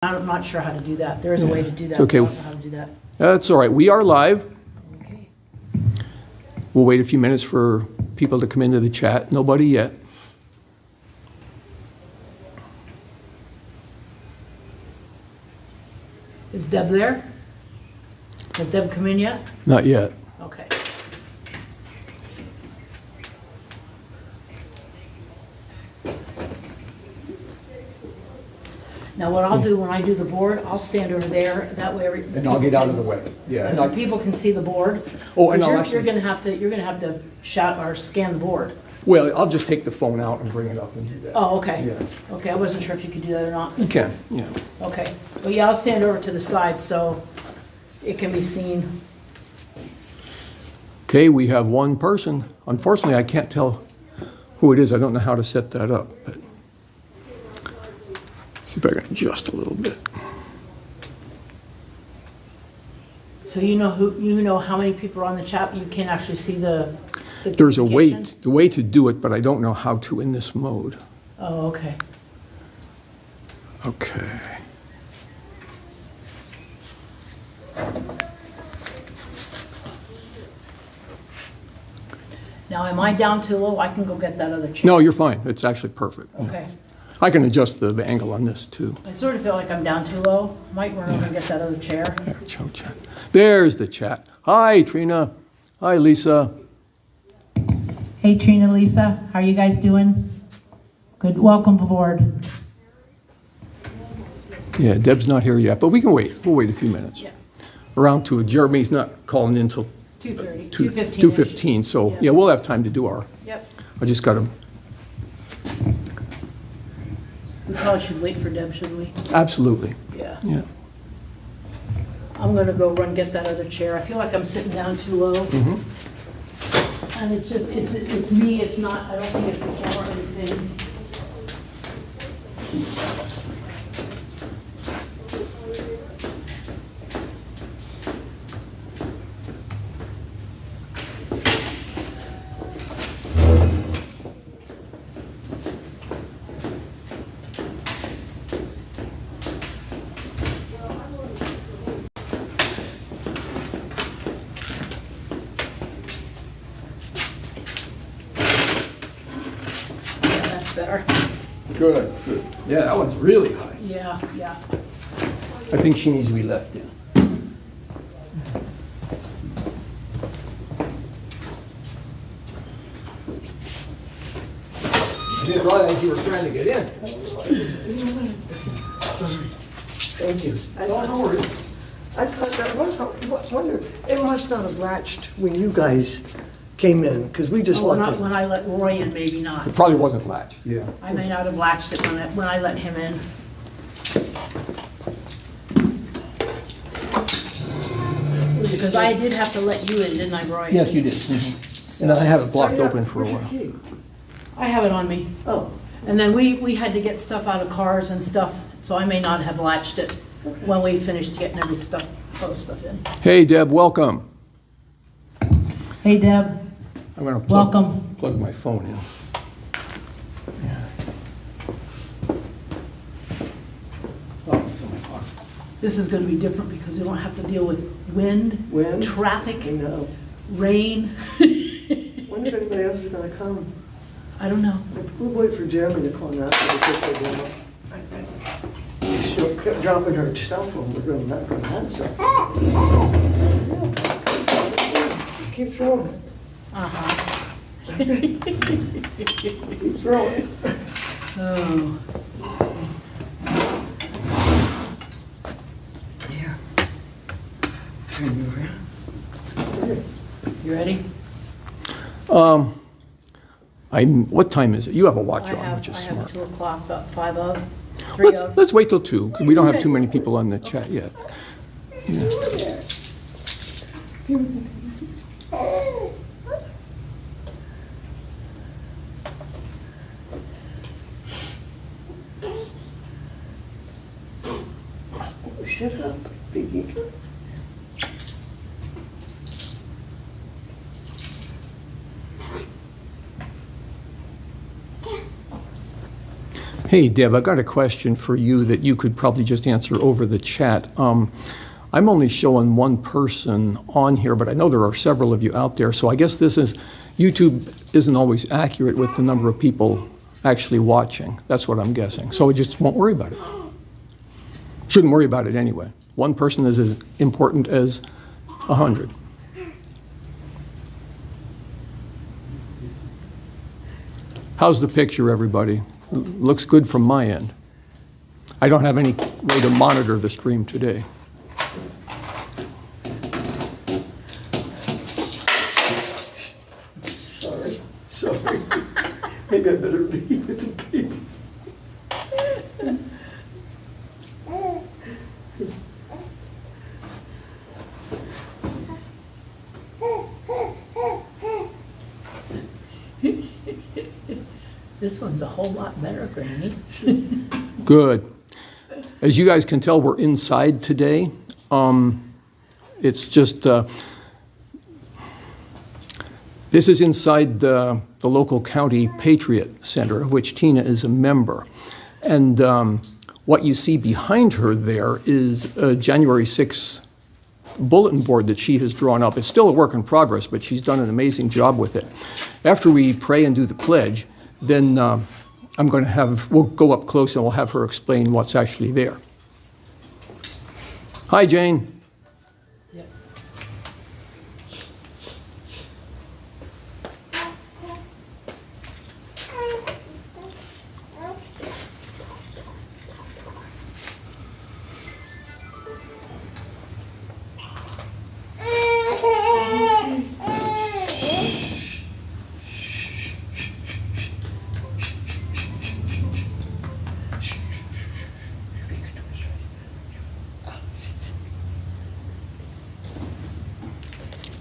I'm not sure how to do that. There is a way to do that. It's okay. I don't know how to do that. That's all right. We are live. Okay. We'll wait a few minutes for people to come into the chat. Nobody yet. Is Deb there? Has Deb come in yet? Not yet. Okay. Now what I'll do when I do the board, I'll stand over there. That way every. And I'll get out of the way. Yeah. And then people can see the board. Oh, and I'll You're actually, gonna have to shout or scan the board. well, I'll just take the phone out and bring it up and do that. Oh, okay. Yeah. Okay, I wasn't sure if you could do that or not. You can, yeah. Okay, but yeah, I'll stand over to the side so it can be seen. Okay, we have one person. Unfortunately, I can't tell who it is. I don't know how to set that up, but see if I can adjust a little bit. So you know how many people are on the chat, you can actually see the There's a communication? way to do it, but I don't know how to in this mode. Oh, okay. Okay. Now, am I down too low? I can go get that other chair. No, you're fine. It's actually perfect. Yeah. Okay. I can adjust the angle on this too. I sort of feel like I'm down too low. Might run over and get that other chair. There, show chat. There's the chat. Hi, Trina. Hi, Lisa. Hey Trina, Lisa, how are you guys doing? Good, welcome aboard. Yeah, Deb's not here yet, but we can wait. We'll wait a few minutes. Yeah. Around to Jeremy's not calling in until 2:30, 2:15. 2:15, so yeah, we'll have time to do our, Yep. I just got to, We probably should wait for Deb, shouldn't we? absolutely, Yeah. yeah. I'm gonna go run get that other chair. I feel like I'm sitting down too low. And it's just, it's me, it's not, I don't think it's the camera or anything. Yeah, that's better. Good, good. Yeah, that one's really high. Yeah, yeah. I think she needs to be left in. I didn't realize you were trying to get in. Thank you. I thought that was, wonder, it must not have latched when you guys came in, because we just Oh, not wanted. when I let Roy in, maybe not. It probably wasn't latched, yeah. I may not have latched it when I let him in. Because I did have to let you in, didn't I, Roy? Yes, you did. And I have it blocked open for a Where's your while. key? I have it on me. Oh, And then we had to get stuff out of cars and stuff, so I may not have latched it when we finished getting all the stuff in. Hey, Deb, welcome. Hey Deb, I'm going to welcome. plug my phone in. Yeah. Oh, it's in my pocket. This is gonna be different because we don't have to deal with wind, Wind? traffic, I know. rain. Wonder if anybody else is gonna come. I don't know. We'll wait for Jeremy to call now. She'll keep dropping her cell phone. We're not gonna have a cell phone. Keep throwing it. Uh-huh. Keep throwing it. Oh, Yeah. you ready? What time is it? You have a watch I on, which is have smart. 2 o'clock, about 5 of, 3 of. Let's wait till 2, 'cause we don't have too many people on the chat yet. Shut up, Biggie. Hey, Deb, I got a question for you that you could probably just answer over the chat. I'm only showing one person on here, but I know there are several of you out there, so I guess YouTube isn't always accurate with the number of people actually watching. That's what I'm guessing. So we just won't worry about it. Shouldn't worry about it anyway. One person is as important as 100. How's the picture, everybody? Looks good from my end. I don't have any way to monitor the stream today. Sorry. Maybe I better leave with the baby. This one's a whole lot better, Granny. Good. As you guys can tell, we're inside today. It's just, this is inside the local county Patriot Center, of which Tina is a member. And what you see behind her there is a January 6th bulletin board that she has drawn up. It's still a work in progress, but she's done an amazing job with it. After we pray and do the pledge, then we'll go up close and we'll have her explain what's actually there. Hi, Jane. Yep.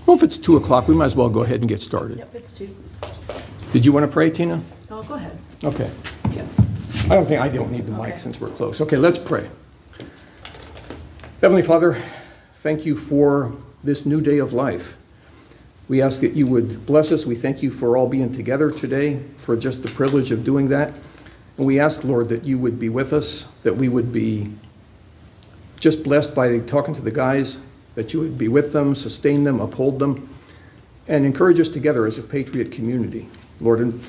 Well, if it's 2 o'clock, we might as well go ahead and get started. Yep, it's 2. Did you want to pray, Tina? Oh, go ahead. Okay. Yep. I don't need the mic Okay. since we're close. Okay, let's pray. Heavenly Father, thank you for this new day of life. We ask that you would bless us. We thank you for all being together today, for just the privilege of doing that. And we ask, Lord, that you would be with us, that we would be just blessed by talking to the guys, that you would be with them, sustain them, uphold them, and encourage us together as a Patriot community, Lord, and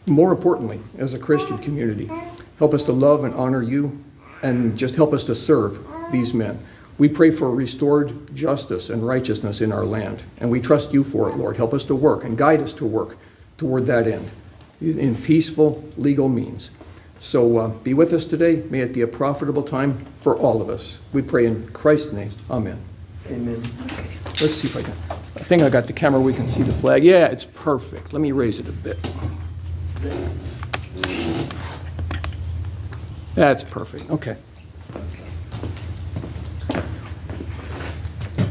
more importantly, as a Christian community. Help us to love and honor you, and just help us to serve these men. We pray for restored justice and righteousness in our land, and we trust you for it, Lord. Help us to work and guide us to work toward that end in peaceful, legal means. So be with us today. May it be a profitable time for all of us. We pray in Christ's name. Amen. Amen. Let's see if I think I got the camera, we can see the flag. Yeah, it's perfect. Let me raise it a bit. That's perfect, okay.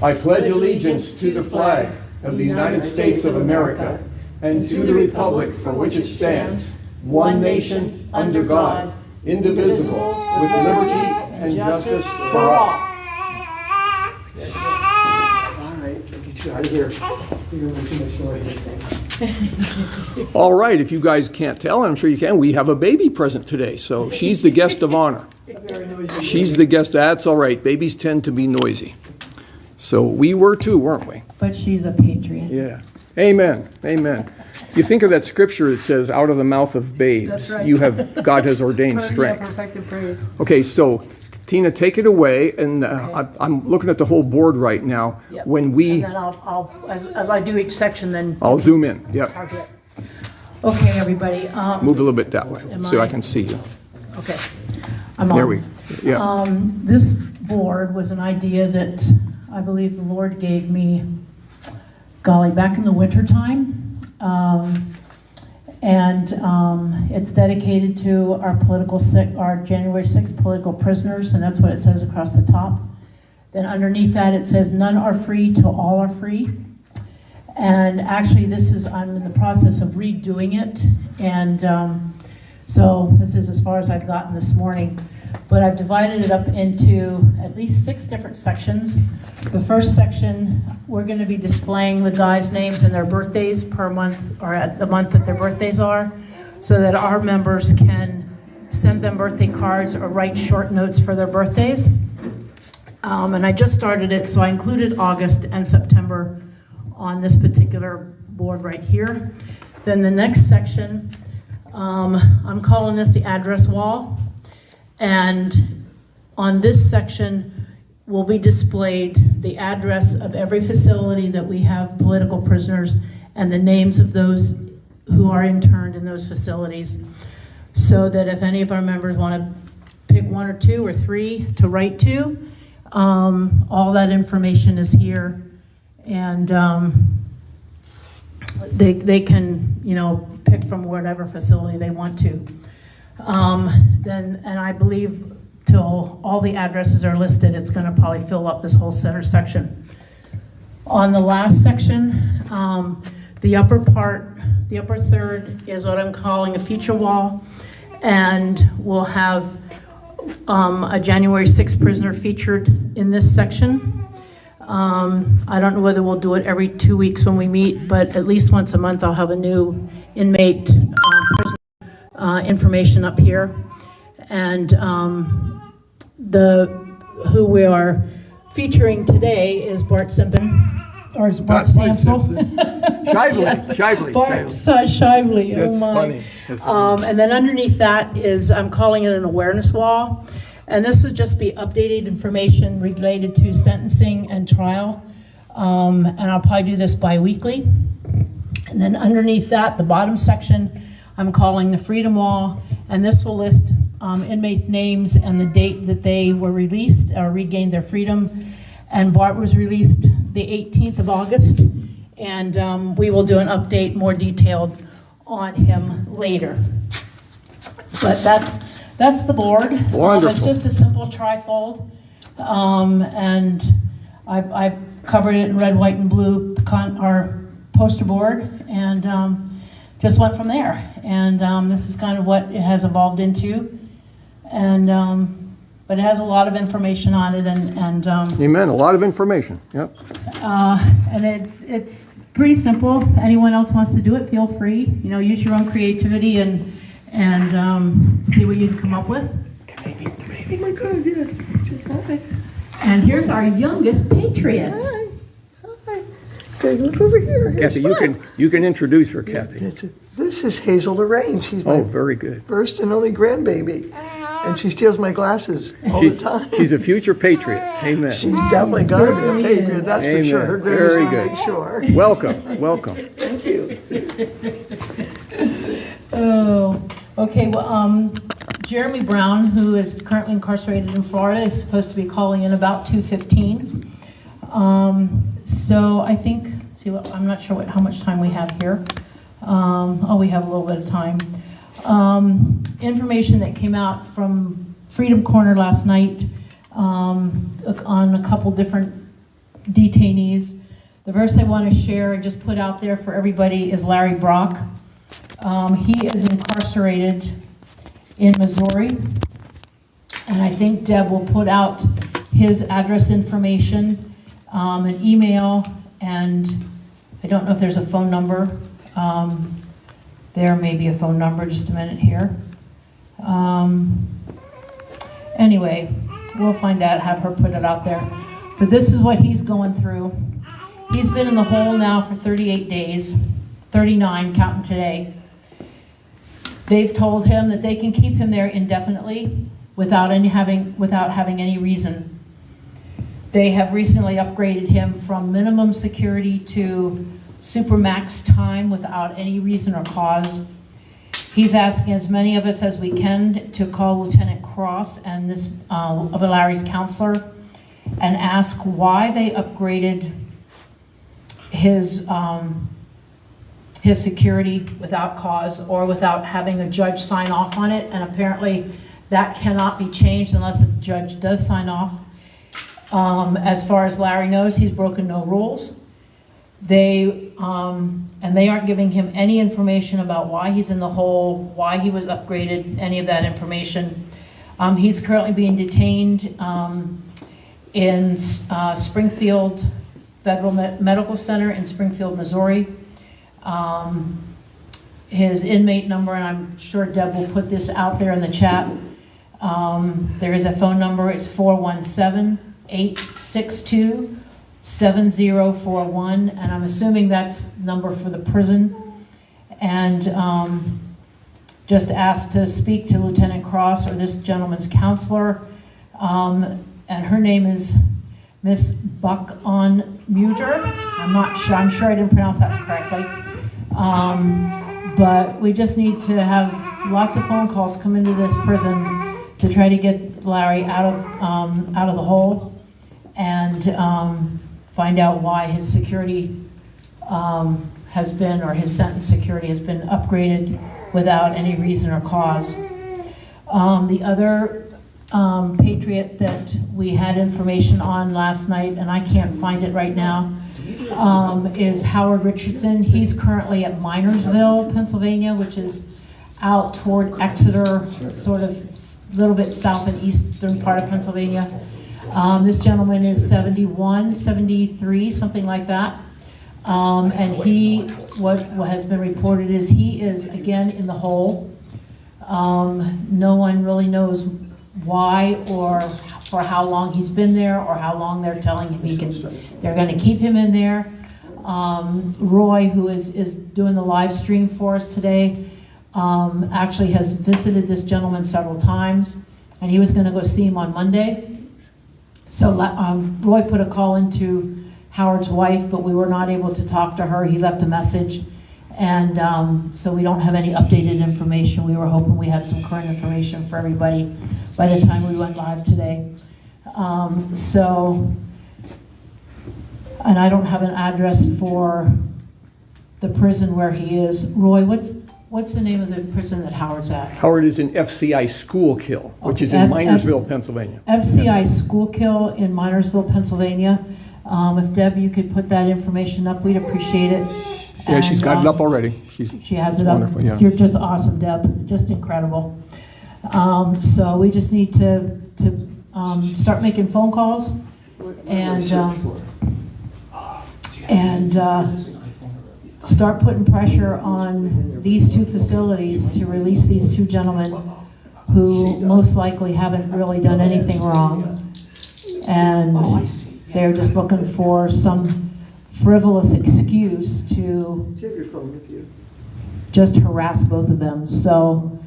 I pledge allegiance to the flag of the United States of America and to the republic for which it stands, one nation, under God, indivisible, with liberty and justice for all. Get you out of here. You're making too much noise. All right, if you guys can't tell, and I'm sure you can, we have a baby present today, so she's the guest of honor. Very noisy. She's the guest. That's all right. Babies tend to be noisy. So we were too, weren't we? But she's a patriot. Yeah. Amen. Amen. You think of that scripture that says, out of the mouth of babes, That's right. God has ordained strength. Perfected praise. Okay, so Tina, take it away, and I'm looking at the whole board right now. Yep. When And we, then I'll as I do each section, then I'll zoom in. Yep. target. Okay, everybody. Move a little bit that way so I can see you. Okay. I'm on. There we, yeah. This board was an idea that I believe the Lord gave me, golly, back in the wintertime. It's dedicated to our our January 6th political prisoners, and that's what it says across the top. Then underneath that, it says, none are free till all are free. And actually, I'm in the process of redoing it. And so this is as far as I've gotten this morning. But I've divided it up into at least 6 different sections. The first section, we're going to be displaying the guys' names and their birthdays per month, or at the month that their birthdays are, so that our members can send them birthday cards or write short notes for their birthdays. And I just started it, so I included August and September on this particular board right here. Then the next section, I'm calling this the address wall. And on this section will be displayed the address of every facility that we have political prisoners and the names of those who are interned in those facilities. So that if any of our members want to pick one or two or three to write to, all that information is here. And they can, you know, pick from whatever facility they want to. And I believe till all the addresses are listed, it's going to probably fill up this whole center section. On the last section, the upper part, the upper third is what I'm calling a feature wall, and we'll have a January 6th prisoner featured in this section. I don't know whether we'll do it every 2 weeks when we meet, but at least once a month I'll have a new inmate prisoner, information up here. And who we are featuring today is Bart Simpson, or is Bart Sansel? Shively. Bart Shively, oh That's my. funny. That's funny. And then underneath that is, I'm calling it an awareness wall. And this would just be updated information related to sentencing and trial. And I'll probably do this bi-weekly. And then underneath that, the bottom section, I'm calling the freedom wall. And this will list inmates' names and the date that they were released or regained their freedom. And Bart was released the 18th of August. And we will do an update more detailed on him later. But that's the board. Wonderful. It's just a simple trifold. And I covered it in red, white, and blue, our poster board, and just went from there. And this is kind of what it has evolved into. And but it has a lot of information on it, and Amen, a lot of information, yep. and it's pretty simple. Anyone else wants to do it, feel free. You know, use your own creativity and see what you can come up with. Oh my God, yeah. Hi. And here's our youngest patriot. Hi. Okay, look over here. Here's Kathy, Spot. you can introduce her, Kathy. This is Hazel Lorraine. She's my Oh, very good. first and only grandbaby. And she steals my glasses all the time. She's a future patriot, amen. She's definitely got to be a Certainly patriot, is. that's for Amen. sure. Her Very grandma's good. make sure. Welcome. Thank you. Oh, okay, well, Jeremy Brown, who is currently incarcerated in Florida, is supposed to be calling in about 2:15. So I think, I'm not sure how much time we have here. We have a little bit of time. Information that came out from Freedom Corner last night on a couple different detainees. The verse I want to share, I just put out there for everybody, is Larry Brock. He is incarcerated in Missouri, and I think Deb will put out his address information, an email, and I don't know if there's a phone number. There may be a phone number, just a minute here. Anyway, we'll find out, have her put it out there. But this is what he's going through. He's been in the hole now for 38 days, 39 counting today. They've told him that they can keep him there indefinitely without having any reason. They have recently upgraded him from minimum security to supermax time without any reason or cause. He's asking as many of us as we can to call Lieutenant Cross and this of Larry's counselor and ask why they upgraded his security without cause or without having a judge sign off on it, and apparently that cannot be changed unless a judge does sign off. As far as Larry knows, he's broken no rules. They aren't giving him any information about why he's in the hole, why he was upgraded, any of that information. He's currently being detained in Springfield Federal Medical Center in Springfield, Missouri. his inmate number, and I'm sure Deb will put this out there in the chat. There is a phone number, it's 417-862-7041, and I'm assuming that's number for the prison. And just asked to speak to Lieutenant Cross or this gentleman's counselor. And her name is Miss Buck-on-Muter. I'm sure I didn't pronounce that correctly. But we just need to have lots of phone calls come into this prison to try to get Larry out of the hole and find out why his security has been, or his sentence security has been upgraded without any reason or cause. The other Patriot that we had information on last night, and I can't find it right now, is Howard Richardson. He's currently at Minersville, Pennsylvania, which is out toward Exeter, sort of a little bit south and eastern part of Pennsylvania. This gentleman is 71, 73, something like that. And what has been reported is he is again in the hole. No one really knows why or for how long he's been there or how long they're telling him they're going to keep him in there. Roy, who is doing the live stream for us today, actually has visited this gentleman several times, and he was going to go see him on Monday. So Roy put a call into Howard's wife, but we were not able to talk to her. He left a message, and so we don't have any updated information. We were hoping we had some current information for everybody by the time we went live today. And I don't have an address for the prison where he is. Roy, what's the name of the prison that Howard's at? Howard is in FCI Schoolkill, which is in Minersville, Pennsylvania. FCI Schoolkill in Minersville, Pennsylvania. If Deb, you could put that information up, we'd appreciate it. Yeah, she's got it up already. She has it up. Wonderful, yeah. You're just awesome, Deb. Just incredible. So we just need to start making phone calls and start putting pressure on these two facilities to release these two gentlemen who most likely haven't really done anything wrong. And they're just looking for some frivolous excuse to Do you have your phone with you? just harass both of them. So,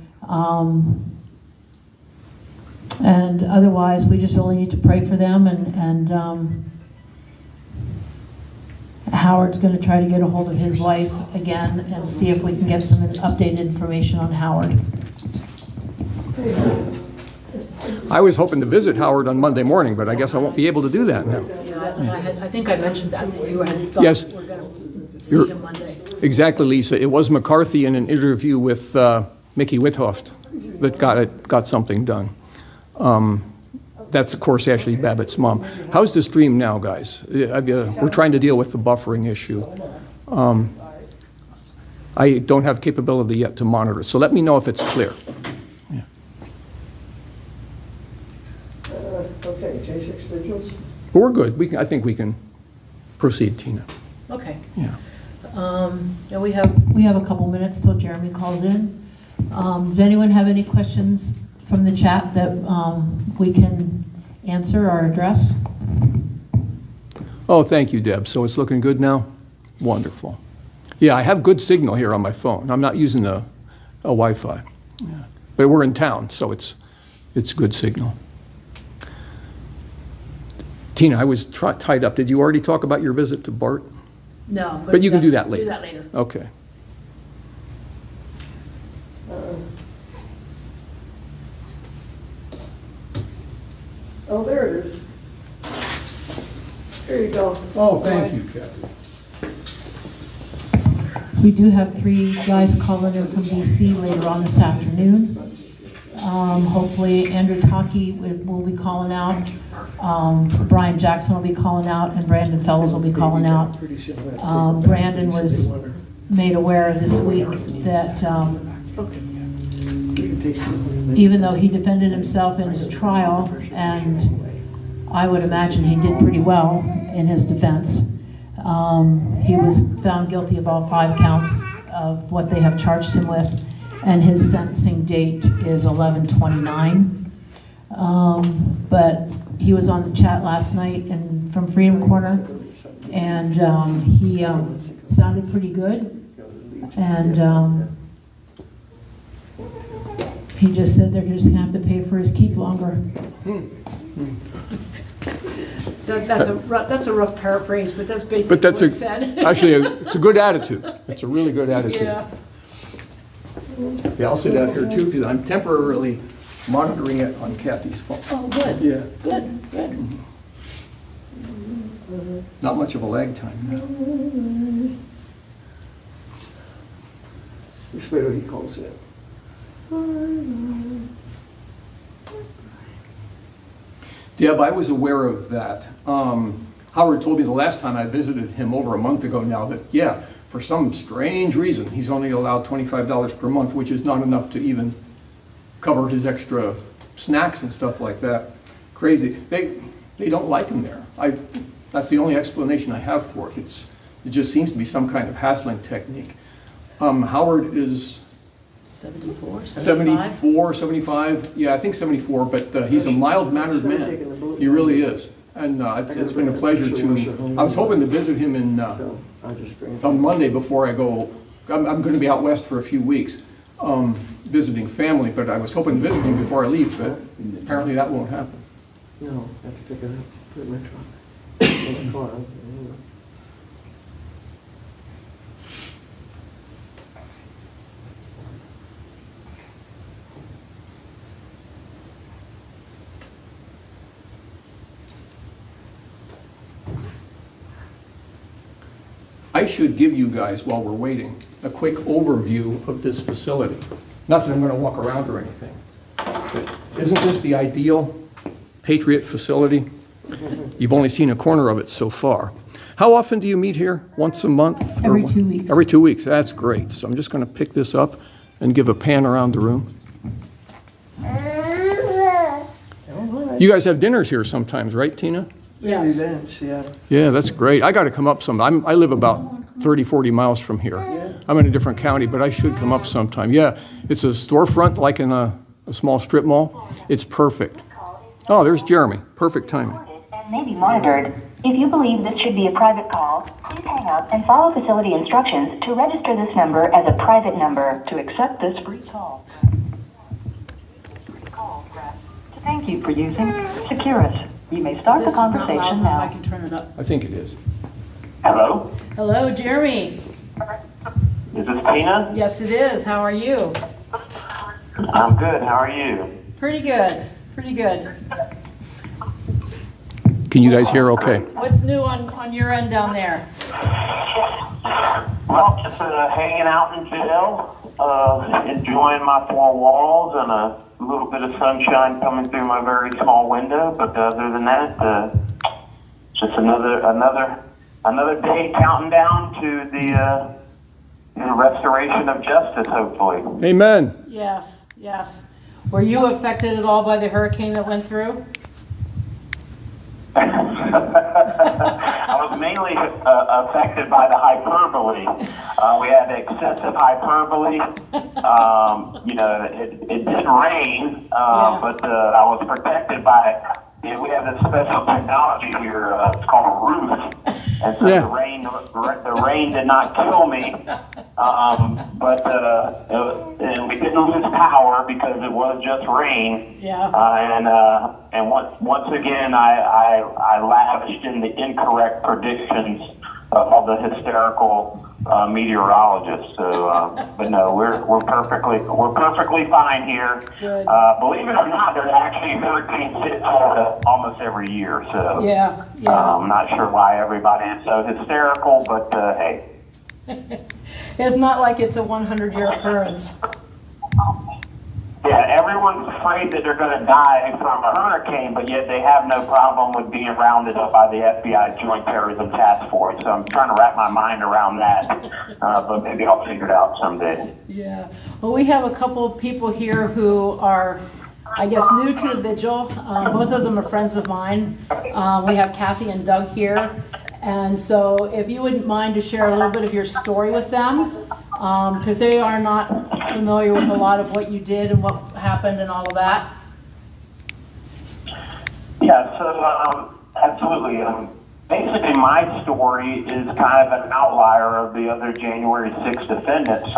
and otherwise, we just really need to pray for them. And Howard's going to try to get a hold of his wife again and see if we can get some updated information on Howard. I was hoping to visit Howard on Monday morning, but I guess I won't be able to do that now. Yeah, I think I mentioned that you had thought Yes. we were going to see him Monday. Exactly, Lisa. It was McCarthy in an interview with Mickey Withoft that got something done. That's, of course, Ashley Babbitt's mom. How's the stream now, guys? We're trying to deal with the buffering issue. I don't have capability yet to monitor, so let me know if it's clear. Yeah. Okay, J6 vigils. But we're good. I think we can proceed, Tina. Okay. Yeah. Yeah, we have a couple minutes till Jeremy calls in. Does anyone have any questions from the chat that we can answer or address? Oh, thank you, Deb. So it's looking good now? Wonderful. Yeah, I have good signal here on my phone. I'm not using a Wi-Fi. Yeah. But we're in town, so it's good signal. Tina, I was tied up. Did you already talk about your visit to Bart? No. But you can do that later. Do that later. Okay. Oh, there it is. Here you go. Oh, thank you, Kathy. We do have 3 guys calling in from DC later on this afternoon. Hopefully Andrew Taki will be calling out. Brian Jackson will be calling out, and Brandon Fellows will be calling out. Brandon was made aware this week that even though he defended himself in his trial, and I would imagine he did pretty well in his defense, he was found guilty of all 5 counts of what they have charged him with, and his sentencing date is 11/29. But he was on the chat last night and from Freedom Corner, and he sounded pretty good. And he just said they're just gonna have to pay for his keep longer. That's a rough paraphrase, but that's basically But that's what he said. actually, it's a good attitude. It's a really good attitude. Yeah. Yeah, I'll sit out here too, because I'm temporarily monitoring it on Kathy's phone. Oh, good, Yeah, good, good. not much of a lag time now. Just wait till he calls in. Deb, I was aware of that. Howard told me the last time I visited him over a month ago now that, yeah, for some strange reason, he's only allowed $25 per month, which is not enough to even cover his extra snacks and stuff like that. Crazy. They don't like him there. That's the only explanation I have for it. It just seems to be some kind of hassling technique. Howard is 74, 74, 75, yeah, I think 74, but he's a mild-mannered man. He really is. And it's been a pleasure to, I was hoping to visit him So I'll just bring it. on Monday before I go. I'm going to be out west for a few weeks visiting family, but I was hoping to visit him before I leave, but apparently that won't happen. No, I have to pick it up, put it in my truck, in the car. I should give you guys, while we're waiting, a quick overview of this facility. Not that I'm going to walk around or anything, but isn't this the ideal Patriot facility? You've only seen a corner of it so far. How often do you meet here? Once a month? Every 2 weeks. Every 2 weeks, that's great. So I'm just going to pick this up and give a pan around the room. You guys have dinners here sometimes, right, Tina? Yes. Events, yeah. Yeah, that's great. I got to come up some. I live about 30, 40 miles from here. I'm in a different county, but I should come up sometime. Yeah, it's a storefront like in a small strip mall. It's perfect. Oh, there's Jeremy. Perfect timing. And may be monitored. If you believe this should be a private call, please hang up and follow facility instructions to register this number as a private number. To accept this free call, to thank you for using Securus. You may start the This is not loud conversation enough. I now. can turn it up. I think it is. Hello, Hello, Jeremy. is this Tina? Yes, it is. How are you? I'm good, how are you? Pretty good. Pretty good. Can you guys hear okay? What's new on your end down there? Well, just hanging out in jail, enjoying my four walls and a little bit of sunshine coming through my very small window, but other than that, just another day counting down to the restoration of justice, hopefully. Amen. Yes, yes. Were you affected at all by the hurricane that went through? I was mainly affected by the hyperbole. We had excessive hyperbole. It did rain, but I was protected by it. We have this special technology here. It's called a roof, and so the rain did not kill me. And we didn't lose power because it was just rain. Yeah. And once again, I lavished in the incorrect predictions of all the hysterical meteorologists. So, but no, we're perfectly fine here. Good. Believe it or not, there's actually hurricanes hit Florida almost every year. So Yeah, yeah. I'm not sure why everybody is so hysterical, but hey. It's not like it's a 100-year occurrence. Yeah, everyone's afraid that they're going to die from a hurricane, but yet they have no problem with being rounded up by the FBI Joint Terrorism Task Force. So I'm trying to wrap my mind around that, but maybe I'll figure it out someday. Yeah. Well, we have a couple of people here who are, I guess, new to the vigil. Both of them are friends of mine. We have Kathy and Doug here. And so if you wouldn't mind to share a little bit of your story with them, because they are not familiar with a lot of what you did and what happened and all of that. Yeah, so absolutely. Basically, my story is kind of an outlier of the other January 6th defendants.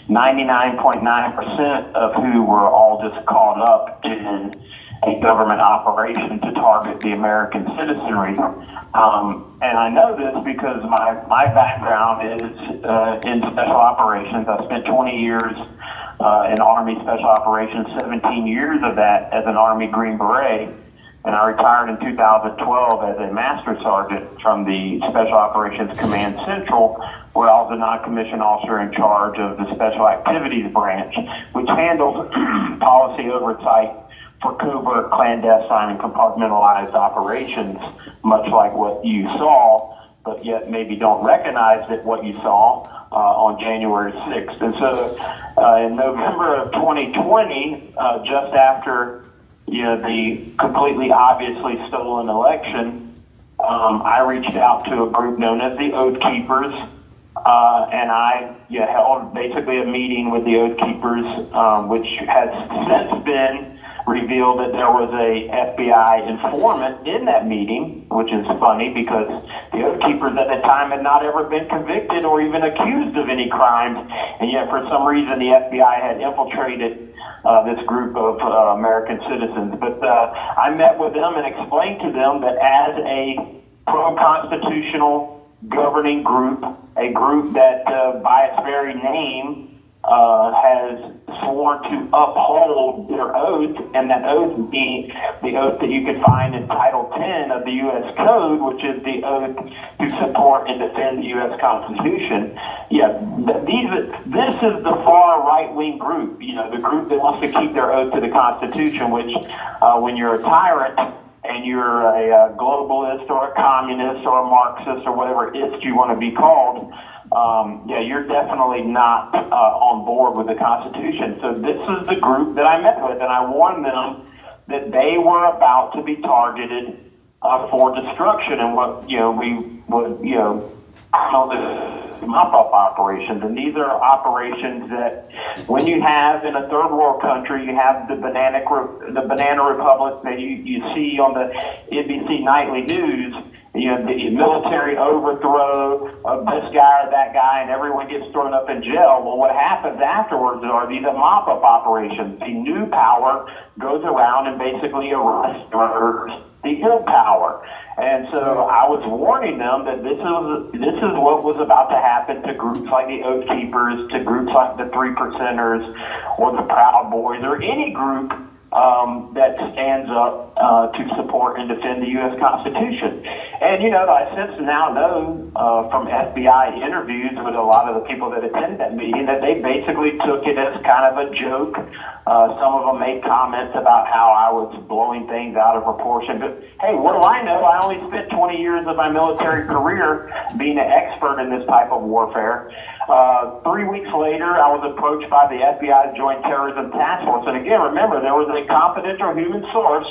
99.9% of who were all just caught up in a government operation to target the American citizenry. And I know this because my background is in special operations. I spent 20 years in Army Special Operations, 17 years of that as an Army Green Beret. And I retired in 2012 as a Master Sergeant from the Special Operations Command Central, where I was a non-commissioned officer in charge of the Special Activities Branch, which handles policy oversight for covert, clandestine, and compartmentalized operations, much like what you saw, but yet maybe don't recognize that what you saw on January 6th. And so in November of 2020, just after the completely obviously stolen election, I reached out to a group known as the Oath Keepers, and I held basically a meeting with the Oath Keepers, which has since been revealed that there was a FBI informant in that meeting, which is funny because the Oath Keepers at the time had not ever been convicted or even accused of any crimes, and yet for some reason the FBI had infiltrated this group of American citizens. But I met with them and explained to them that as a pro-constitutional governing group, a group that by its very name has sworn to uphold their oath, and that oath being the oath that you can find in Title 10 of the U.S. Code, which is the oath to support and defend the U.S. Constitution. This is the far right-wing group, the group that wants to keep their oath to the Constitution, which when you're a tyrant and you're a globalist or a communist or a Marxist or whatever ist you want to be called, you're definitely not on board with the Constitution. So this is the group that I met with, and I warned them that they were about to be targeted for destruction and what we would call the mop-up operations. And these are operations that when you have in a third world country, you have the banana republic that you see on the NBC nightly news. The military overthrow of this guy or that guy, and everyone gets thrown up in jail. Well, what happens afterwards are these mop-up operations. The new power goes around and basically arrests the ill power. And so I was warning them that this is what was about to happen to groups like the Oath Keepers, to groups like the 3 Percenters or the Proud Boys, or any group that stands up to support and defend the U.S. Constitution. And, I since now know from FBI interviews with a lot of the people that attended that meeting that they basically took it as kind of a joke. Some of them made comments about how I was blowing things out of proportion. But, hey, what do I know? I only spent 20 years of my military career being an expert in this type of warfare. 3 weeks later, I was approached by the FBI's Joint Terrorism Task Force. And again, remember, there was a confidential human source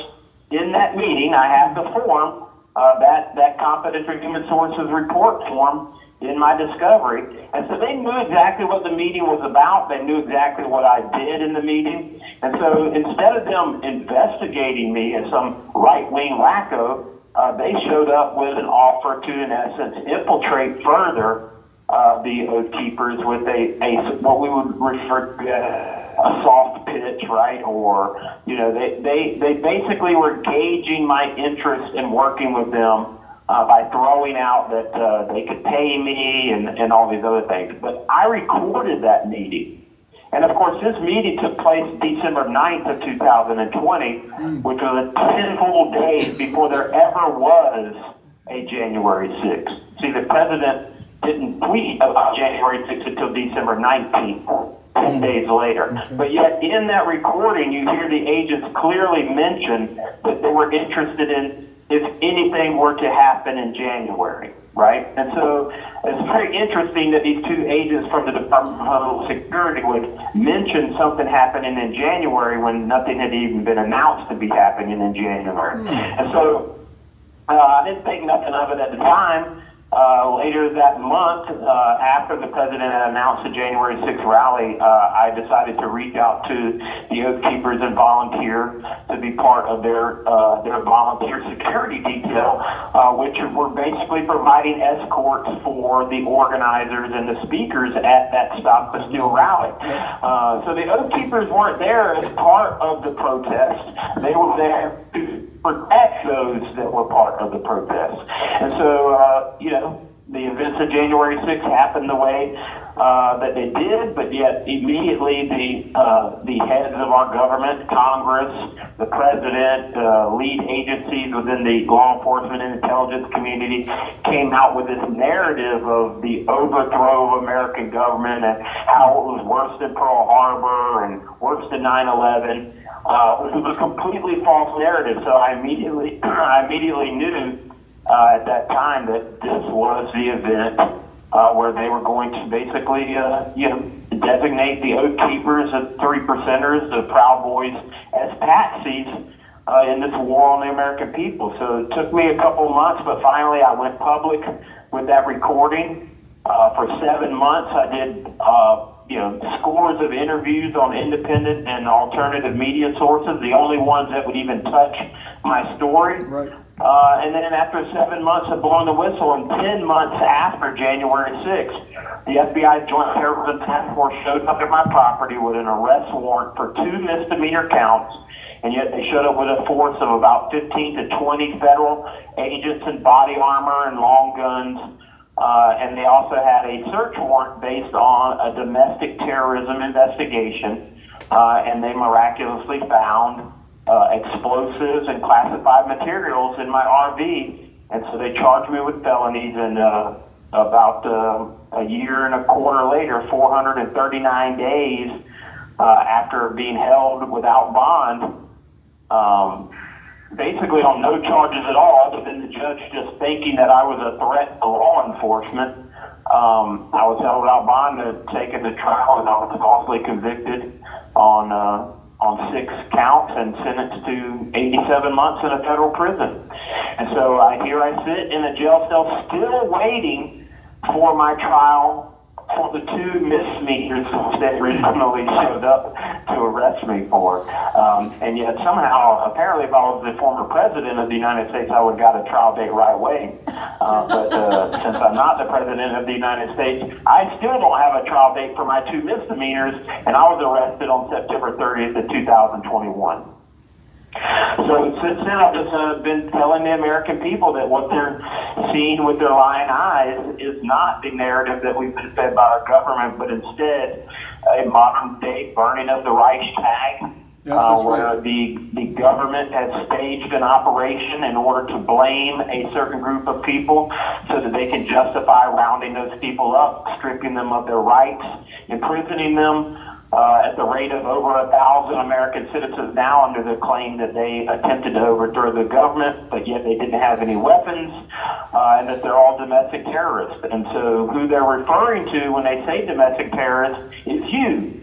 in that meeting. I have the form, that confidential human source's report form in my discovery. And so they knew exactly what the meeting was about. They knew exactly what I did in the meeting. And so instead of them investigating me as some right-wing wacko, they showed up with an offer to, in essence, infiltrate further the Oath Keepers with a what we would refer to as a soft pitch, right? Or, they basically were gauging my interest in working with them by throwing out that they could pay me and all these other things. But I recorded that meeting. And of course, this meeting took place December 9th of 2020, which was 10 full days before there ever was a January 6th. See, the president didn't tweet about January 6th until December 19th, 10 days later. Okay. But yet in that recording, you hear the agents clearly mention that they were interested in if anything were to happen in January, right? And so it's very interesting that these two agents from the Department of Homeland Security would mention something happening in January when nothing had even been announced to be happening in January. And so I didn't think nothing of it at the time. Later that month, after the president had announced the January 6th rally, I decided to reach out to the Oath Keepers and volunteer to be part of their volunteer security detail, which were basically providing escorts for the organizers and the speakers at that Stop the Steal rally. So the Oath Keepers weren't there as part of the protest. They were there to protect those that were part of the protest. And so, the events of January 6th happened the way that they did, but yet immediately the heads of our government, Congress, the president, lead agencies within the law enforcement and intelligence community came out with this narrative of the overthrow of American government and how it was worse than Pearl Harbor and worse than 9/11. It was a completely false narrative. So I immediately knew at that time that this was the event where they were going to basically, designate the Oath Keepers, the 3%ers, the Proud Boys as patsies in this war on the American people. So it took me a couple of months, but finally I went public with that recording. For 7 months, I did, scores of interviews on independent and alternative media sources, the only ones that would even touch my story. Right. And then after 7 months of blowing the whistle, and 10 months after January 6th, the FBI Joint Terrorism Task Force showed up at my property with an arrest warrant for 2 misdemeanor counts, and yet they showed up with a force of about 15 to 20 federal agents in body armor and long guns. And they also had a search warrant based on a domestic terrorism investigation, and they miraculously found explosives and classified materials in my RV, and so they charged me with felonies, and about a year and a quarter later, 439 days after being held without bond, basically on no charges at all, other than the judge just thinking that I was a threat to law enforcement. I was held without bond and taken to trial, and I was falsely convicted on 6 counts and sentenced to 87 months in a federal prison. And so here I sit in a jail cell still waiting for my trial for the 2 misdemeanors that originally showed up to arrest me for. And yet somehow, apparently if I was the former president of the United States, I would have got a trial date right away. But since I'm not the president of the United States, I still don't have a trial date for my 2 misdemeanors, and I was arrested on September 30th of 2021. So since then, I've just been telling the American people that what they're seeing with their lying eyes is not the narrative that we've been fed by our government, but instead a modern-day burning of the Reichstag, where the government has staged an operation in order to blame a certain group of people so that they can justify rounding those people up, stripping them of their rights, imprisoning them at the rate of over 1,000 American citizens now under the claim that they attempted to overthrow the government, but yet they didn't have any weapons, and that they're all domestic terrorists. And so who they're referring to when they say domestic terrorists is you,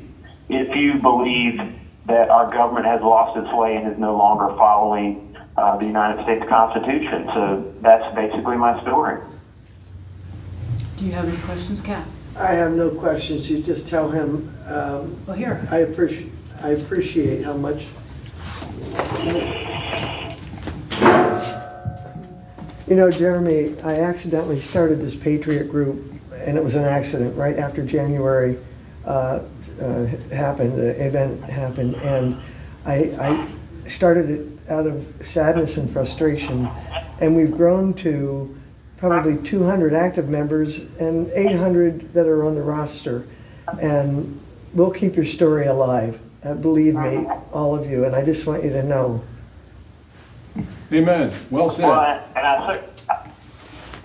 if you believe that our government has lost its way and is no longer following the United States Constitution. So that's basically my story. Do you have any questions, Kath? I have no questions. You just tell him, Well, here. I appreciate how much. Jeremy, I accidentally started this Patriot group, and it was an accident right after January happened, the event happened, and I started it out of sadness and frustration, and we've grown to probably 200 active members and 800 that are on the roster, and we'll keep your story alive. Believe me, all of you, and I just want you to know. Amen. Well said.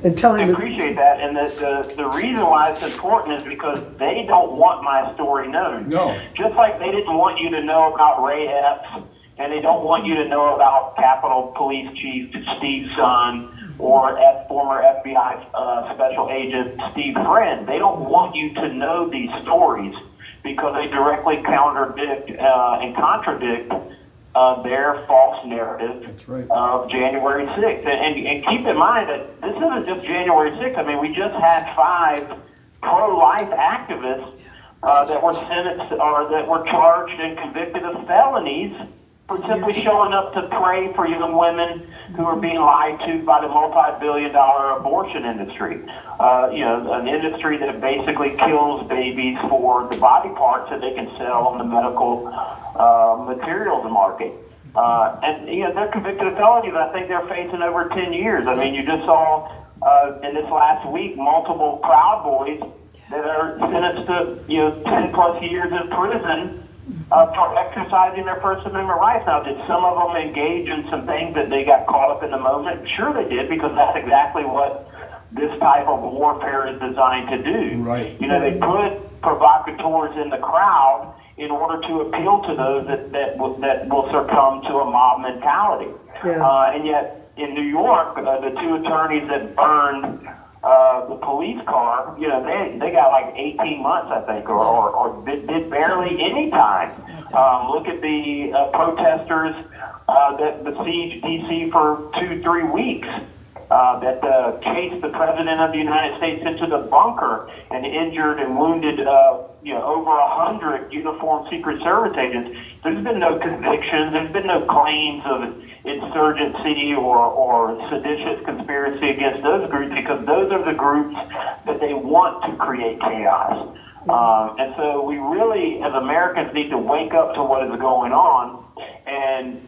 And telling I appreciate that, and the reason why it's important is because they don't want my story known. No. Just like they didn't want you to know about Ray Epps, and they don't want you to know about Capitol Police Chief Steve Son, or former FBI Special Agent Steve Friend. They don't want you to know these stories because they directly contradict their false narrative That's right. of January 6th. And keep in mind that this isn't just January 6th. I mean, we just had 5 pro-life activists that were sentenced or that were charged and convicted of felonies for simply showing up to pray for young women who are being lied to by the multi-billion-dollar abortion industry. An industry that basically kills babies for the body parts that they can sell on the medical materials market. They're convicted of felonies. I think they're facing over 10 years. I mean, you just saw in this last week multiple Proud Boys that are sentenced to 10 plus years in prison for exercising their First Amendment rights. Now, did some of them engage in some things that they got caught up in the moment? Sure they did, because that's exactly what this type of warfare is designed to do. Right. They put provocateurs in the crowd in order to appeal to those that will succumb to a mob mentality. Yeah. And yet, in New York, the 2 attorneys that burned the police car, they got like 18 months, I think, or did barely any time. Look at the protesters that besieged D.C. for 2-3 weeks, that chased the President of the United States into the bunker and injured and wounded over 100 uniformed Secret Service agents. There's been no convictions. There's been no claims of insurgency or seditious conspiracy against those groups, because those are the groups that they want to create chaos. And so we really, as Americans, need to wake up to what is going on and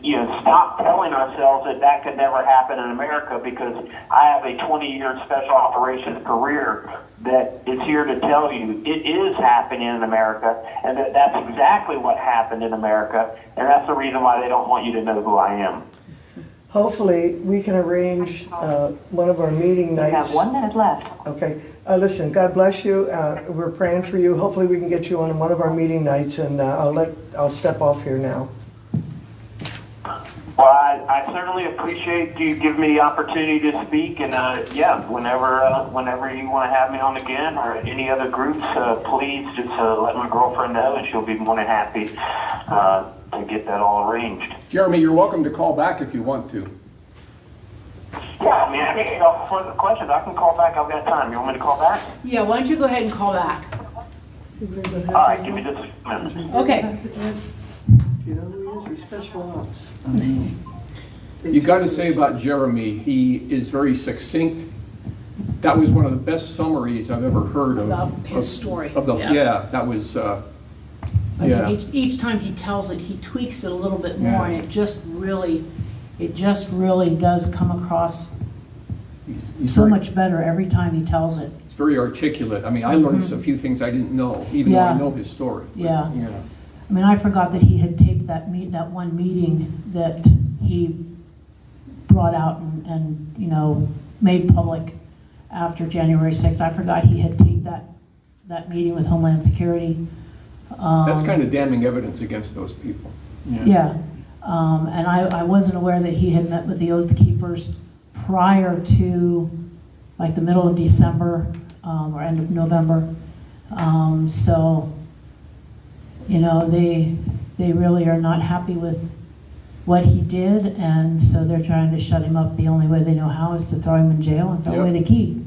stop telling ourselves that could never happen in America, because I have a 20-year special operations career that is here to tell you it is happening in America, and that's exactly what happened in America, and that's the reason why they don't want you to know who I am. Hopefully, we can arrange one of our meeting You nights. have 1 minute left. Okay. Listen, God bless you. We're praying for you. Hopefully, we can get you on one of our meeting nights, and I'll step off here now. Well, I certainly appreciate you giving me the opportunity to speak, and whenever you want to have me on again, or any other groups, please just let my girlfriend know, and she'll be more than happy to get that all arranged. Jeremy, you're welcome to call back if you want to. Yeah, I mean, I think for the questions, I can call back. I've got time. You want me to call back? Yeah, why don't you go ahead and call back? All right, give me just a minute. Okay. Do you know who he is? He's special ops. You got to say about Jeremy, he is very succinct. That was one of the best summaries I've ever heard of. About his story. Yeah, that was, I think each time he tells it, he tweaks it a little bit more, Yeah. and it just really does come across he's so very- much better every time he tells it. It's very articulate. I mean, I learned a few things I didn't know, even though I Yeah. know his story. But, Yeah. I mean, I forgot that he had taped that one meeting that he brought out and made public after January 6th. I forgot he had taped that meeting with Homeland Security. That's kind of damning evidence against those people. Yeah, and I wasn't aware that he had met with the Oath Keepers prior to like the middle of December or end of November. So, they really are not happy with what he did, and so they're trying to shut him up. The only way they know how is to throw him in jail and throw away the key.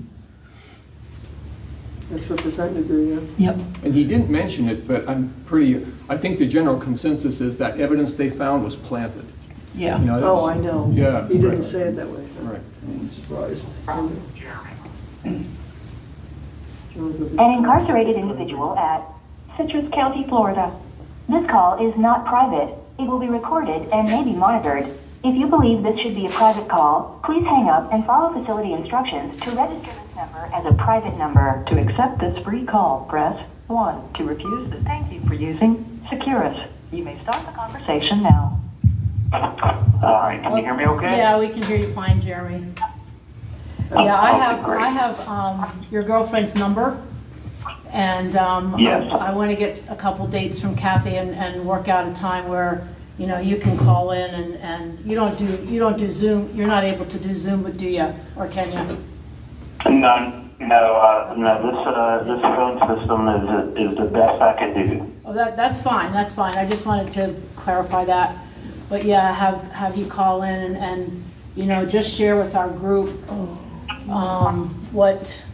That's what they're trying to do, yeah. Yep. And he didn't mention it, but I think the general consensus is that evidence they found was planted. Yeah. That's- Oh, I know. Yeah. He didn't right. say it that way. Right. I'm surprised. An incarcerated individual at Citrus County, Florida. This call is not private. It will be recorded and may be monitored. If you believe this should be a private call, please hang up and follow facility instructions to register this number as a private number. To accept this free call, press 1. To refuse this, thank you for using Securus. You may start the conversation now. All right, can you hear me okay? Yeah, we can hear you fine, Jeremy. Yeah, I have your girlfriend's number, and Yes. I want to get a couple dates from Kathy and work out a time where you can call in and you don't do Zoom. You're not able to do Zoom, but do you, or can you? No. This phone system is the best I can do. Oh, that's fine. That's fine. I just wanted to clarify that. but yeah, have you call in and, you know, just share with our group, what,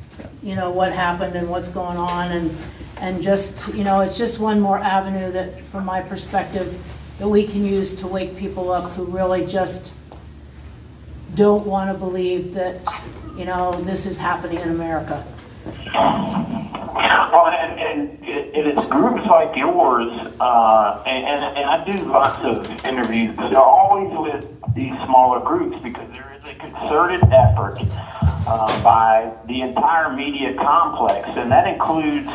you know, what happened and what's going on, and just, you know, it's just one more avenue that, from my perspective, that we can use to wake people up who really just don't want to believe that, you know, this is happening in America. Well, and it's groups like yours, and I do lots of interviews, but they're always with these smaller groups because there is a concerted effort by the entire media complex, and that includes,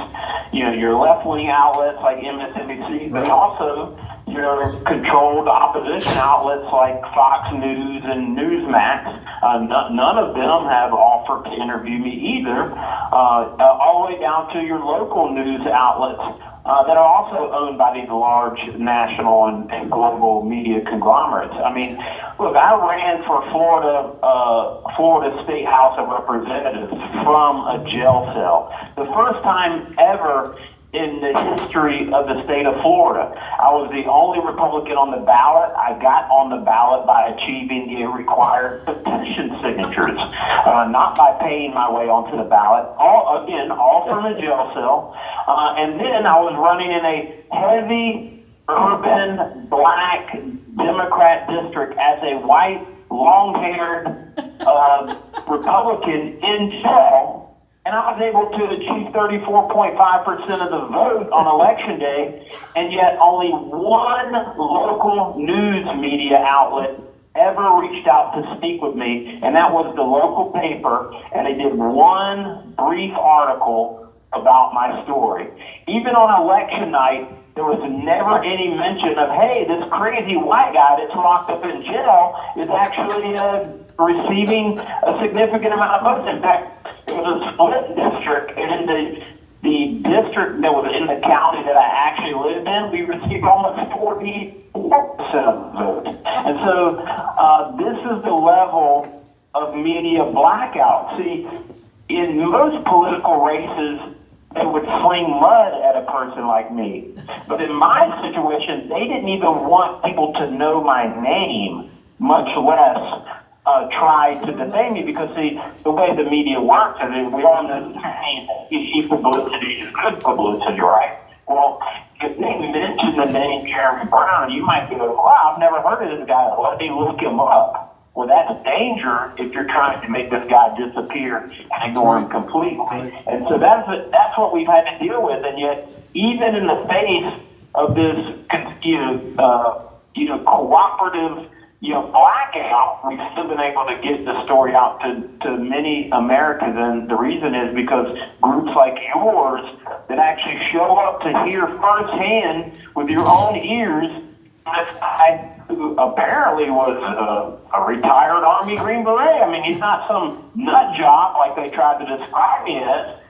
you know, your left-wing outlets like MSNBC, but also your controlled opposition outlets like Fox News and Newsmax. None of them have offered to interview me either, all the way down to your local news outlets that are also owned by these large national and global media conglomerates. I mean, look, I ran for Florida State House of Representatives from a jail cell. The first time ever in the history of the state of Florida. I was the only Republican on the ballot. I got on the ballot by achieving the required petition signatures, not by paying my way onto the ballot. All from a jail cell. And then I was running in a heavy, urban, black Democrat district as a white, long-haired Republican in jail. And I was able to achieve 34.5% of the vote on election day, and yet only one local news media outlet ever reached out to speak with me, and that was the local paper, and they did one brief article about my story. Even on election night, there was never any mention of, hey, this crazy white guy that's locked up in jail is actually receiving a significant amount of votes. In fact, it was a split district, and in the district that was in the county that I actually lived in, we received almost 44% of the vote. And so this is the level of media blackout. See, in most political races, they would sling mud at a person like me. But in my situation, they didn't even want people to know my name, much less try to defame me, because the way the media works, I mean, we all know easy publicity is good publicity, right? Well, if they mention the name Jeremy Brown, you might go, wow, I've never heard of this guy. Let me look him up. Well, that's danger if you're trying to make this guy disappear and ignore him completely. And so that's what we've had to deal with. And yet, even in the face of this, cooperative, blackout, we've still been able to get the story out to many Americans. And the reason is because groups like yours that actually show up to hear firsthand with your own ears this guy who apparently was a retired Army Green Beret. I mean, he's not some nut job like they tried to describe me as.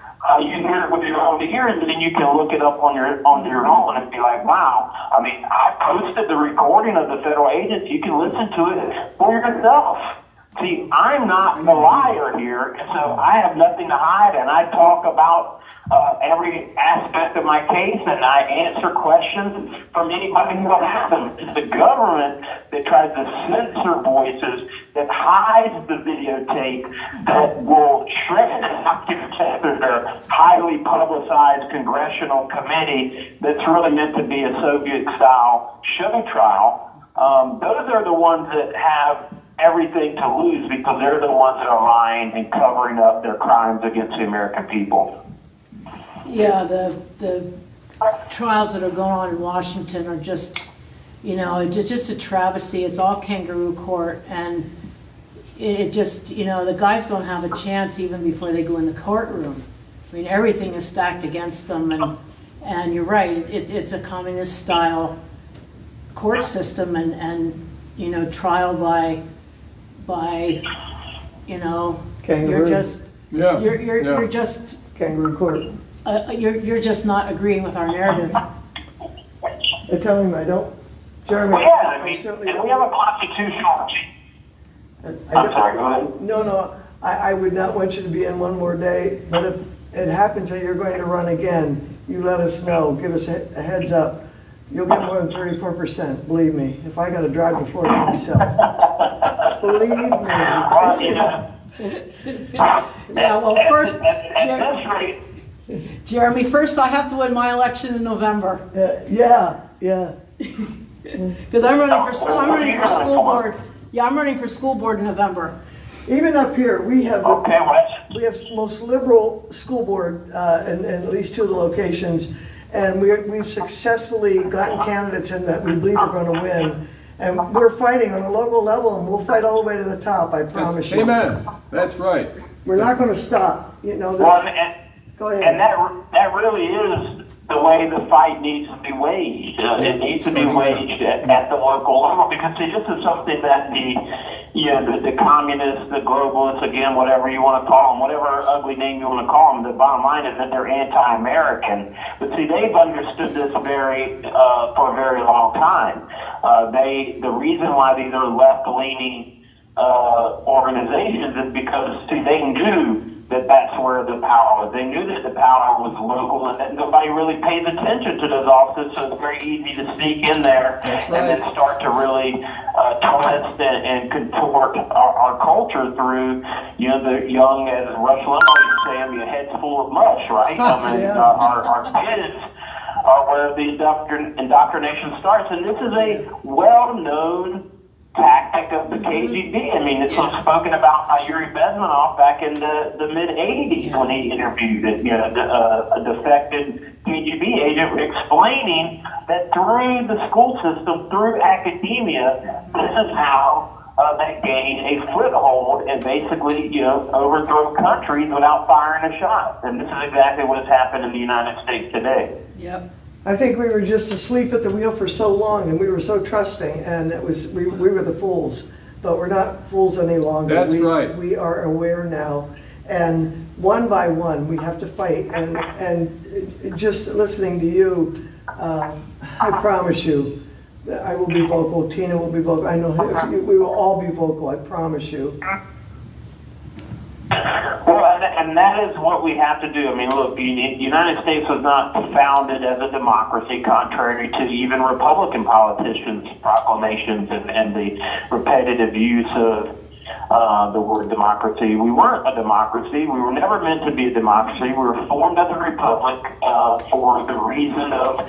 You can hear it with your own ears, and then you can look it up on your own and be like, wow. I mean, I posted the recording of the federal agents. You can listen to it for yourself. See, I'm not the liar here, and so I have nothing to hide, and I talk about every aspect of my case, and I answer questions from anybody who will have them. It's the government that tries to censor voices, that hides the videotape, that will shred it out to their highly publicized congressional committee that's really meant to be a Soviet-style show trial. Those are the ones that have everything to lose, because they're the ones that are lying and covering up their crimes against the American people. Yeah, the trials that are going on in Washington are just, it's just a travesty. It's all kangaroo court, and it just, the guys don't have a chance even before they go in the courtroom. I mean, everything is stacked against them, and you're right, it's a communist style court system, and trial by Kangaroo. you're just Kangaroo court. you're just not agreeing with our narrative. I tell him I don't. Jeremy, Well, yeah, I mean, certainly and don't. we have a constitutional. I'm sorry, go ahead. No, I would not want you to be in one more day, but if it happens that you're going to run again, you let us know, give us a heads up, You'll get more than 34%, believe me. If I gotta drive to Florida myself. Believe me. Well, you know, Yeah, well, first, at this rate, Jeremy, first I have to win my election in November, Yeah. because I'm running for school board. Yeah, I'm running for school board in November. Even up here, we have okay, well, we have most liberal school board in at least 2 of the locations, and we've successfully gotten candidates in that we believe are going to win. And we're fighting on a local level, and we'll fight all the way to the top, I promise you. Amen. That's right. We're not going to stop. You know, well, this, go and ahead. that really is the way the fight needs to be waged. It needs to be waged at the local level, because see, this is something that the communists, the globalists, again, whatever you want to call them, whatever ugly name you want to call them, the bottom line is that they're anti-American. But see, they've understood this for a very long time. The reason why these are left-leaning organizations is because, see, they knew that that's where the power was. They knew that the power was local and that nobody really pays attention to those offices, so it's very easy to sneak in there and then start to really twist and contort our culture through, the young, as Rush Limbaugh used to say, a head's full of mush, right? I mean, our kids are where the indoctrination starts, and this is a well-known tactic of the KGB. I mean, this was spoken about by Yuri Bezmenov back in the mid-'80s when he interviewed a defected KGB agent, explaining that through the school system, through academia, this is how they gain a foothold and basically, overthrow countries without firing a shot. And this is exactly what has happened in the United States today. Yep. I think we were just asleep at the wheel for so long, and we were so trusting, and we were the fools, but we're not fools any longer. That's right. We are aware now, and one by one we have to fight. And just listening to you, I promise you, I will be vocal. Tina will be vocal. I know we will all be vocal. I promise you. Well, and that is what we have to do. I mean, look, the United States was not founded as a democracy, contrary to even Republican politicians' proclamations and the repetitive use of the word democracy. We weren't a democracy. We were never meant to be a democracy. We were formed as a republic for the reason of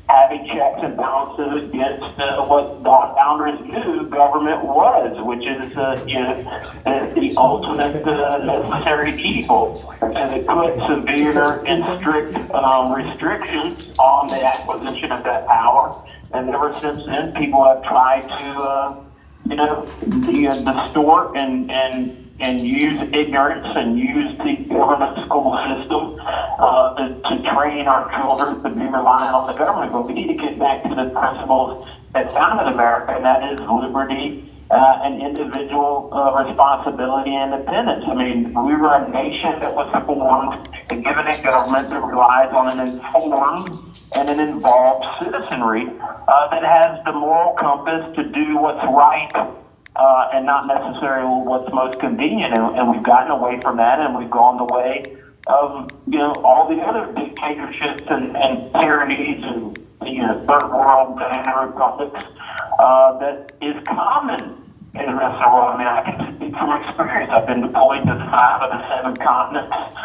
having checks and balances against what the founders knew government was, which is the ultimate necessary evil. And it put severe and strict restrictions on the acquisition of that power. And ever since then, people have tried to, distort and use ignorance and use the government school system to train our children to be reliant on the government. But we need to get back to the principles that founded America, and that is liberty and individual responsibility and independence. I mean, we were a nation that was formed and given a government that relies on an informed and an involved citizenry that has the moral compass to do what's right and not necessarily what's most convenient. And we've gotten away from that, and we've gone the way of all the other dictatorships and tyrannies and third world banana republics that is common in the rest of the world. I mean, I can speak from experience. I've been deployed to 5 of the 7 continents,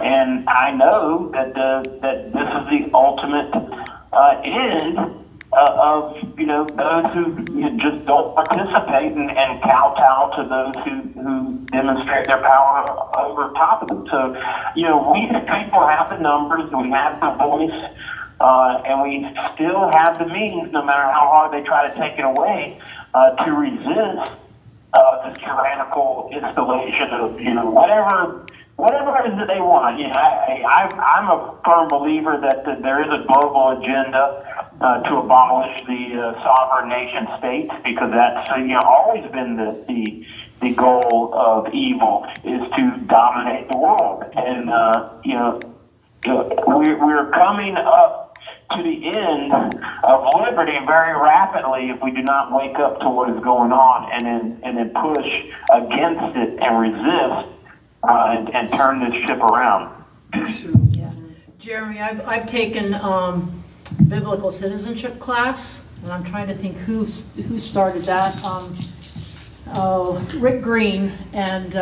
and I know that this is the ultimate end of those who just don't participate and kowtow to those who demonstrate their power over top of them. So, we the people have the numbers, we have the voice, and we still have the means, no matter how hard they try to take it away, to resist this tyrannical installation of whatever it is that they want. I'm a firm believer that there is a global agenda to abolish the sovereign nation states, because that's always been the goal of evil, is to dominate the world. And we're coming up to the end of liberty very rapidly if we do not wake up to what is going on and then push against it and resist and turn this ship around. Yeah. Jeremy, I've taken biblical citizenship class, and I'm trying to think who started that. Rick Green and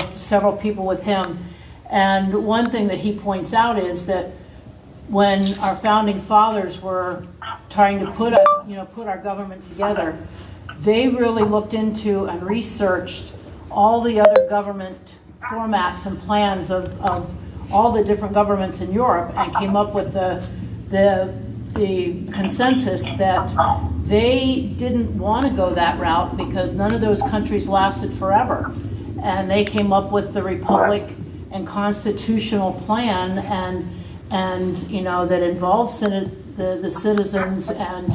several people with him. And one thing that he points out is that when our founding fathers were trying to put our government together, they really looked into and researched all the other government formats and plans of all the different governments in Europe, and came up with the consensus that they didn't want to go that route because none of those countries lasted forever. And they came up with the Republic and Constitutional Plan, and that involves the citizens, and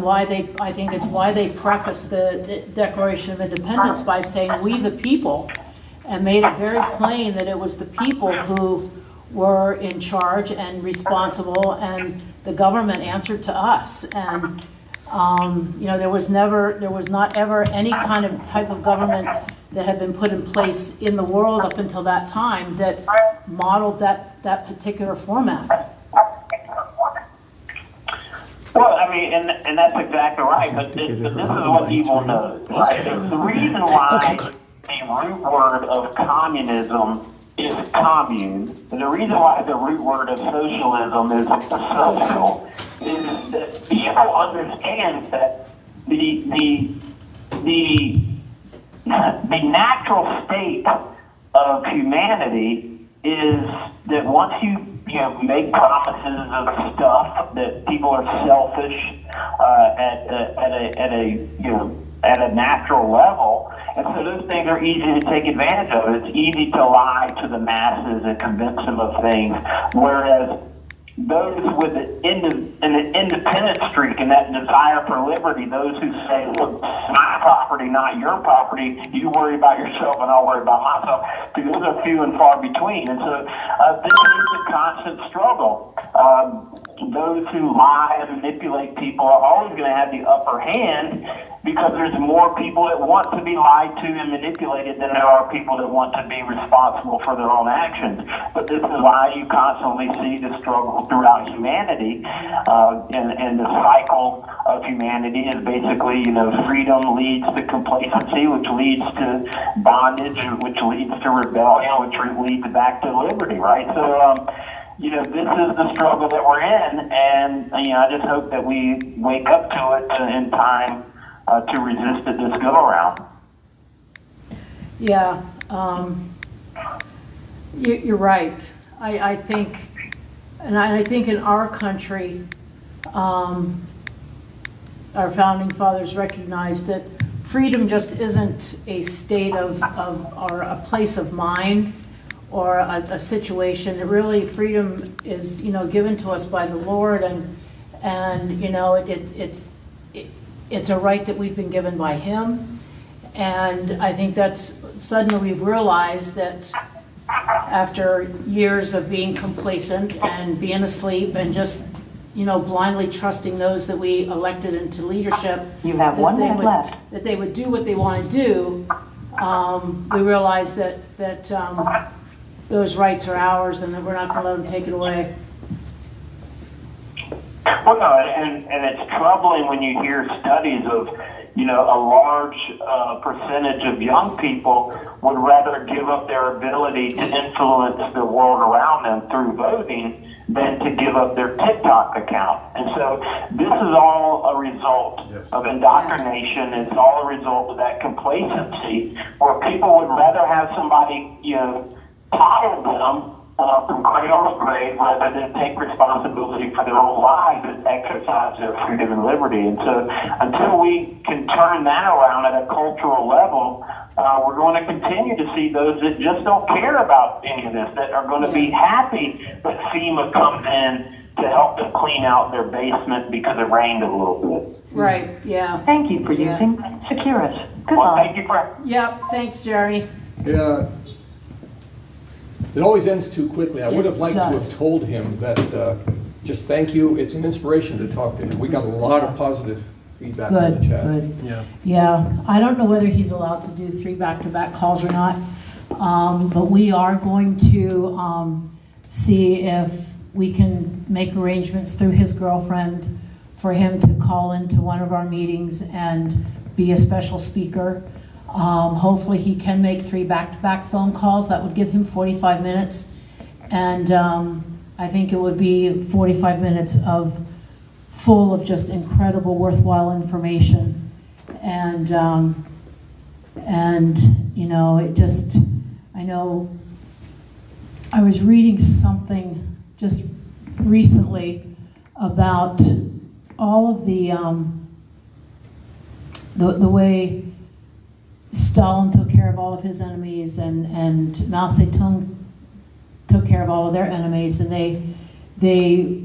why I think it's why they prefaced the Declaration of Independence by saying "we the people," and made it very plain that it was the people who were in charge and responsible, and the government answered to us. And there was not ever any kind of type of government that had been put in place in the world up until that time that modeled that particular format. Well, I mean, and that's exactly right, but this is what evil knows, right? The reason why the root word of communism is commune, and the reason why the root word of socialism is social, is that people understand that the natural state of humanity is that once you make promises of stuff, that people are selfish at a natural level, and so those things are easy to take advantage of. It's easy to lie to the masses and convince them of things, whereas those with an independent streak and that desire for liberty, those who say, look, my property, not your property, you worry about yourself and I'll worry about myself, because those are few and far between. And so this is a constant struggle. Those who lie and manipulate people are always going to have the upper hand, because there's more people that want to be lied to and manipulated than there are people that want to be responsible for their own actions. But this is why you constantly see the struggle throughout humanity, and the cycle of humanity is basically, freedom leads to complacency, which leads to bondage, which leads to rebellion, which leads back to liberty, right? So, this is the struggle that we're in, and, I just hope that we wake up to it in time to resist it this go around. Yeah, you're right. I think, and I think in our country, our founding fathers recognized that freedom just isn't a state of or a place of mind or a situation. It really, freedom is, given to us by the Lord, and it's a right that we've been given by Him. And I think that's, suddenly we've realized that after years of being complacent and being asleep and just, blindly trusting those that we elected into leadership. You have 1 minute left. That they would do what they want to do. We realized that those rights are ours, and that we're not going to let them take it away. Well, no, and it's troubling when you hear studies of, a large percentage of young people would rather give up their ability to influence the world around them through voting than to give up their TikTok account. And so this is all a result of indoctrination. It's all a result of that complacency, where people would rather have somebody, coddle them from cradle to grave rather than take responsibility for their own lives and exercise their freedom and liberty. And so until we can turn that around at a cultural level, we're going to continue to see those that just don't care about any of this, that are going to be happy that FEMA comes in to help them clean out their basement because it rained a little bit. Right, yeah. Thank you for using Securus. Goodbye. Well, thank you for... Yep, thanks, Jerry. Yeah. It always ends too quickly. I would have liked to have does. told him that, just thank you. It's an inspiration to talk to him. We got a lot of positive feedback in the chat. Good. Yeah, I don't know whether he's allowed to do 3 back-to-back calls or not, but we are going to see if we can make arrangements through his girlfriend for him to call into one of our meetings and be a special speaker. Hopefully he can make 3 back-to-back phone calls. That would give him 45 minutes. And I think it would be 45 minutes full of just incredible, worthwhile information. And you know, I know I was reading something just recently about all of the way Stalin took care of all of his enemies, and Mao Zedong took care of all of their enemies, and they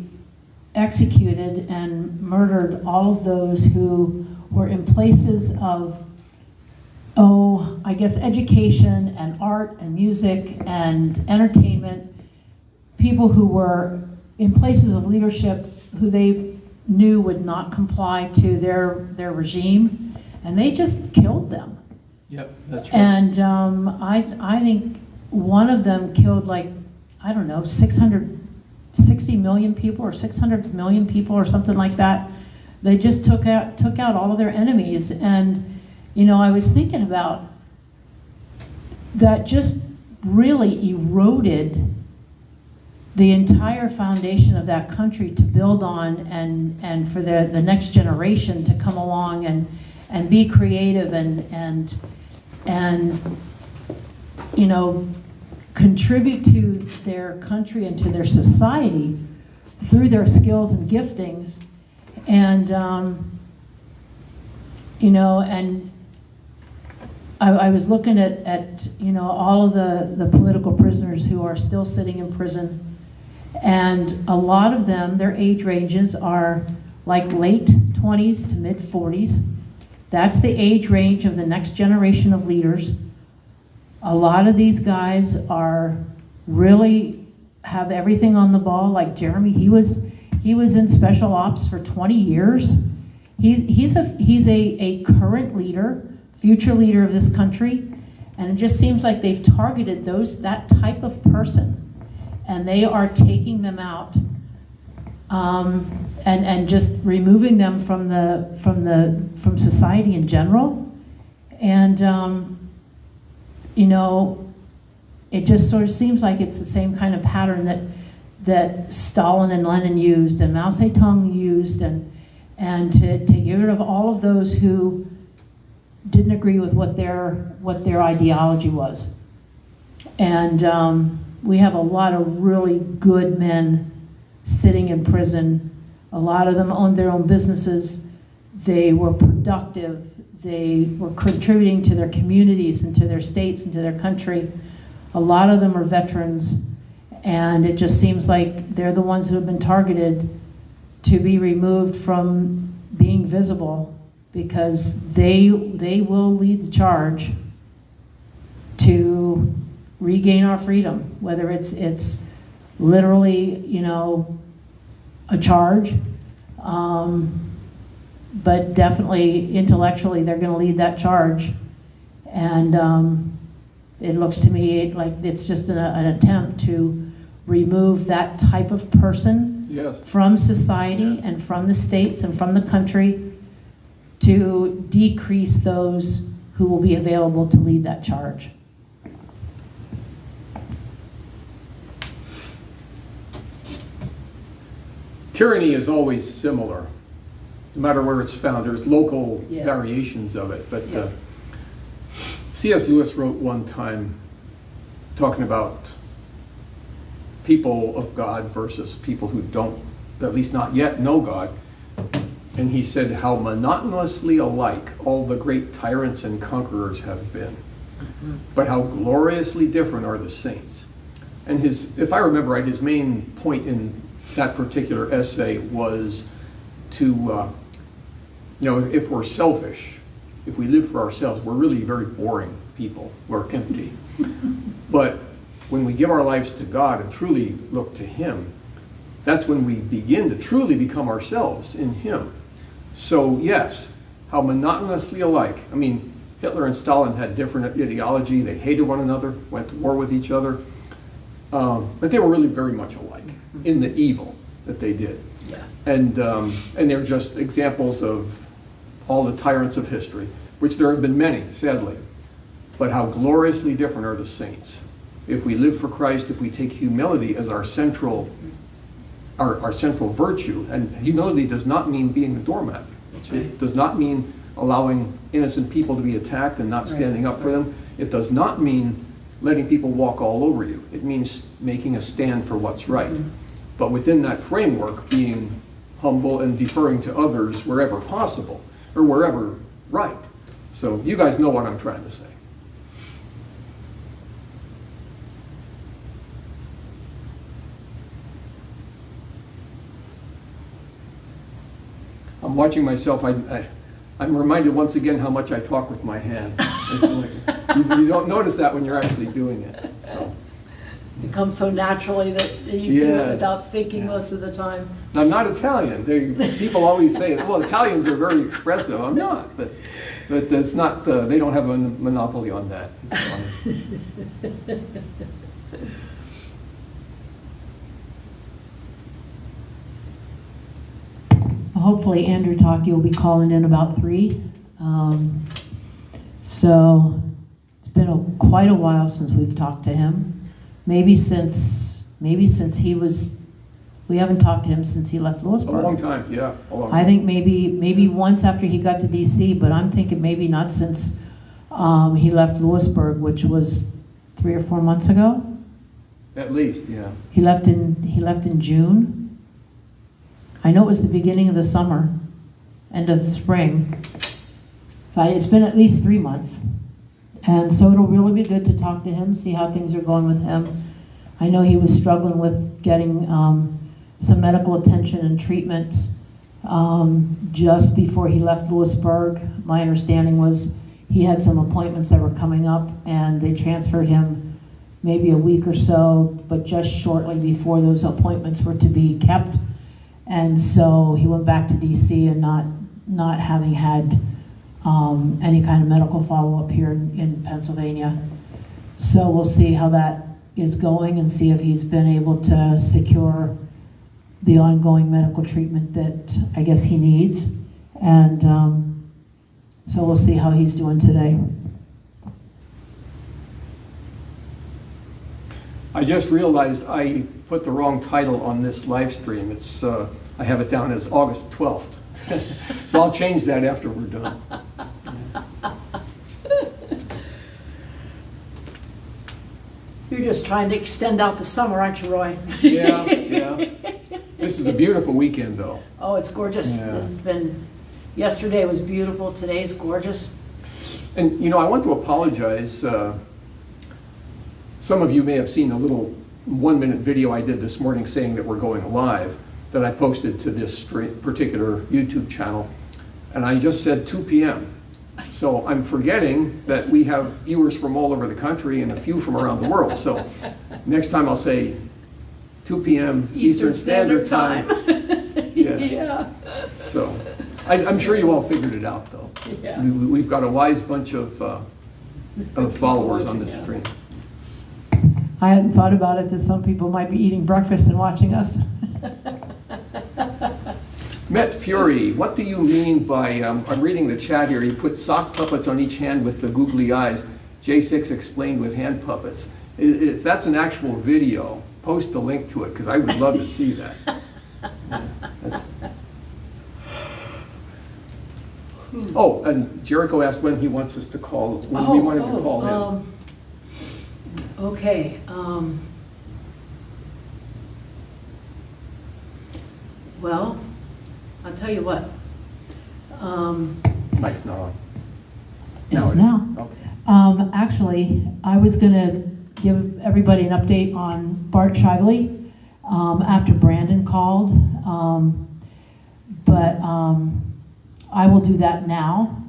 executed and murdered all of those who were in places of, I guess, education and art and music and entertainment, people who were in places of leadership who they knew would not comply to their regime, and they just killed them. Yep, that's right. And I think one of them killed, like, I don't know, 660 million people or 600 million people or something like that. They just took out all of their enemies. And, you know, I was thinking about that, just really eroded the entire foundation of that country to build on, and for the next generation to come along and be creative and you know, contribute to their country and to their society through their skills and giftings. And you know, and I was looking at you know, all of the political prisoners who are still sitting in prison, and a lot of them, their age ranges are like late 20s to mid 40s. That's the age range of the next generation of leaders. A lot of these guys are really have everything on the ball. Like Jeremy, he was in special ops for 20 years. He's a current leader, future leader of this country, and it just seems like they've targeted that type of person, and they are taking them out and just removing them from society in general. And you know, it just sort of seems like it's the same kind of pattern that Stalin and Lenin used and Mao Zedong used, and to get rid of all of those who didn't agree with what their ideology was. And we have a lot of really good men sitting in prison. A lot of them owned their own businesses. They were productive. They were contributing to their communities and to their states and to their country. A lot of them are veterans, and it just seems like they're the ones who have been targeted to be removed from being visible, because they will lead the charge to regain our freedom, whether it's literally, you know, a charge, but definitely intellectually they're going to lead that charge. And it looks to me like it's just an attempt to remove that type of person, Yes. from society and from the states and from the country, to decrease those who will be available to lead that charge. Tyranny is always similar, no matter where it's found. There's local Yeah. variations of it, but Yeah. C.S. Lewis wrote one time talking about people of God versus people who don't, at least not yet, know God. And he said how monotonously alike all the great tyrants and conquerors have been, but how gloriously different are the saints. And if I remember right, his main point in that particular essay was to, you know, if we're selfish, if we live for ourselves, we're really very boring people. We're empty. But when we give our lives to God and truly look to Him, that's when we begin to truly become ourselves in Him. So yes, how monotonously alike. I mean, Hitler and Stalin had different ideology. They hated one another, went to war with each other. But they were really very much alike in the evil that they did. Yeah. And they're just examples of all the tyrants of history, which there have been many, sadly. But how gloriously different are the saints. If we live for Christ, if we take humility as our central virtue, and humility does not mean being a doormat. That's right. It does not mean allowing innocent people to be attacked and not standing up for them. It does not mean letting people walk all over you. It means making a stand for what's right. But within that framework, being humble and deferring to others wherever possible, or wherever right. So you guys know what I'm trying to say. I'm watching myself. I'm reminded once again how much I talk with my hands. It's like, you don't notice that when you're actually doing it. So. It comes so naturally that you do it Yes. without thinking most of the time. Now, I'm not Italian. People always say, well, Italians are very expressive. I'm not, but it's not. They don't have a monopoly on that. It's funny. Hopefully Andrew Taki will be calling in about 3. So it's been quite a while since we've talked to him. Maybe since he was, we haven't talked to him since he left A Lewisburg. long time, yeah. A long I time. think maybe once after he got to DC, but I'm thinking maybe not since he left Lewisburg, which was 3 or 4 months ago. At least, yeah. He left in June. I know it was the beginning of the summer, end of the spring, but it's been at least 3 months. And so it'll really be good to talk to him, see how things are going with him. I know he was struggling with getting some medical attention and treatment just before he left Lewisburg. My understanding was he had some appointments that were coming up and they transferred him maybe a week or so, but just shortly before those appointments were to be kept. And so he went back to DC and not having had any kind of medical follow-up here in Pennsylvania. So we'll see how that is going and see if he's been able to secure the ongoing medical treatment that I guess he needs. And so we'll see how he's doing today. I just realized I put the wrong title on this live stream. It's I have it down as August 12th. So I'll change that after we're done. You're just trying to extend out the summer, aren't you, Roy? Yeah, yeah. This is a beautiful weekend, though. Oh, it's gorgeous. Yeah. This has been, yesterday was beautiful, today's gorgeous. And, you know, I want to apologize. Some of you may have seen a little 1-minute video I did this morning saying that we're going live that I posted to this particular YouTube channel. And I just said 2 p.m. So I'm forgetting that we have viewers from all over the country and a few from around the world. So next time I'll say 2 p.m. Eastern Standard Time. Yeah. Yeah. So I'm sure you all figured it out, though. Yeah. We've got a wise bunch of followers on this stream. I hadn't thought about it that some people might be eating breakfast and watching us. Met Fury, what do you mean by, I'm reading the chat here, you put sock puppets on each hand with the googly eyes, J6 explained with hand puppets. If that's an actual video, post the link to it, because I would love to see that. Yeah, oh, and Jericho asked when he wants us to call, when we want him to call in. Okay. Well, I'll tell you what. Mike's not on. It is now. Okay. Actually, I was going to give everybody an update on Bart Shively after Brandon called, but I will do that now,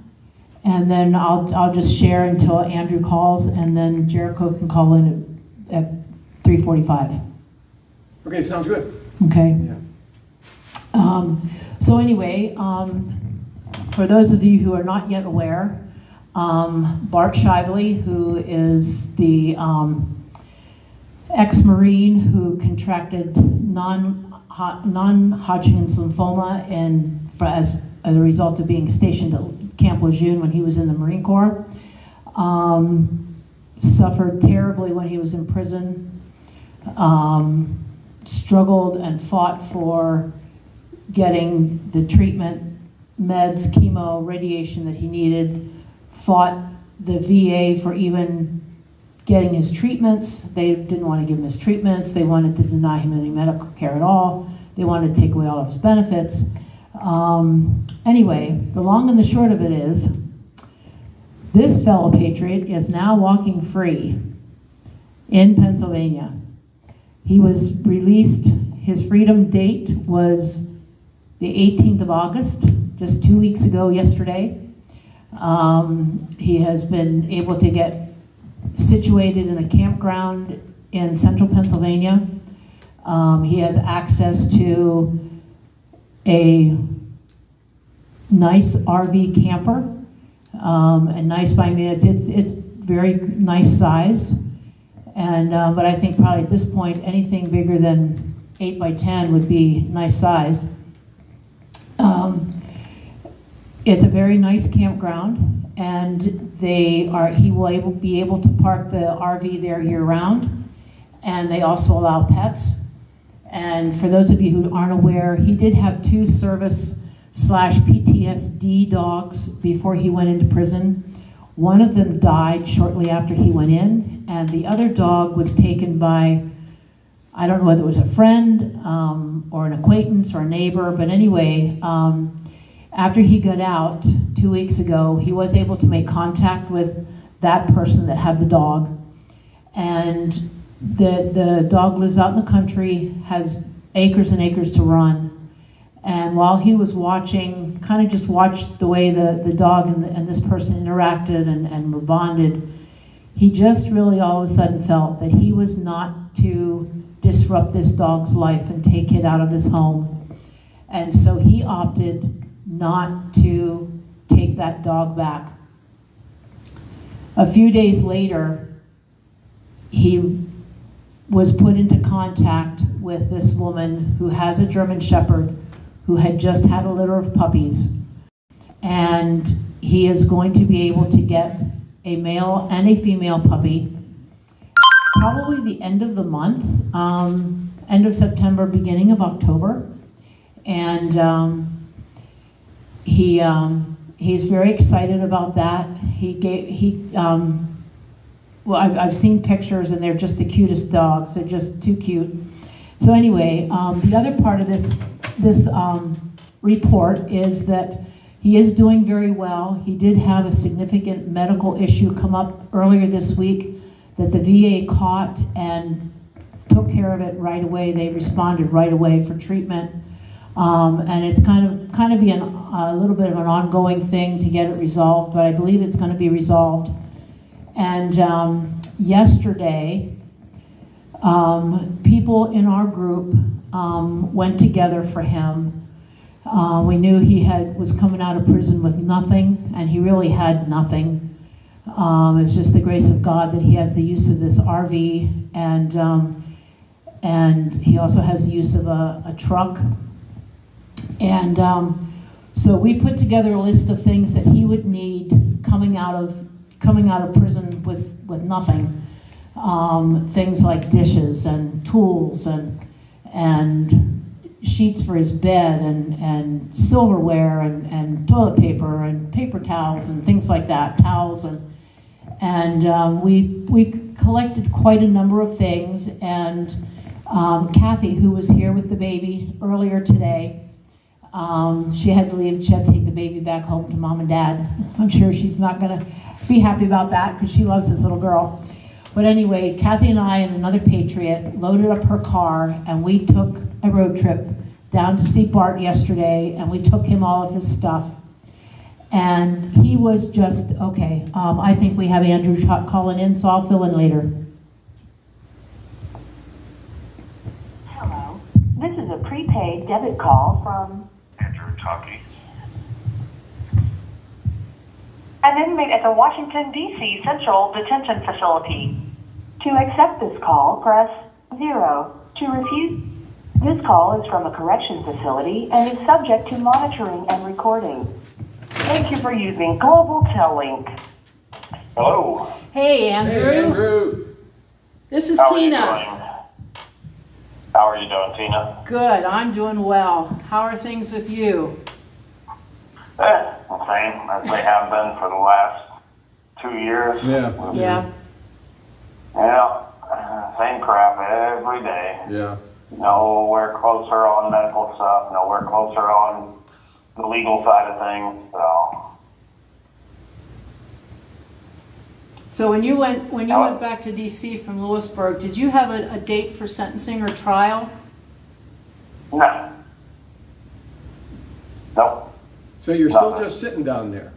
and then I'll just share until Andrew calls, and then Jericho can call in at 3:45. Okay, sounds good. Okay. Yeah. So anyway, for those of you who are not yet aware, Bart Shively, who is the ex-Marine who contracted non-Hodgkin's lymphoma as a result of being stationed at Camp Lejeune when he was in the Marine Corps. Suffered terribly when he was in prison. Struggled and fought for getting the treatment, meds, chemo, radiation that he needed. Fought the VA for even getting his treatments. They didn't want to give him his treatments. They wanted to deny him any medical care at all. They wanted to take away all of his benefits. Anyway, the long and the short of it is, this fellow patriot is now walking free in Pennsylvania. He was released, his freedom date was the 18th of August, just 2 weeks ago yesterday. He has been able to get situated in a campground in central Pennsylvania. He has access to a nice RV camper, and nice by me, it's very nice size. And but I think probably at this point, anything bigger than 8 by 10 would be nice size. It's a very nice campground, and he will be able to park the RV there year round, and they also allow pets. And for those of you who aren't aware, he did have 2 service/PTSD dogs before he went into prison. One of them died shortly after he went in, and the other dog was taken by, I don't know whether it was a friend or an acquaintance or a neighbor, but anyway, after he got out 2 weeks ago, he was able to make contact with that person that had the dog. And the dog lives out in the country, has acres and acres to run. And while he was watching, kind of just watched the way the dog and this person interacted and were bonded, he just really all of a sudden felt that he was not to disrupt this dog's life and take it out of his home. And so he opted not to take that dog back. A few days later, he was put into contact with this woman who has a German Shepherd who had just had a litter of puppies. And he is going to be able to get a male and a female puppy, probably the end of the month, end of September, beginning of October. And he's very excited about that. Well, I've seen pictures, and they're just the cutest dogs. They're just too cute. So anyway, the other part of this report is that he is doing very well. He did have a significant medical issue come up earlier this week that the VA caught and took care of it right away. They responded right away for treatment. And it's kind of be a little bit of an ongoing thing to get it resolved, but I believe it's going to be resolved. And yesterday, people in our group went together for him. We knew he was coming out of prison with nothing, and he really had nothing. It's just the grace of God that he has the use of this RV, and he also has the use of a truck. And so we put together a list of things that he would need coming out of prison with nothing. Things like dishes and tools and sheets for his bed and silverware and toilet paper and paper towels and things like that, towels and we collected quite a number of things. And Kathy, who was here with the baby earlier today, she had to leave. She had to take the baby back home to mom and dad. I'm sure she's not going to be happy about that because she loves this little girl. But anyway, Kathy and I and another patriot loaded up her car, and we took a road trip down to see Bart yesterday, and we took him all of his stuff. And he was just, okay, I think we have Andrew calling in, so I'll fill in later. Hello. This is a prepaid debit call from Andrew talking. an inmate at the Washington, D.C. Central Detention Facility. To accept this call, press 0. To refuse, this call is from a correction facility and is subject to monitoring and recording. Thank you for using Global Tellink. Hello. Hey, Andrew. Hey, Andrew. This is How are you Tina. doing? How are you doing, Tina? Good, I'm doing well. How are things with you? The same as they have been for the last 2 years. Yeah. Yeah. Yeah, same crap every day. Yeah. Nowhere closer on medical stuff, nowhere closer on the legal side of things, so. So when you went back to DC from Lewisburg, did you have a date for sentencing or trial? No. Nope. So you're still Nothing. just sitting down there?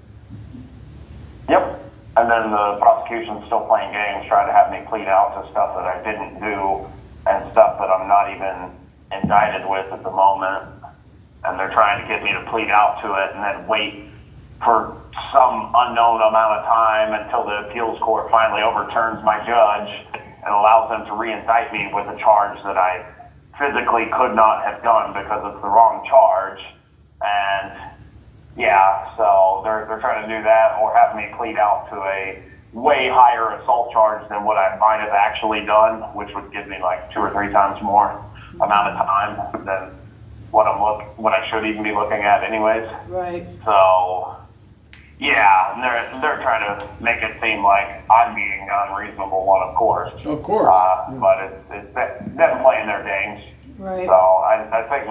Yep. And then the prosecution's still playing games, trying to have me plead out to stuff that I didn't do and stuff that I'm not even indicted with at the moment. And they're trying to get me to plead out to it and then wait for some unknown amount of time until the appeals court finally overturns my judge and allows them to re-indict me with a charge that I physically could not have done because it's the wrong charge. And yeah, so they're trying to do that or have me plead out to a way higher assault charge than what I might have actually done, which would give me like 2 or 3 times more amount of time than what I should even be looking at anyways. Right. So yeah, and they're trying to make it seem like I'm being the unreasonable one, of course. Of course. But it's them playing their games. Right. So I think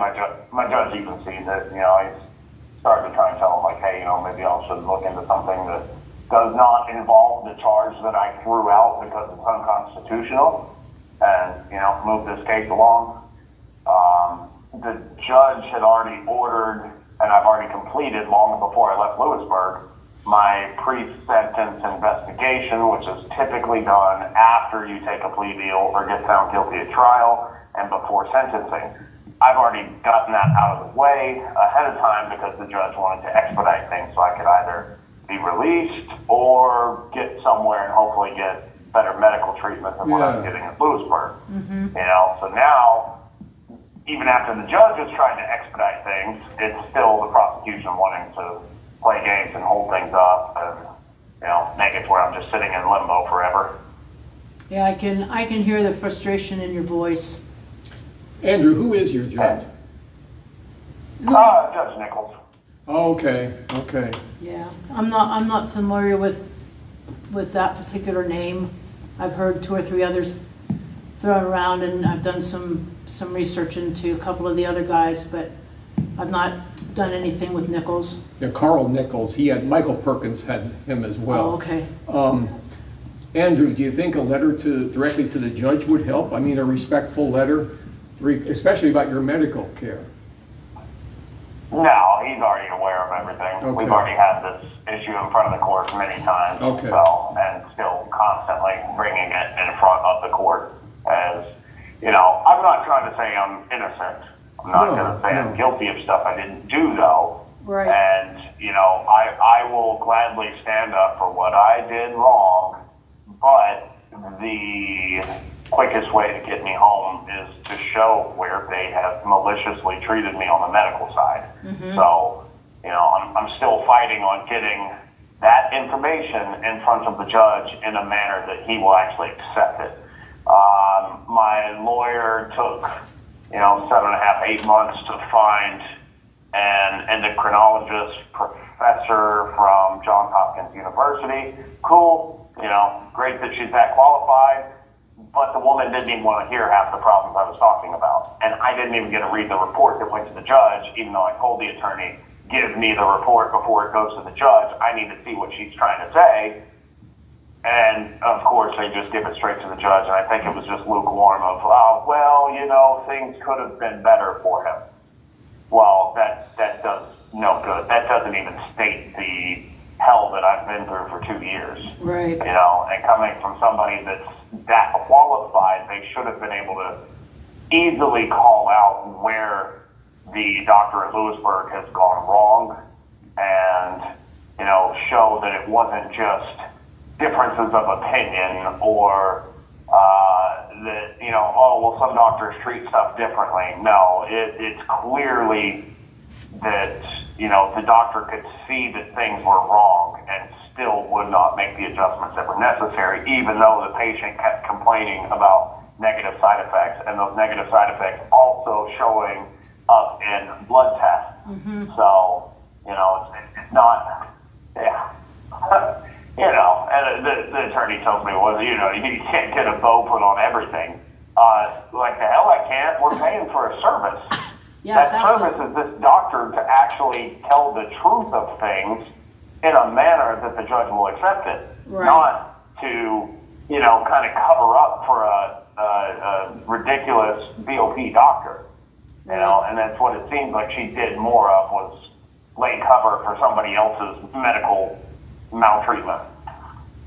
my judge even sees it. He's starting to try and tell him like, hey, maybe I should look into something that does not involve the charge that I threw out because it's unconstitutional, and move this case along. The judge had already ordered, and I've already completed long before I left Lewisburg, my pre-sentence investigation, which is typically done after you take a plea deal or get found guilty at trial and before sentencing. I've already gotten that out of the way ahead of time because the judge wanted to expedite things so I could either be released or get somewhere and hopefully get better medical treatment than what I was getting at Lewisburg. So now, even after the judge is trying to expedite things, it's still the prosecution wanting to play games and hold things up and, make it to where I'm just sitting in limbo forever. Yeah, I can hear the frustration in your voice. Andrew, who is your judge? Judge Nichols. Oh, okay. Yeah, I'm not familiar with that particular name. I've heard 2 or 3 others thrown around, and I've done some research into a couple of the other guys, but I've not done anything with Nichols. Yeah, Carl Nichols. Michael Perkins had him as well. Oh, okay. Andrew, do you think a letter directly to the judge would help? I mean, a respectful letter, especially about your medical care. No, he's already aware of everything. Okay. We've already had this issue in front of the court many times. Okay. And still constantly bringing it in front of the court. As, I'm not trying to say I'm innocent. I'm not going to say I'm guilty of stuff I didn't do, though. Right. And, I will gladly stand up for what I did wrong, but the quickest way to get me home is to show where they have maliciously treated me on the medical side. So, I'm still fighting on getting that information in front of the judge in a manner that he will actually accept it. My lawyer took, 7.5, 8 months to find an endocrinologist professor from Johns Hopkins University. Cool, great that she's that qualified, but the woman didn't even want to hear half the problems I was talking about. And I didn't even get to read the report that went to the judge, even though I told the attorney, give me the report before it goes to the judge. I need to see what she's trying to say. And of course, they just give it straight to the judge. And I think it was just lukewarm of, things could have been better for him. Well, that does no good. That doesn't even state the hell that I've been through for 2 years. Right. And coming from somebody that's that qualified, they should have been able to easily call out where the doctor at Lewisburg has gone wrong and, show that it wasn't just differences of opinion or that, oh, well, some doctors treat stuff differently. No, it's clearly that, the doctor could see that things were wrong and still would not make the adjustments that were necessary, even though the patient kept complaining about negative side effects, and those negative side effects also showing up in blood tests. So, it's not, yeah. And the attorney tells me, well, you can't get a bow put on everything. Like the hell I can't. We're paying for a service. Yes, that absolutely. service is this doctor to actually tell the truth of things in a manner that the judge will accept it, Right. not to, kind of cover up for a ridiculous BOP doctor. And that's what it seems like she did more of, was lay cover for somebody else's medical maltreatment.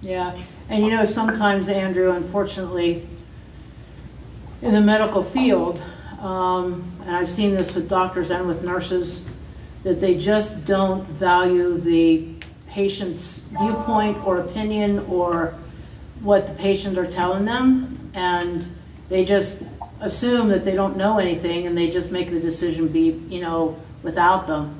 Yeah, and sometimes, Andrew, unfortunately, in the medical field, and I've seen this with doctors and with nurses, that they just don't value the patient's viewpoint or opinion or what the patient are telling them, and they just assume that they don't know anything, and they just make the decision be, without them.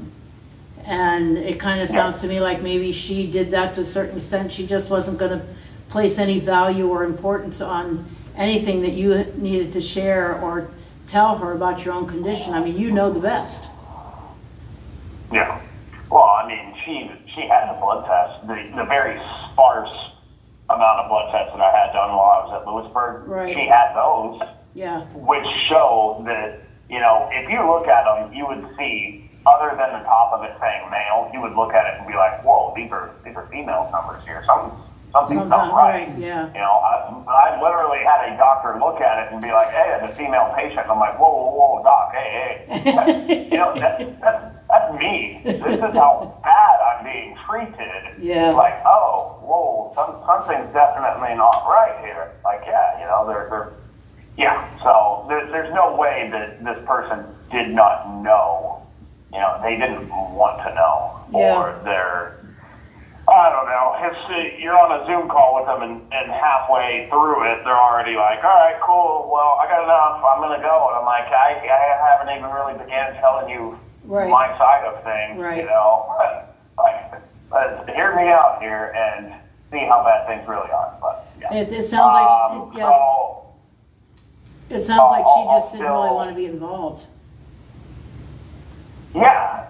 And it kind of sounds to me like maybe she did that to a certain extent. She just wasn't going to place any value or importance on anything that you needed to share or tell her about your own condition. I mean, you know the best. Yeah. Well, I mean, she had the blood test, the very sparse amount of blood tests that I had done while I was at Lewisburg. Right. She had those, Yeah. which show that, if you look at them, you would see, other than the top of it saying male, you would look at it and be like, whoa, these are female numbers here. Something's not right. Yeah. I literally had a doctor look at it and be like, hey, the female patient. And I'm like, whoa, doc, hey. That's me. This is how bad I'm being treated. Yeah. Like, oh, whoa, something's definitely not right here. Like, so there's no way that this person did not know. They didn't want to know. Yeah. Or I don't know. You're on a Zoom call with them, and halfway through it, they're already like, all right, cool. Well, I got enough. I'm going to go. And I'm like, I haven't even really began telling you Right. my side of things, Right. Like, hear me out here and see how bad things really are. But, yeah. It sounds like, it sounds like she just didn't really want to be involved. Yeah,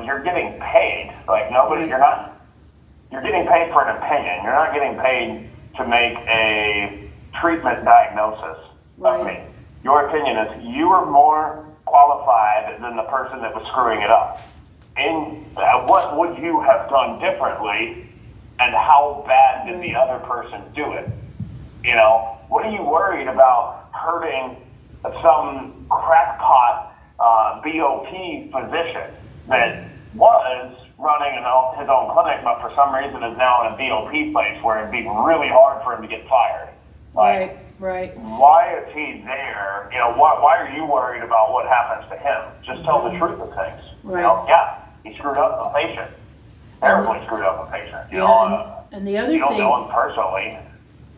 you're getting paid. Like, nobody, you're getting paid for an opinion. You're not getting paid to make a treatment diagnosis of me. Your opinion is you are more qualified than the person that was screwing it up. What would you have done differently, and how bad did the other person do it? What are you worried about hurting some crackpot BOP physician that was running his own clinic, but for some reason is now in a BOP place where it'd be really hard for him to get fired? Like, Right. why is he there? Why are you worried about what happens to him? Just tell the truth of things. Right. He screwed up a patient. Terribly screwed up a patient. And the other you don't thing, know him personally.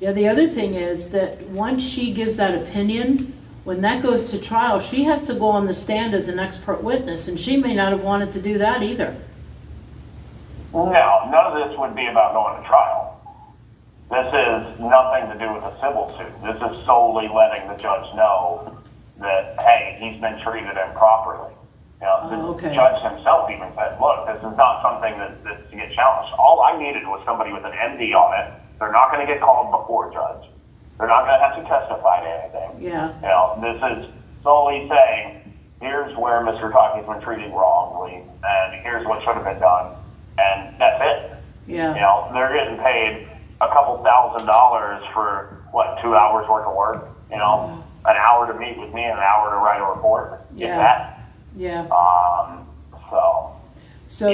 yeah, the other thing is that once she gives that opinion, when that goes to trial, she has to go on the stand as an expert witness, and she may not have wanted to do that either. No, none of this would be about going to trial. This is nothing to do with a civil suit. This is solely letting the judge know that, hey, he's been treated improperly. The judge himself even said, look, this is not something that's to get challenged. All I needed was somebody with an MD on it. They're not going to get called before a judge. They're not going to have to testify to anything. Yeah. This is solely saying, here's where Mr. Taki's been treated wrongly, and here's what should have been done, and that's it. Yeah. They're getting paid a couple $1,000s for, 2 hours worth of work? An hour to meet with me and an hour to write a report? Yeah. That? Yeah. So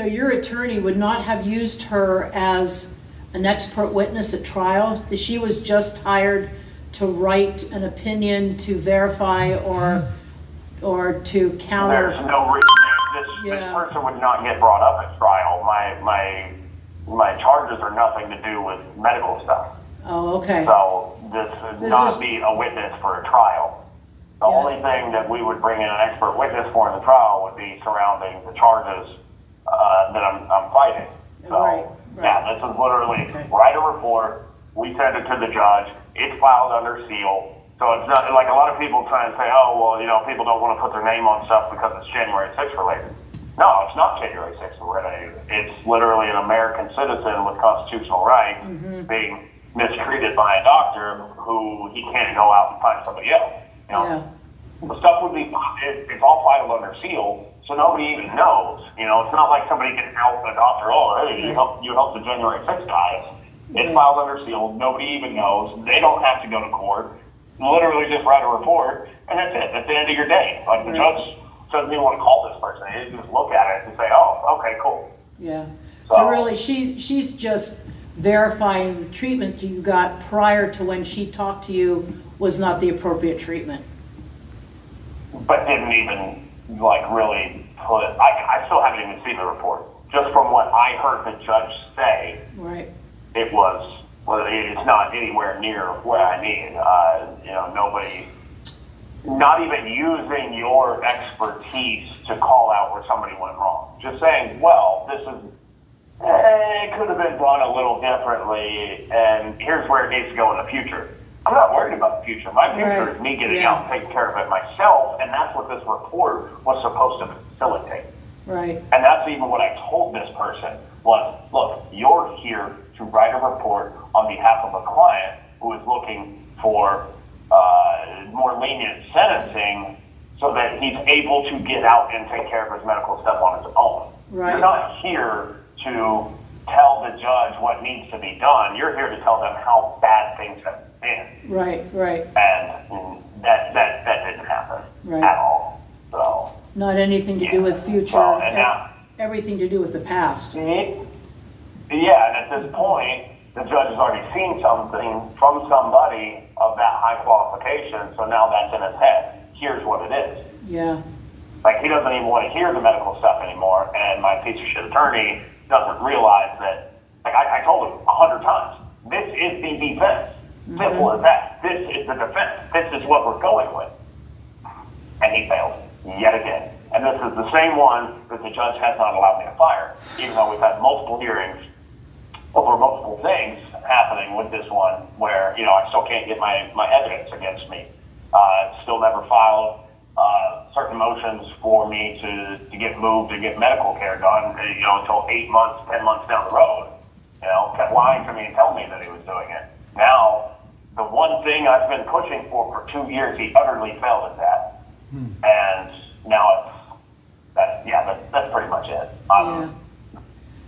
your attorney would not have used her as an expert witness at trial? She was just hired to write an opinion, to verify or to counter? There's no reason. This person would not get brought up at trial. My charges are nothing to do with medical stuff. Oh, okay. So this This would not is- be a witness for a trial. The Yeah. only thing that we would bring in an expert witness for in the trial would be surrounding the charges that I'm fighting. So, Right, right. yeah, this is literally Okay. write a report, we send it to the judge, it's filed under seal. So it's not like a lot of people try and say, oh, well, you know, people don't want to put their name on stuff because it's January 6th related. No, it's not January 6th related. It's literally an American citizen with constitutional rights being mistreated by a doctor who he can't go out and find somebody else. You know? Yeah, The stuff would be, it's all filed under seal, so nobody even knows. You know, it's not like somebody can out a doctor, oh, hey, you helped the January 6th guys. It's Right. filed under seal, nobody even knows. They don't have to go to court. Literally just write a report, and that's it. That's the end of your day. Like the Right. judge doesn't even want to call this person. They just look at it and say, oh, okay, cool. yeah. So- So really, she's just verifying the treatment you got prior to when she talked to you was not the appropriate treatment. But didn't even like really put, I still haven't even seen the report. Just from what I heard the judge say, Right, it was, well, it's not anywhere near what I need. You know, nobody, not even using your expertise to call out where somebody went wrong. Just saying, well, this is, it could have been done a little differently, and here's where it needs to go in the future. I'm not worried about the future. My future Right. is me getting Yeah. out and taking care of it myself, and that's what this report was supposed to facilitate. right, And that's even what I told this person was, look, you're here to write a report on behalf of a client who is looking for more lenient sentencing so that he's able to get out and take care of his medical stuff on his own. Right. You're not here to tell the judge what needs to be done. You're here to tell them how bad things have been. right, right. And that didn't happen Right. at all. So. Not anything to do with future, Well, and now- everything to do with the past. Yeah, and at this point, the judge has already seen something from somebody of that high qualification, so now that's in his head. Here's what it is. Yeah, Like, he doesn't even want to hear the medical stuff anymore, and my piece of shit attorney doesn't realize that, like, I told him 100 times, this is the defense. Simple as that. This is the defense. This is what we're going with. And he failed, yet again. And this is the same one that the judge has not allowed me to fire, even though we've had multiple hearings over multiple things happening with this one where, you know, I still can't get my evidence against me. Still never filed certain motions for me to get moved to get medical care done, you know, until 8 months, 10 months down the road. You know, kept lying to me and telling me that he was doing it. Now, the one thing I've been pushing for 2 years, he utterly failed at that. And now that's pretty much it. yeah.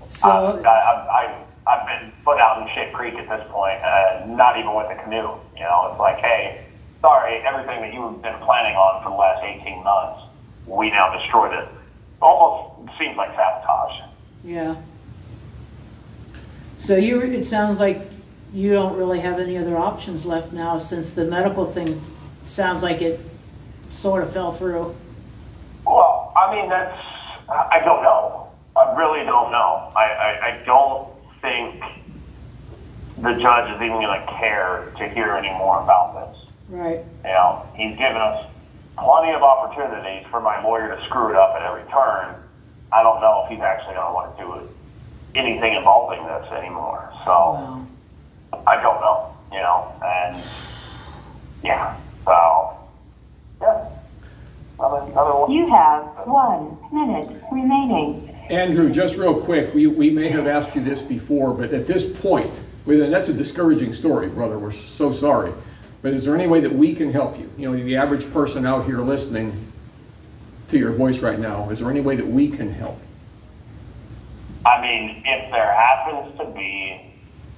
So, I've been put out in Shit Creek at this point, not even with a canoe. You know, it's like, hey, sorry, everything that you've been planning on for the last 18 months, we now destroyed it. Almost seems like sabotage. yeah. So it sounds like you don't really have any other options left now since the medical thing sounds like it sort of fell through. Well, I mean, I don't know. I really don't know. I don't think the judge is even going to care to hear any more about this. Right, You know, he's given us plenty of opportunities for my lawyer to screw it up at every turn. I don't know if he's actually going to want to do anything involving this anymore. So wow. I don't know, you know, and yeah, so yeah. Another one. You have 1 minute remaining. Andrew, just real quick, we may have asked you this before, but at this point, and that's a discouraging story, brother, we're so sorry. But is there any way that we can help you? You know, the average person out here listening to your voice right now, is there any way that we can help? I mean, if there happens to be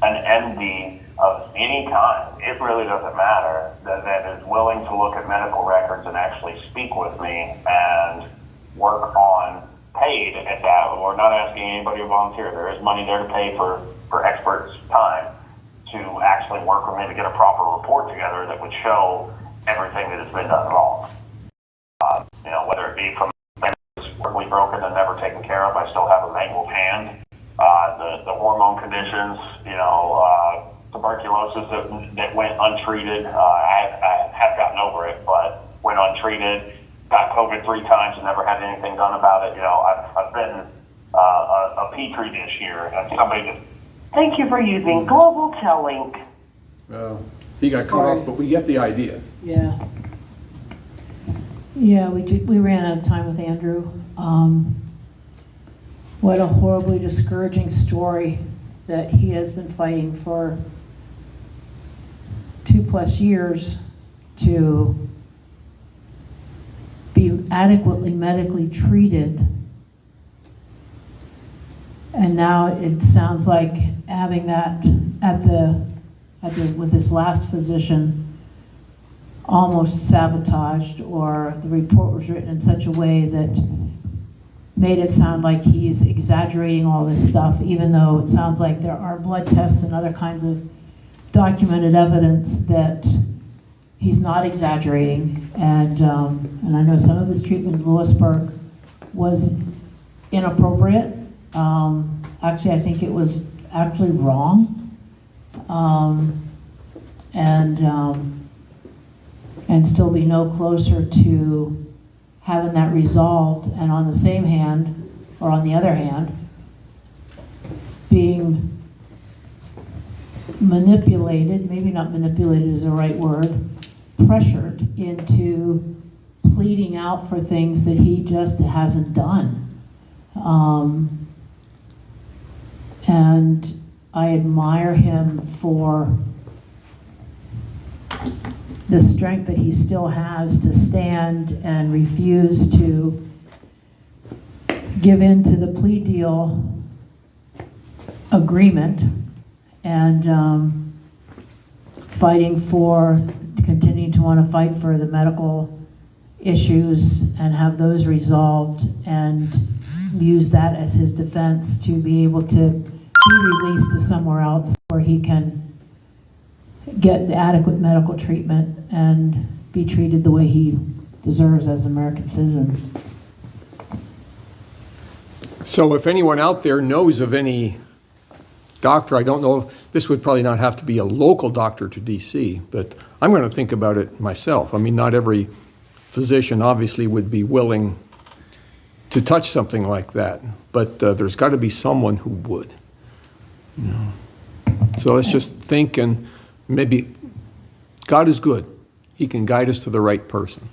an MD of any kind, it really doesn't matter, that is willing to look at medical records and actually speak with me and work on paid at that. We're not asking anybody to volunteer. There is money there to pay for experts' time to actually work with me to get a proper report together that would show everything that has been done wrong. You know, whether it be from things horribly broken and never taken care of, I still have a mangled hand. The hormone conditions, you know, tuberculosis that went untreated. I have gotten over it, but went untreated. Got COVID 3 times and never had anything done about it. You know, I've been a petri dish here, and somebody just. Thank you for using Global Tel-Link. He got cut off, but we get the idea. Yeah. Yeah, we ran out of time with Andrew. What a horribly discouraging story that he has been fighting for 2+ years to be adequately medically treated. And now it sounds like having that with this last physician almost sabotaged, or the report was written in such a way that made it sound like he's exaggerating all this stuff, even though it sounds like there are blood tests and other kinds of documented evidence that he's not exaggerating. And I know some of his treatment in Lewisburg was inappropriate. Actually, I think it was actually wrong. And still be no closer to having that resolved. And on the same hand, or on the other hand, being manipulated, maybe not manipulated is the right word, pressured into pleading out for things that he just hasn't done. And I admire him for the strength that he still has to stand and refuse to give in to the plea deal agreement, and continuing to want to fight for the medical issues and have those resolved, and use that as his defense to be able to be released to somewhere else where he can get the adequate medical treatment and be treated the way he deserves as an American citizen. So if anyone out there knows of any doctor, I don't know, this would probably not have to be a local doctor to DC, but I'm going to think about it myself. I mean, not every physician obviously would be willing to touch something like that, but there's got to be someone who would. You know. So let's just think, and maybe God is good. He can guide us to the right person.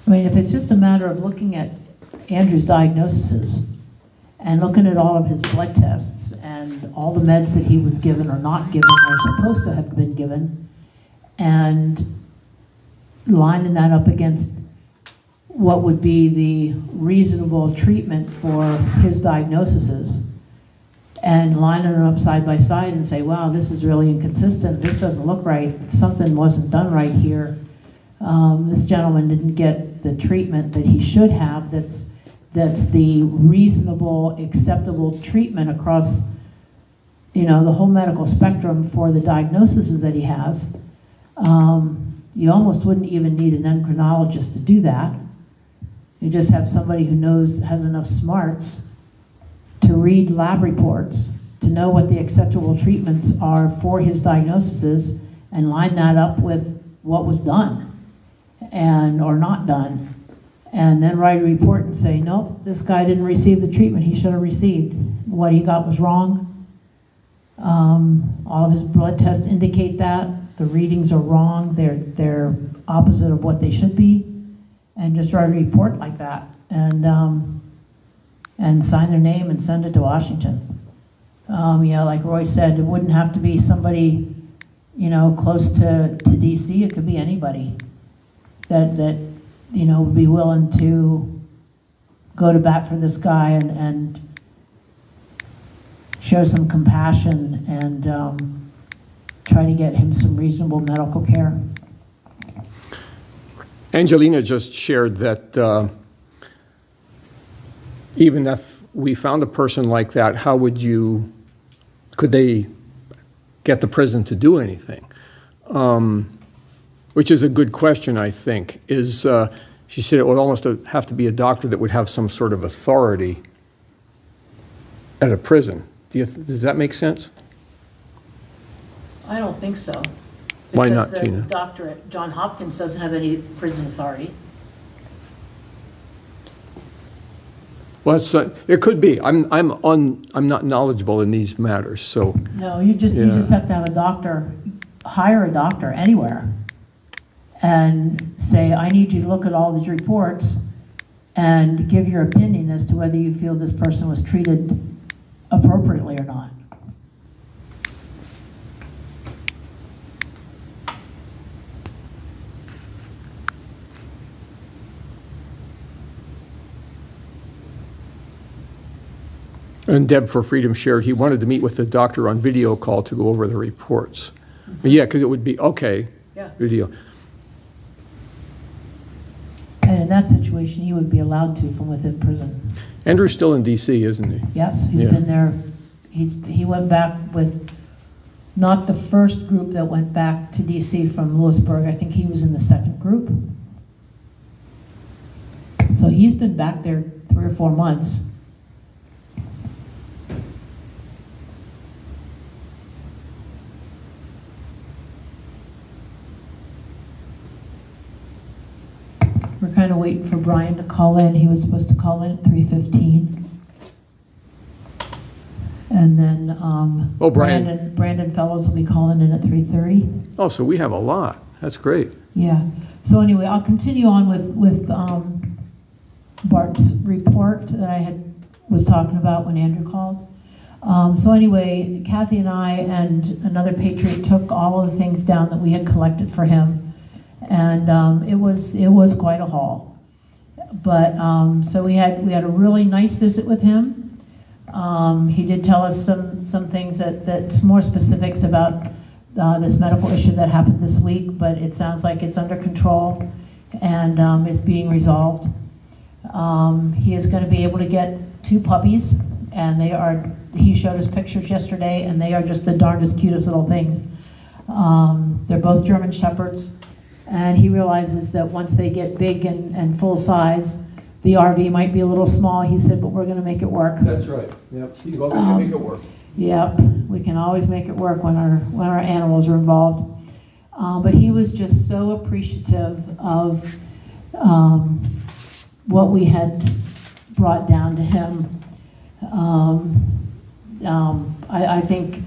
I mean, if it's just a matter of looking at Andrew's diagnoses and looking at all of his blood tests and all the meds that he was given or not given or supposed to have been given, and lining that up against what would be the reasonable treatment for his diagnoses, and lining them up side by side and say, wow, this is really inconsistent, this doesn't look right, something wasn't done right here. This gentleman didn't get the treatment that he should have, that's the reasonable, acceptable treatment across, you know, the whole medical spectrum for the diagnoses that he has. You almost wouldn't even need an endocrinologist to do that. You just have somebody who has enough smarts to read lab reports, to know what the acceptable treatments are for his diagnoses, and line that up with what was done or not done, and then write a report and say, nope, this guy didn't receive the treatment he should have received. What he got was wrong. All of his blood tests indicate that. The readings are wrong. They're opposite of what they should be. And just write a report like that, and sign their name and send it to Washington. Like Roy said, it wouldn't have to be somebody, close to DC. It could be anybody that would be willing to go to bat for this guy and show some compassion and try to get him some reasonable medical care. Angelina just shared that even if we found a person like that, could they get the prison to do anything? Which is a good question, I think. She said it would almost have to be a doctor that would have some sort of authority at a prison. Does that make sense? I don't think so. Why not, Because Tina? the doctor at John Hopkins doesn't have any prison authority. Well, it could be. I'm not knowledgeable in these matters, so, No, you just Yeah. have to have a doctor, hire a doctor anywhere and say, I need you to look at all these reports and give your opinion as to whether you feel this person was treated appropriately or not. and Deb for Freedom shared, he wanted to meet with the doctor on video call to go over the reports. Yeah, because it would be, okay, Yeah. video. And in that situation, he would be allowed to from within prison. Andrew's still in DC, isn't he? Yes, he's Yeah. been there, he went back with, not the first group that went back to DC from Lewisburg, I think he was in the second group. So he's been back there 3 or 4 months. We're kind of waiting for Brian to call in. He was supposed to call in at 3:15. And then Oh, Brian. Brandon Fellows will be calling in at 3:30. Oh, so we have a lot. That's great. Yeah. So anyway, I'll continue on with Bart's report that I was talking about when Andrew called. So anyway, Kathy and I and another patriot took all of the things down that we had collected for him. And it was quite a haul. But so we had a really nice visit with him. He did tell us some things that's more specifics about this medical issue that happened this week, but it sounds like it's under control and is being resolved. He is going to be able to get 2 puppies, and he showed us pictures yesterday, and they are just the darndest cutest little things. They're both German Shepherds. And he realizes that once they get big and full size, the RV might be a little small, he said, but we're gonna make it work. That's right. Yep. You've always got to make it work. Yep, we can always make it work when our animals are involved. But he was just so appreciative of what we had brought down to him. I think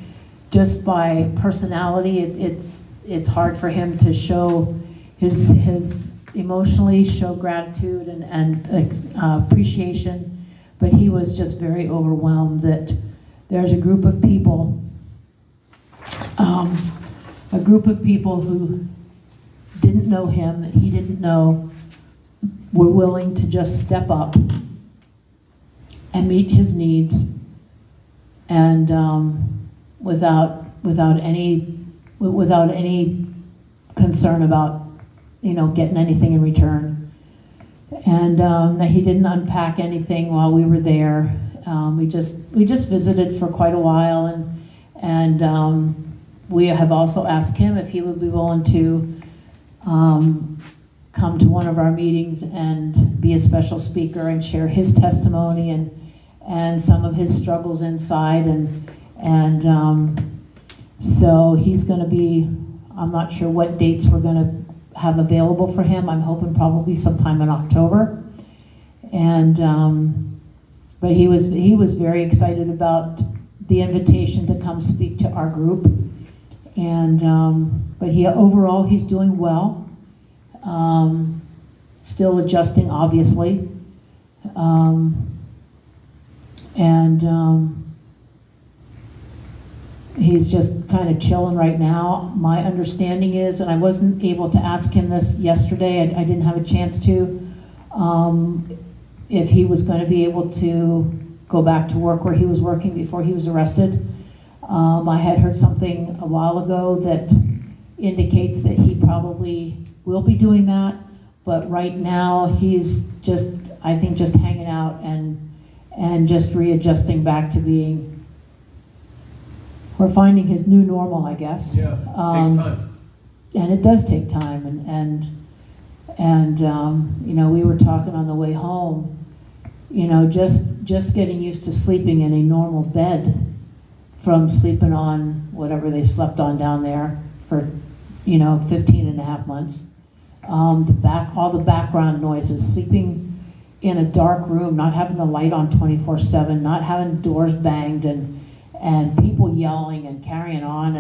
just by personality, it's hard for him to show his emotionally show gratitude and appreciation, but he was just very overwhelmed that there's a group of people who didn't know him, that he didn't know, were willing to just step up and meet his needs, and without any concern about getting anything in return, and that he didn't unpack anything while we were there. We just visited for quite a while, and we have also asked him if he would be willing to come to one of our meetings and be a special speaker and share his testimony and some of his struggles inside, and so he's going to be, I'm not sure what dates we're going to have available for him. I'm hoping probably sometime in October. And but he was very excited about the invitation to come speak to our group. And but overall he's doing well. Still adjusting, obviously. He's just kind of chilling right now. My understanding is, and I wasn't able to ask him this yesterday, I didn't have a chance to, if he was going to be able to go back to work where he was working before he was arrested. I had heard something a while ago that indicates that he probably will be doing that, but right now he's just, I think, just hanging out and just readjusting back to being, we're finding his new normal, I guess. Yeah, takes time. And it does take time, and we were talking on the way home, just getting used to sleeping in a normal bed from sleeping on whatever they slept on down there for, 15 and a half months. All the background noises, sleeping in a dark room, not having the light on 24/7, not having doors banged, and people yelling and carrying on,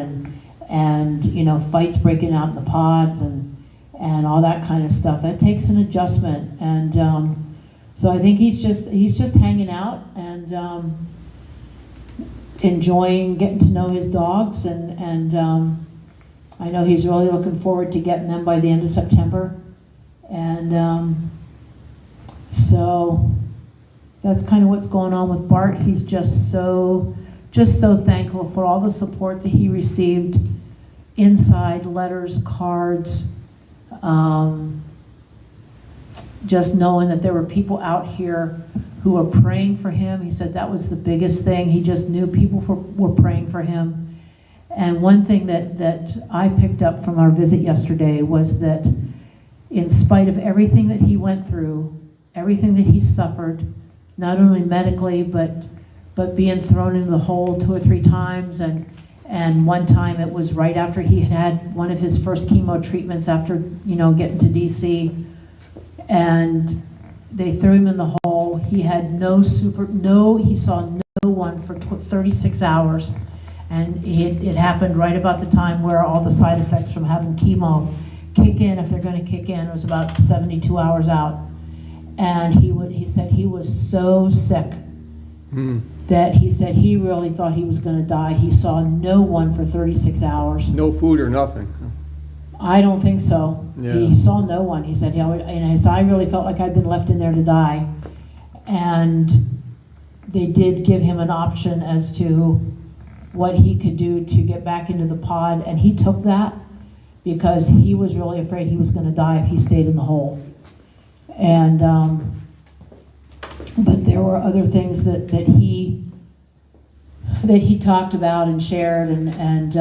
and fights breaking out in the pods, and all that kind of stuff. That takes an adjustment, and so I think he's just hanging out and enjoying getting to know his dogs, and I know he's really looking forward to getting them by the end of September, and so that's kind of what's going on with Bart. He's just so thankful for all the support that he received inside, letters, cards, just knowing that there were people out here who were praying for him. He said that was the biggest thing. He just knew people were praying for him. And one thing that I picked up from our visit yesterday was that in spite of everything that he went through, everything that he suffered, not only medically, but being thrown into the hole 2 or 3 times, and one time it was right after he had one of his first chemo treatments after getting to DC, and they threw him in the hole. He had he saw no one for 36 hours, and it happened right about the time where all the side effects from having chemo kick in. If they're going to kick in, it was about 72 hours out. And he said he was so sick that he said he really thought he was going to die. He saw no one for 36 hours. No food or nothing. I don't think so. Yeah. He saw no one. He said, I really felt like I'd been left in there to die. And they did give him an option as to what he could do to get back into the pod, and he took that because he was really afraid he was going to die if he stayed in the hole. And but there were other things that he talked about and shared, and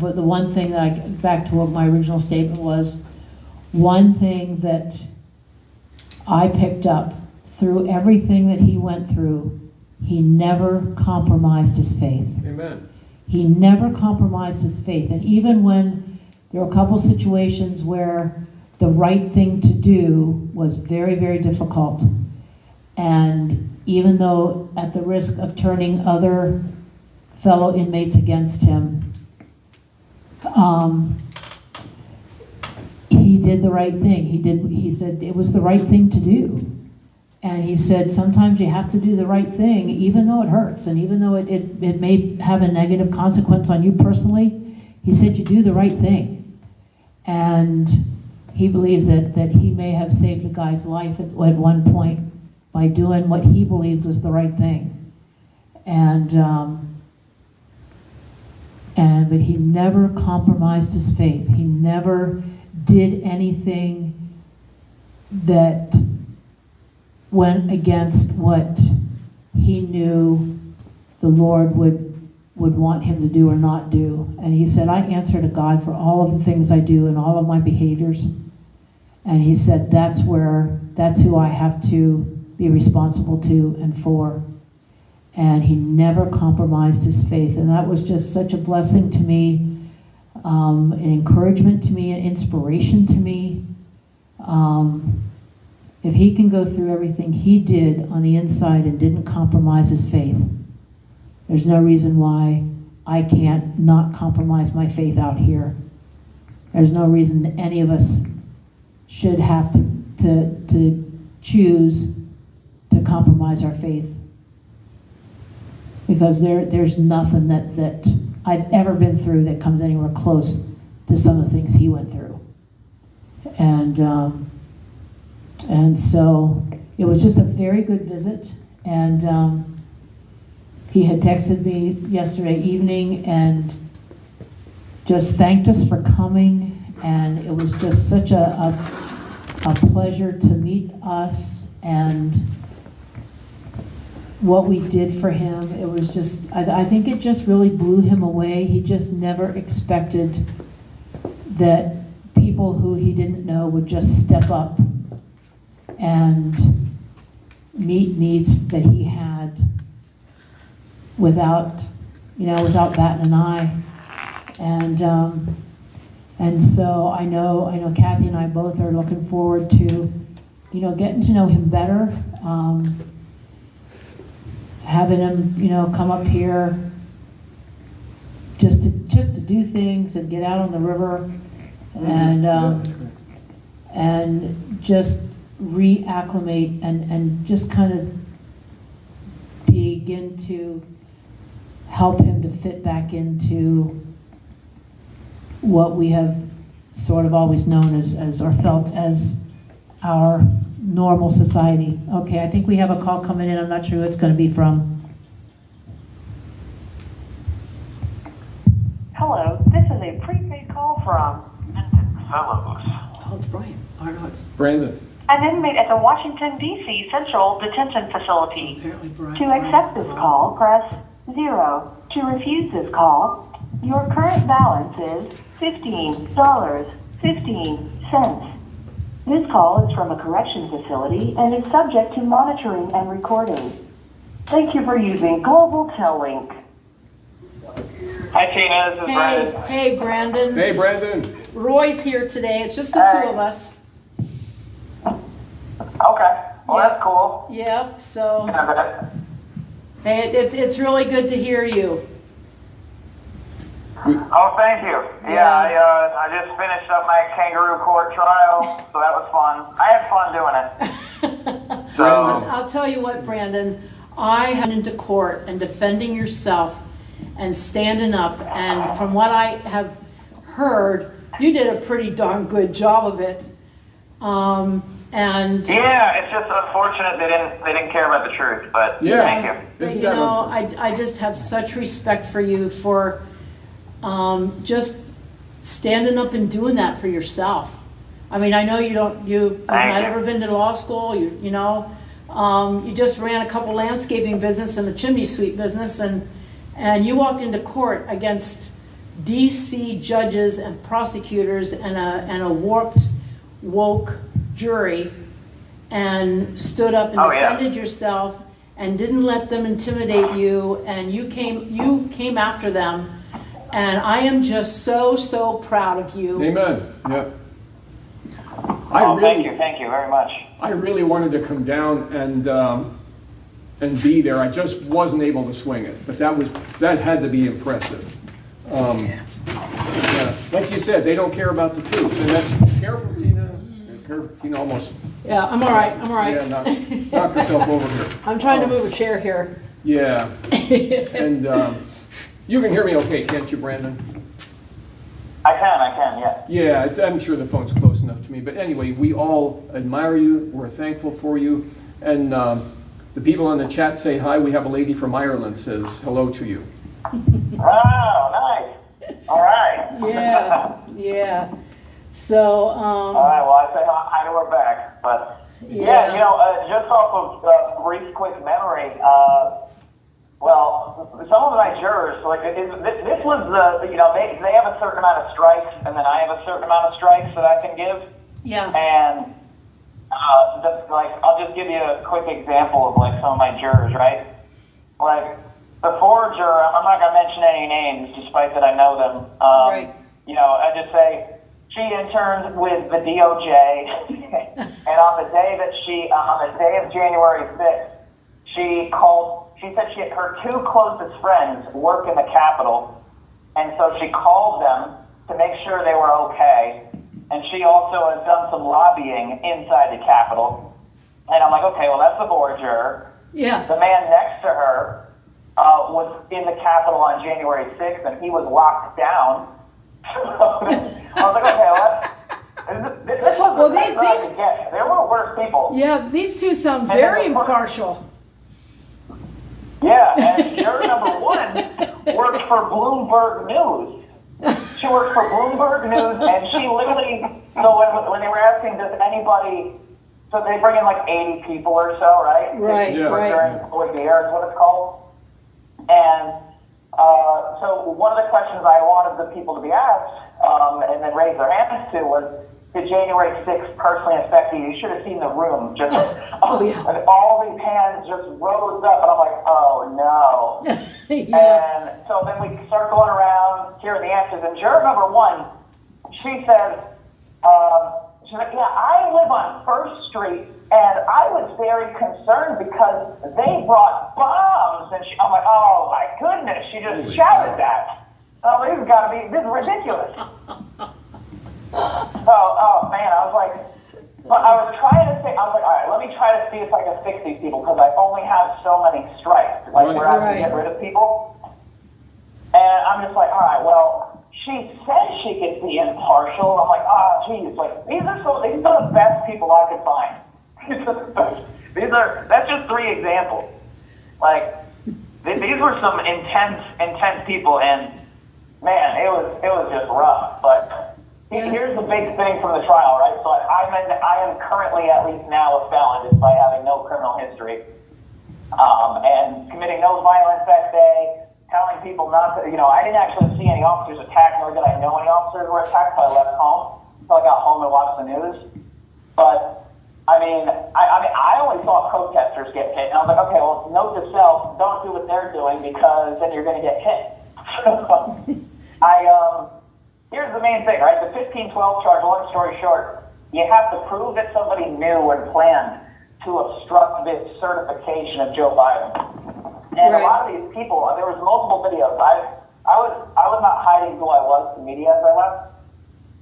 but the one thing that I get back to what my original statement was, one thing that I picked up through everything that he went through, he never compromised his faith. Amen. He never compromised his faith, and even when there were a couple situations where the right thing to do was very, very difficult. And even though at the risk of turning other fellow inmates against him, he did the right thing. He said it was the right thing to do. And he said sometimes you have to do the right thing even though it hurts, and even though it may have a negative consequence on you personally. He said you do the right thing. And he believes that he may have saved a guy's life at one point by doing what he believed was the right thing. But he never compromised his faith. He never did anything that went against what he knew the Lord would want him to do or not do. And he said, I answer to God for all of the things I do and all of my behaviors. And he said, that's who I have to be responsible to and for. And he never compromised his faith. And that was just such a blessing to me, an encouragement to me, an inspiration to me. If he can go through everything he did on the inside and didn't compromise his faith, there's no reason why I can't not compromise my faith out here. There's no reason that any of us should have to choose to compromise our faith, because there's nothing that I've ever been through that comes anywhere close to some of the things he went through. And so it was just a very good visit. And he had texted me yesterday evening and just thanked us for coming. And it was just such a pleasure to meet us and what we did for him. It was just, I think it just really blew him away. He just never expected that people who he didn't know would just step up and meet needs that he had without without batting an eye. And so I know Kathy and I both are looking forward to, getting to know him better, having him, come up here just to do things and get out on the river and just reacclimate and just kind of begin to help him to fit back into what we have sort of always known as or felt as our normal society. Okay, I think we have a call coming in. I'm not sure who it's going to be from. Hello, this is a prepaid call from Fellows. Oh, it's Brian. Or no, it's Brandon. an inmate at the Washington, D.C. Central Detention Facility. apparently Brian. To accept this call, press 0. To refuse this call, your current balance is $15.15. This call is from a correction facility and is subject to monitoring and recording. Thank you for using Global Tel-Link. Hi, Tina. This is Brandon. Hey, Brandon. Hey, Brandon. Roy's here today. It's just the two of us. Okay. Well, that's cool. Yep, so, I bet. hey, it's really good to hear you. Oh, thank you. Yeah. I just finished up my kangaroo court trial, so that was fun. I had fun doing it. So, I'll tell you what, Brandon, I went into court and defending yourself and standing up, and from what I have heard, you did a pretty darn good job of it. And yeah, it's just unfortunate they didn't care about the truth, but Yeah. thank you. but, Isn't you that know, I just have such respect for you for just standing up and doing that for yourself. I mean, I know you've not ever been to law school, you just ran a couple landscaping business and a chimney sweep business, and you walked into court against DC judges and prosecutors and a warped, woke jury, and stood up and defended yourself and didn't let them intimidate you, and you came after them. And I am just so proud of you. Amen. Yep. Thank you very much. I really wanted to come down and be there. I just wasn't able to swing it, but that had to be impressive. Yeah. Like you said, they don't care about the truth, and that's careful, Tina. Careful, Tina, almost. Yeah, I'm all right. Yeah, knock yourself over here. I'm trying to move a chair here. Yeah, and you can hear me okay, can't you, Brandon? I can, yeah. Yeah, I'm sure the phone's close enough to me. But anyway, we all admire you. We're thankful for you. And the people on the chat say hi. We have a lady from Ireland says hello to you. Oh, nice. All right. Yeah. So, All right, well, I say hi to her back. But, yeah, just off of brief, quick memory, well, some of my jurors, this was they have a certain amount of strikes, and then I have a certain amount of strikes that I can give. yeah. And, I'll just give you a quick example of, some of my jurors, right? Like, the forager, I'm not going to mention any names, despite that I know them. Right. I just say, she interned with the DOJ, and on the day of January 6th, she said her two closest friends work in the Capitol, and so she called them to make sure they were okay, and she also has done some lobbying inside the Capitol. And I'm like, okay, well, that's the board juror. Yeah. The man next to her was in the Capitol on January 6th, and he was locked down. I was like, okay, this was the best I could get. There were worse people. Yeah, these two sound very impartial. Yeah, and juror number 1 worked for Bloomberg News. She worked for Bloomberg News, and she literally, so when they were asking, does anybody, so they bring in 80 people or so, right? Right, Yeah. right. During the air is what it's called. And so one of the questions I wanted the people to be asked, and then raise their hands to was, did January 6th personally affect you? You should have seen the room. Just Oh, yeah. and all these hands just rose up, and I'm like, oh no. Yeah. And so then we start going around hearing the answers. And juror number one, she says, she's like, yeah, I live on First Street, and I was very concerned because they brought bombs. And I'm like, oh my goodness, she just shouted that. Oh, this is ridiculous. So, oh man, I was like, but I was trying to say, I was like, all right, let me try to see if I can fix these people because I only have so many strikes. Like, we're out to get rid of people. And I'm just like, all right, well, she said she could be impartial. I'm like, geez, like, these are the best people I could find. That's just 3 examples. Like, these were some intense people, and man, it was just rough. But here's the big thing from the trial, right? So I am currently, at least now, a felon just by having no criminal history, and committing no violence that day, telling people not to, I didn't actually see any officers attacked, nor did I know any officers were attacked, so I left home. So I got home and watched the news. But I mean, I only saw protesters get hit, and I was like, okay, well, note to self, don't do what they're doing because then you're going to get hit. Here's the main thing, right? The 1512 charge, long story short, you have to prove that somebody knew and planned to obstruct this certification of Joe Biden. And a lot of these people, there was multiple videos. I was not hiding who I was to media as I left.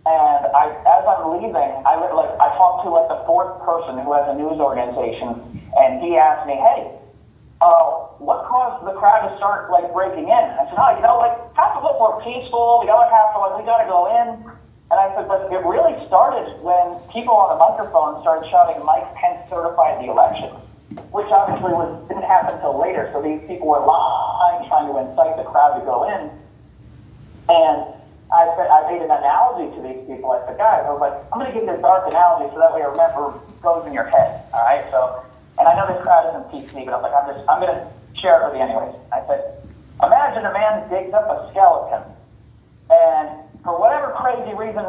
And as I'm leaving, I talked to the 4th person who has a news organization, and he asked me, hey, what caused the crowd to start breaking in? I said, have to look more peaceful. We got to go in. And I said, but it really started when people on the microphone started shouting, Mike Pence certified the election, which obviously didn't happen until later. So these people were lying, trying to incite the crowd to go in. And I made an analogy to these people. I said, guys, I'm going to give you a dark analogy so that way remember goes in your head. All right. So, and I know this crowd isn't PC, but I'm going to share it with you anyways. I said, imagine a man digs up a skeleton, and for whatever crazy reason,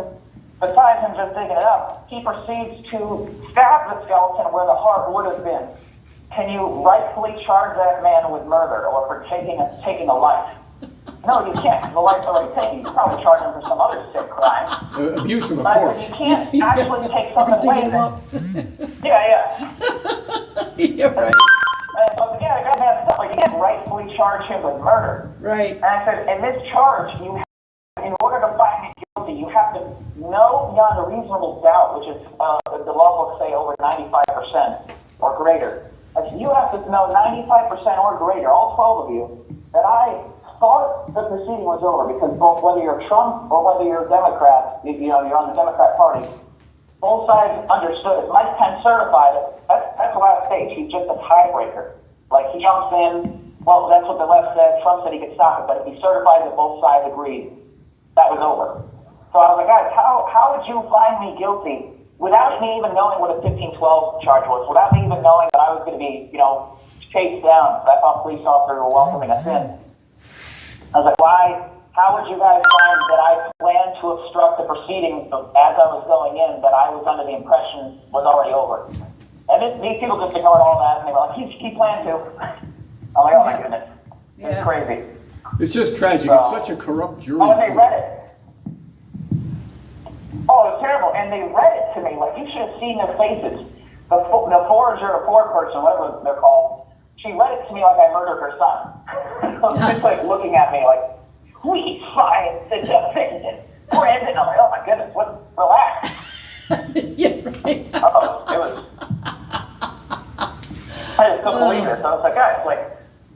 besides him just digging it up, he proceeds to stab the skeleton where the heart would have been. Can you rightfully charge that man with murder or for taking a life? No, you can't. The life's already taken. You can probably charge him for some other sick crime. Abuse of a But corpse. you can't actually take something away from Yeah. You're right. The guy has stuff. You can't rightfully charge him with murder. Right. And I said, in this charge, in order to find me guilty, you have to know beyond a reasonable doubt, which is the law books say over 95% or greater. I said, you have to know 95% or greater, all 12 of you, that I thought the proceeding was over because both whether you're Trump or whether you're a Democrat, you're on the Democrat Party, both sides understood it. Mike Pence certified it. That's the last stage. He's just a tiebreaker. He jumps in. Well, that's what the left said. Trump said he could stop it, but if he certified that both sides agreed, that was over. So I was like, guys, how would you find me guilty without me even knowing what a 1512 charge was, without me even knowing that I was going to be, chased down? I thought police officers were welcoming us in. I was like, why? How would you guys find that I planned to obstruct the proceedings as I was going in that I was under the impression was already over? And these people just ignored all that, and they were like, he planned to. I'm like, oh my goodness. It's crazy. It's just tragic. It's such a corrupt jury. Oh, and they read it. Oh, it was terrible. And they read it to me. You should have seen their faces. The forager or foreperson, whatever they're called, she read it to me like I murdered her son. Just looking at me we find the defendant present. I'm like, oh my goodness, relax. Yeah, right. It was. I just couldn't believe it. So I was like, guys,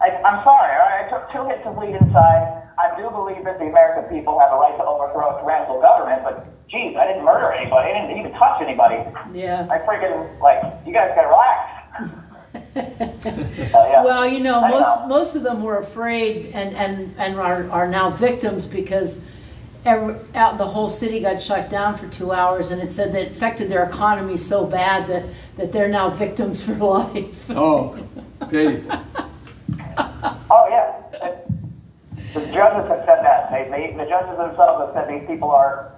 I'm sorry. I took 2 hits of weed inside. I do believe that the American people have a right to overthrow a tyrannical government, but geez, I didn't murder anybody. I didn't even touch anybody. Yeah. I freaking you guys gotta relax. Well, most of them were afraid and are now victims because the whole city got shut down for 2 hours, and it said that it affected their economy so bad that they're now victims for life. Oh, painful. Oh yeah. The judges have said that. The judges themselves have said these people are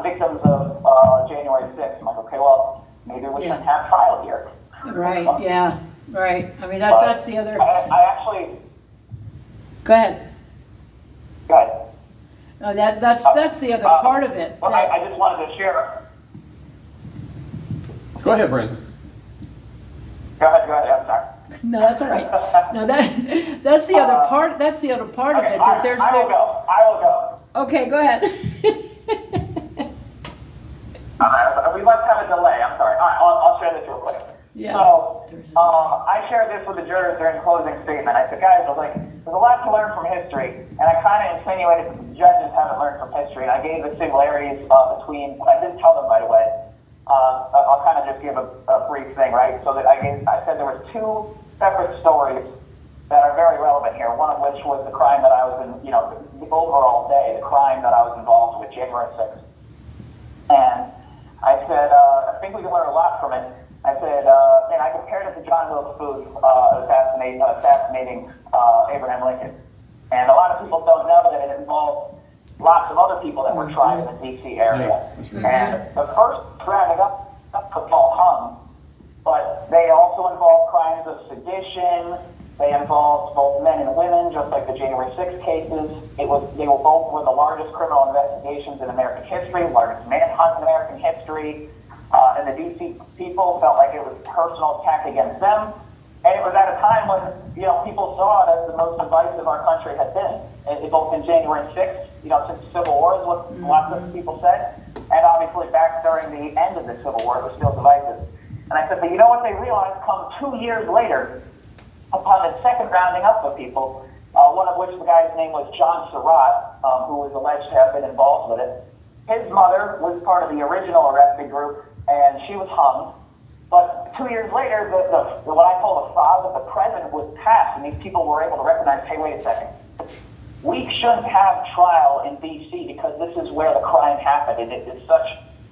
victims of January 6th. I'm like, okay, well, maybe we shouldn't have trial here. Right, yeah, right. I mean, that's the other, I actually, go ahead. go ahead. No, that's the other part of it. Well, that- I just wanted to share. Go ahead, Brandon. Go ahead, I'm sorry. No, that's all right. No, that's the other part, that's the other part of Okay, it, that there's I will go. Okay, go ahead. We must have a delay, I'm sorry. All right, I'll share this real quick. Yeah. So, I shared this with the jurors during closing statement. I said, guys, there's a lot to learn from history, and I kind of insinuated that the judges haven't learned from history, and I gave the similarities between, I didn't tell them right away. I'll kind of just give a brief thing, right? So that I said there were two separate stories that are very relevant here, one of which was the crime that I was in, the overall day, the crime that I was involved with, January 6th. And I said, I think we can learn a lot from it. I said, and I compared it to John Wilkes Booth assassinating Abraham Lincoln. And a lot of people don't know that it involved lots of other people that were tried in the D.C. area. And the first rounding up was all hung, but they also involved crimes of sedition. They involved both men and women, just like the January 6th cases. They were both the largest criminal investigations in American history, largest manhunt in American history. And the D.C. people felt like it was a personal attack against them. And it was at a time when, people saw it as the most divisive our country had been, both in January 6th, since the Civil War is what lots of people said, and obviously back during the end of the Civil War, it was still divisive. And I said, but you know what they realized come 2 years later, upon the second rounding up of people, one of which the guy's name was John Surratt, who was alleged to have been involved with it. His mother was part of the original arrested group, and she was hung. But 2 years later, the what I call the fog of the present was passed, and these people were able to recognize, hey, wait a second. We shouldn't have trial in D.C. because this is where the crime happened. It was such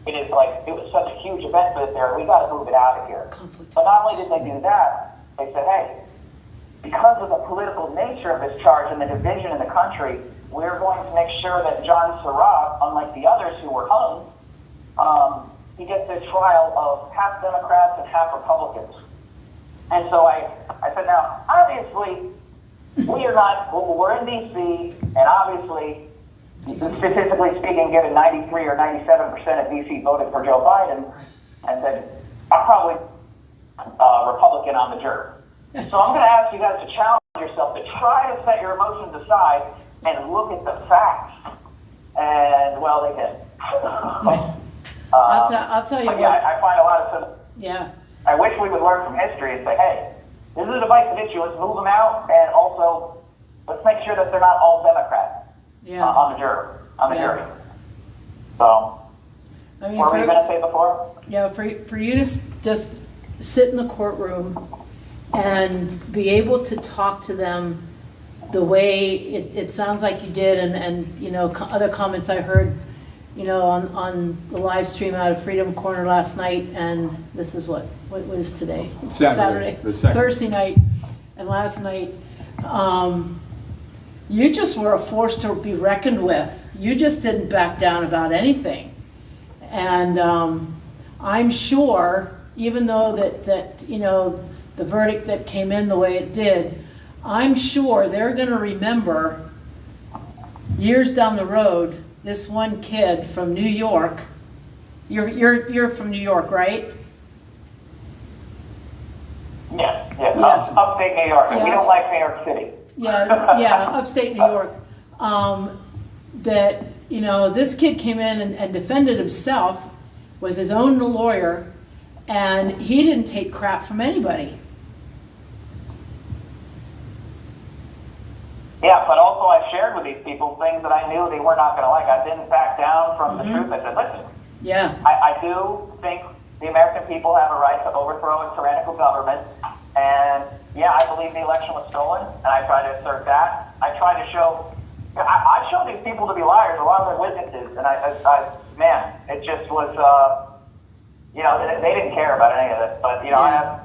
a huge event for this area. We got to move it out of here. But not only did they do that, they said, hey, because of the political nature of this charge and the division in the country, we're going to make sure that John Surratt, unlike the others who were hung, he gets a trial of half Democrats and half Republicans. And so I said, now, obviously, we're in D.C., and obviously, statistically speaking, given 93 or 97% of D.C. voted for Joe Biden, I said, I'm probably Republican on the jury. So I'm going to ask you guys to challenge yourself to try to set your emotions aside and look at the facts. And, well, they did. I'll tell you but what. yeah, I find a lot of Yeah. I wish we would learn from history and say, hey, this is a divisive issue, let's move them out, and also, let's make sure that they're not all Democrats on the jury. So, I mean, what were you going to say before? Yeah, for you to just sit in the courtroom and be able to talk to them the way it sounds like you did, and other comments I heard, on the live stream out of Freedom Corner last night, and this is what was today? Saturday. The second. Thursday night and last night. You just were a force to be reckoned with. You just didn't back down about anything. And I'm sure, even though that the verdict that came in the way it did, I'm sure they're going to remember years down the road this one kid from New York. You're from New York, right? Yes. Yeah. Upstate New York. Yeah. We don't like New York City. Yeah, upstate New York. That this kid came in and defended himself, was his own lawyer, and he didn't take crap from anybody. Yeah, but also I shared with these people things that I knew they were not going to like. I didn't back down from the truth. I said, listen, Yeah. I do think the American people have a right to overthrow a tyrannical government. And yeah, I believe the election was stolen, and I try to assert that. I try to show, I show these people to be liars, a lot of their witnesses, and man, it just was, they didn't care about any of it. But, I have,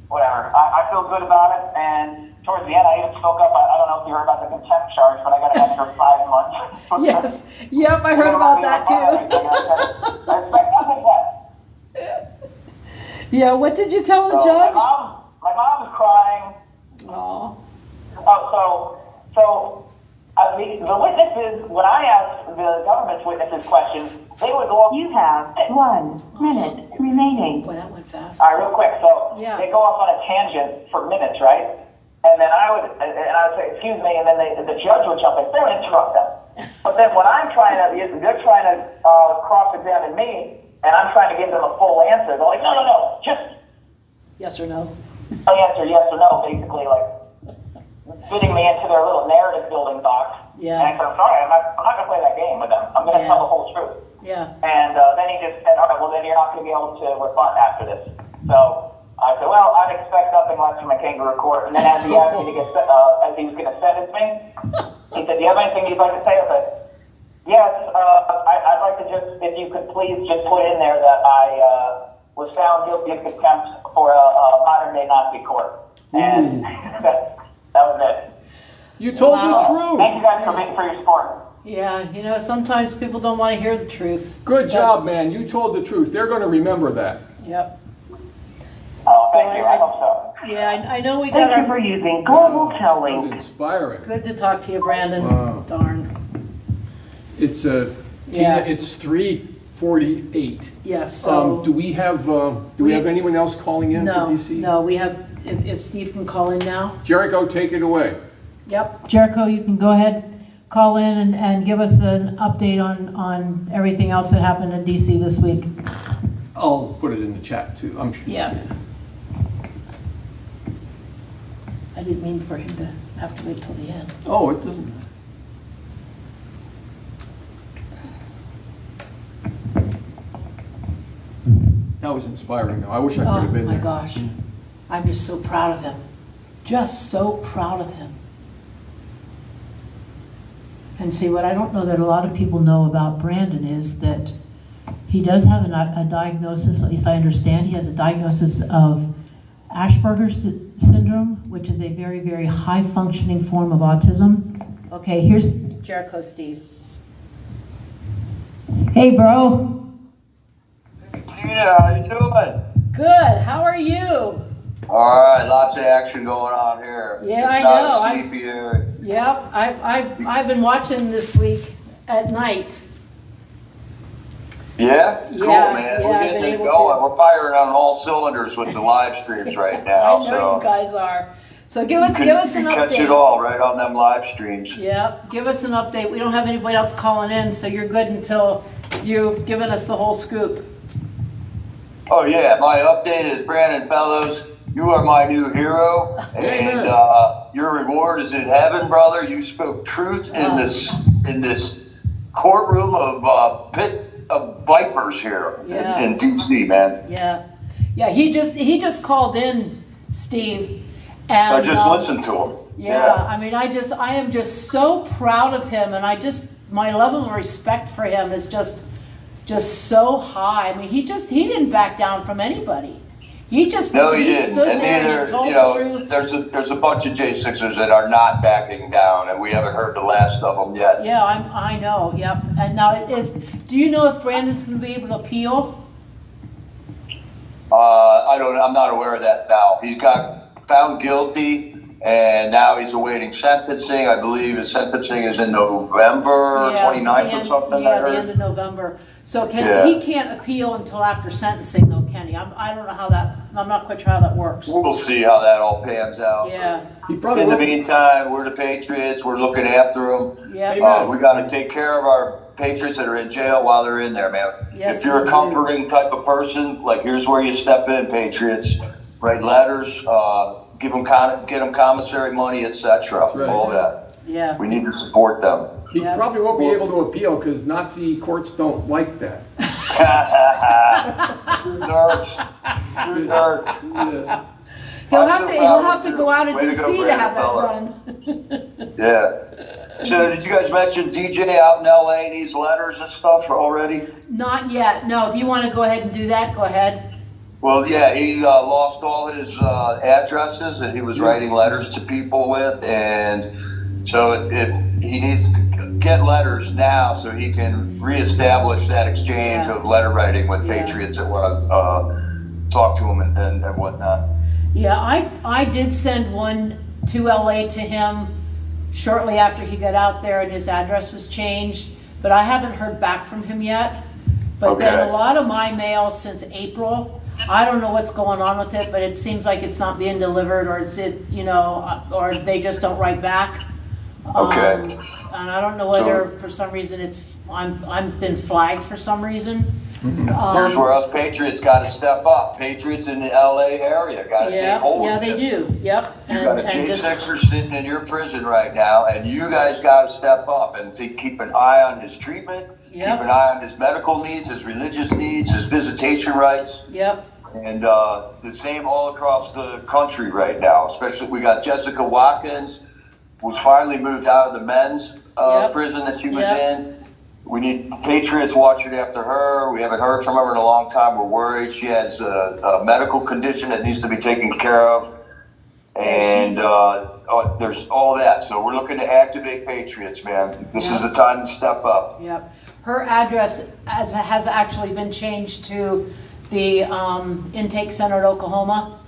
whatever. I feel good about it, and towards the end, I even spoke up. I don't know if you heard about the contempt charge, but I got an extra 5 months. Yes, yep, I heard about that too. I expect nothing less. Yeah, what did you tell the So judge? my mom was crying. Oh, The witnesses, when I asked the government's witnesses questions, they would go off. You have 1 minute remaining. boy, that went fast. All right, real quick. So Yeah. they go off on a tangent for minutes, right? And then I would say, excuse me, and then the judge would jump in. They would interrupt them. But then when they're trying to cross-examine me, and I'm trying to give them a full answer, they're like, no, just Yes or no? answer yes or no, basically, like fitting me into their little narrative building box. Yeah. And I said, I'm sorry, I'm not going to play that game with them. I'm going to Yeah. tell the whole truth. Yeah. And then he just said, all right, well, then you're not going to be able to rebut after this. So I said, well, I'd expect nothing less from a kangaroo court. And then as he asked me to get, as he was going to sentence me, he said, do you have anything you'd like to say? I said, yes, I'd like to just, if you could please just put in there that I was found guilty of contempt for a modern-day Nazi court. And that was it. You told the Thank truth. you guys for your support. Yeah, you know, sometimes people don't want to hear the truth. Good job, man. You told the truth. They're going to remember that. Yep. Oh, So thank you. I hope so. Yeah, I know we got Thank you for our, using Global That Telling. was inspiring. good to talk to you, Brandon. Wow. Darn. It's Tina, Yes. it's 3:48. Yes, so. Do we have anyone else calling in No, for DC? no, we have, if Steve can call in now. Jericho, take it away. Yep. Jericho, you can go ahead, call in and give us an update on everything else that happened in DC this week. I'll put it in the chat too. I'm sure. Yeah. I didn't mean for him to have to wait till the end. Oh, it doesn't matter. That was inspiring, though. I wish I could Oh, have been my there. gosh. I'm just so proud of him. Just so proud of him. And see, what I don't know that a lot of people know about Brandon is that he does have a diagnosis, at least I understand, he has a diagnosis of Asperger's syndrome, which is a very, very high-functioning form of autism. Okay, here's Jericho, Steve. Hey, bro. Tina, how you doing? Good, how are you? All right, lots of action going on here. Yeah, It's I not know. a sleepy area. Yep, I've been watching this week at night. Yeah? Cool, Yeah, man. yeah, We're I've getting been it able going. to. We're firing on all cylinders with the live streams right now. I know you guys are. So give us you an can catch it update. all right on them live streams. Yep, give us an update. We don't have anybody else calling in, so you're good until you've given us the whole scoop. Oh, yeah. My update is, Brandon Fellows, you are my new hero. Amen. And your reward is in heaven, brother. You spoke truth in this courtroom of pit of vipers here Yeah. in DC, man. Yeah, he just called in, Steve, and I just listened to him. Yeah, I mean, I am just so proud of him, and my level of respect for him is just so high. I mean, he didn't back down from anybody. He No, he stood didn't. there And and neither, he told you the know, truth. there's a bunch of J6ers that are not backing down, and we haven't heard the last of them yet. Yeah, I know. Yep. And now do you know if Brandon's going to be able to appeal? I'm not aware of that now. He's got found guilty, and now he's awaiting sentencing. I believe his sentencing is in November 29th or something. Yeah, I the heard. end of November. So Yeah. he can't appeal until after sentencing, though, can he? I don't know how that. I'm not quite sure how that works. We'll see how that all pans out. Yeah. He probably In the won't- meantime, we're the Patriots. We're looking after them. Yeah. Amen. We got to take care of our Patriots that are in jail while they're in there, man. Yes, If you're we a do. comforting type of person, like here's where you step in, Patriots. Write letters, get them commissary money, etc. That's right. All that. Yeah. We need to support them. He Yeah. probably won't be able to appeal because Nazi courts don't like that. True nerds. True nerds. Yeah. He'll I'm have so to proud go out of Way to go, DC to Brandon have that Feller. done. Yeah. So did you guys mention DJ out in LA needs letters and stuff already? Not yet. No, if you want to go ahead and do that, go ahead. Well, yeah, he lost all his addresses that he was writing letters to people with, and so he needs to get letters now so he can reestablish that exchange of letter writing with patriots that want to talk to him and whatnot. Yeah, I did send one to LA to him shortly after he got out there and his address was changed, but I haven't heard back from him yet. But then a lot of my mail since April, I don't know what's going on with it, but it seems like it's not being delivered, or or they just don't write back. Okay. And I don't know whether for some reason I'm been flagged for some reason. Here's where us patriots got to step up. Patriots in the LA area got to take hold of they this. do. Yep. You got a J6er sitting in your prison right now, and you guys got to step up and keep an eye on his treatment, keep an eye on his medical needs, his religious needs, his visitation rights. Yep. And the same all across the country right now. Especially, we got Jessica Watkins, who's finally moved out of the men's prison that she was in. We need patriots watching after her. We haven't heard from her in a long time. We're worried. She has a medical condition that needs to be taken care of. And there's all that. So we're looking to activate patriots, man. This is the time to step up. Yep. Her address has actually been changed to the intake center at Oklahoma.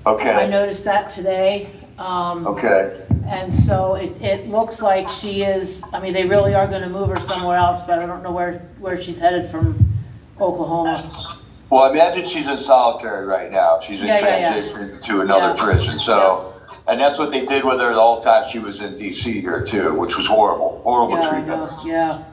Okay. I noticed that today. Okay. And so it looks like she is, I mean, they really are going to move her somewhere else, but I don't know where she's headed from Oklahoma. Well, I imagine she's in solitary right now. She's in transition to another prison. So, and that's what they did with her the whole time she was in D.C. here too, which was horrible treatment. I know. Yeah.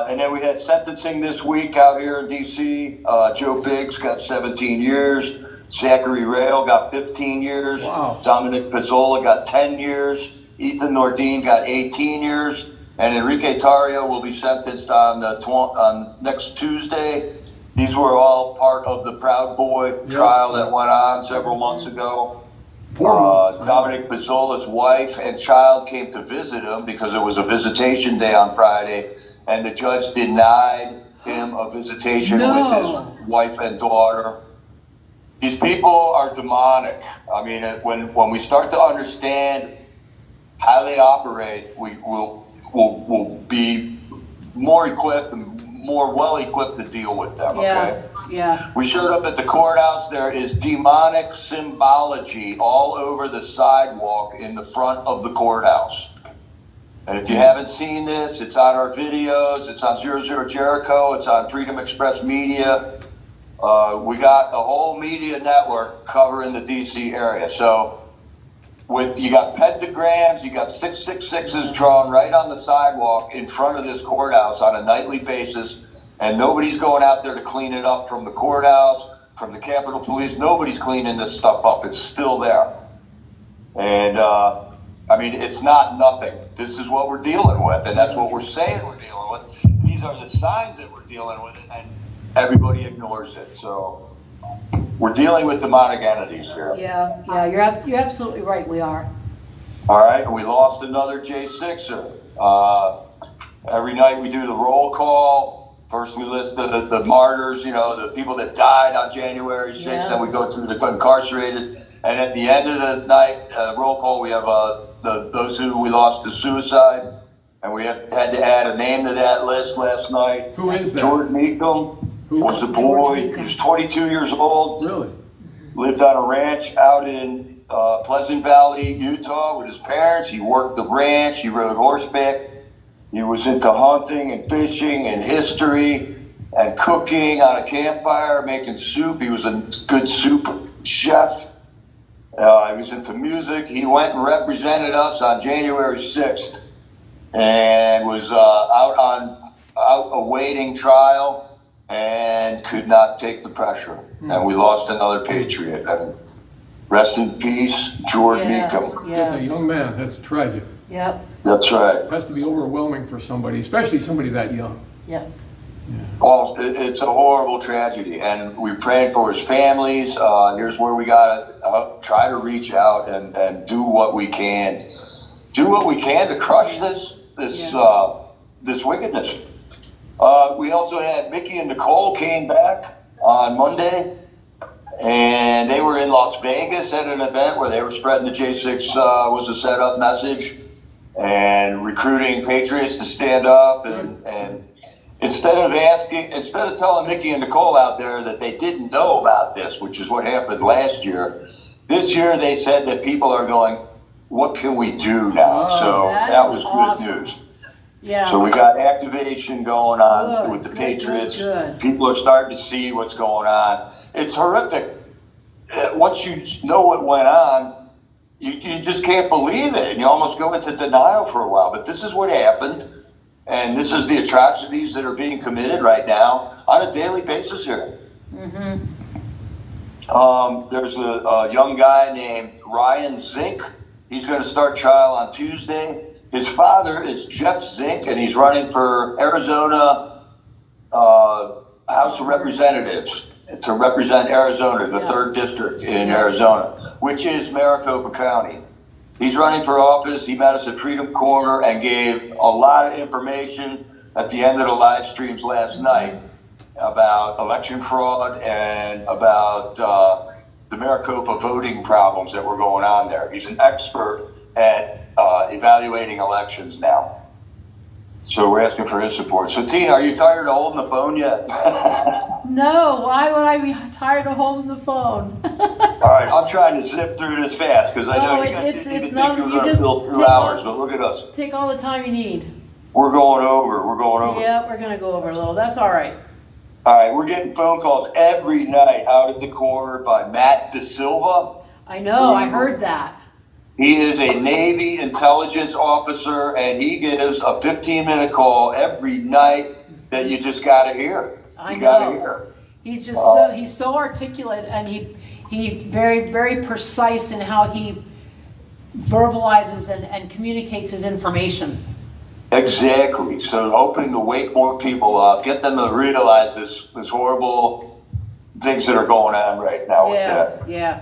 And then we had sentencing this week out here in D.C. Joe Biggs got 17 years. Zachary Rail got 15 years. Wow. Dominic Pizzola got 10 years. Ethan Nordine got 18 years. And Enrique Tarrio will be sentenced on next Tuesday. These were all part of the Proud Boy trial that went on several months ago. 4 months. Dominic Pizzola's wife and child came to visit him because it was a visitation day on Friday, and the judge denied him a visitation with his wife and daughter. These people are demonic. I mean, when we start to understand how they operate, we will be more equipped and more well equipped to deal with them. Okay. Yeah. We showed up at the courthouse. There is demonic symbology all over the sidewalk in the front of the courthouse. And if you haven't seen this, it's on our videos. It's on 00 Jericho. It's on Freedom Express Media. We got the whole media network covering the DC area. So you got pentagrams, you got 666s drawn right on the sidewalk in front of this courthouse on a nightly basis, and nobody's going out there to clean it up from the courthouse, from the Capitol Police. Nobody's cleaning this stuff up. It's still there. And I mean, it's not nothing. This is what we're dealing with, and that's what we're saying we're dealing with. These are the signs that we're dealing with, and everybody ignores it. So we're dealing with demonic entities here. Yeah, you're absolutely right, we are. All right, we lost another J6er. Every night we do the roll call. First we list the martyrs, the people that died on January 6th, and we go through the incarcerated. And at the end of the night, roll call, we have those who we lost to suicide. And we had to add a name to that list last night. Who is that? George Meekum was a boy. He was 22 years old. Really? Lived on a ranch out in Pleasant Valley, Utah with his parents. He worked the ranch. He rode horseback. He was into hunting and fishing and history and cooking on a campfire, making soup. He was a good soup chef. He was into music. He went and represented us on January 6th and was out awaiting trial and could not take the pressure. And we lost another patriot. And rest in peace, George Meekum. Just a young man. That's tragic. Yep. That's right. It has to be overwhelming for somebody, especially somebody that young. Yep. Well, it's a horrible tragedy, and we're praying for his families. Here's where we gotta try to reach out and do what we can. Do what we can to crush this wickedness. We also had Mickey and Nicole came back on Monday, and they were in Las Vegas at an event where they were spreading the J6 was a setup message and recruiting patriots to stand up. And instead of telling Mickey and Nicole out there that they didn't know about this, which is what happened last year, this year they said that people are going, what can we do now? Oh, so that was awesome. good news. Yeah. So we got activation going on Good, with the good, Patriots. good. People are starting to see what's going on. It's horrific. Once you know what went on, you just can't believe it. And you almost go into denial for a while. But this is what happened. And this is the atrocities that are being committed right now on a daily basis here. Mm-hmm. There's a young guy named Ryan Zink. He's going to start trial on Tuesday. His father is Jeff Zink, and he's running for Arizona House of Representatives to represent Arizona, the 3rd district in Arizona, which is Maricopa County. He's running for office. He met us at Freedom Corner and gave a lot of information at the end of the live streams last night about election fraud and about the Maricopa voting problems that were going on there. He's an expert at evaluating elections now. So we're asking for his support. So Tina, are you tired of holding the phone yet? No, why would I be tired of holding the phone? All right, I'm trying to zip through this fast because I know No, you guys it's didn't not- think we you were just going to fill 2 take hours, all- but look at us. Take all the time you need. We're going over. Yeah, we're gonna go over a little. That's all right. All right, we're getting phone calls every night out at the corner by Matt DeSilva. I know, I heard that. He is a Navy intelligence officer, and he gives a 15-minute call every night that you just got to hear. I You got to know. hear. He's just he's so articulate, and he very, very precise in how he verbalizes and communicates his information. Exactly. So hoping to wake more people up, get them to realize this horrible things that are going on right now with that. Yeah.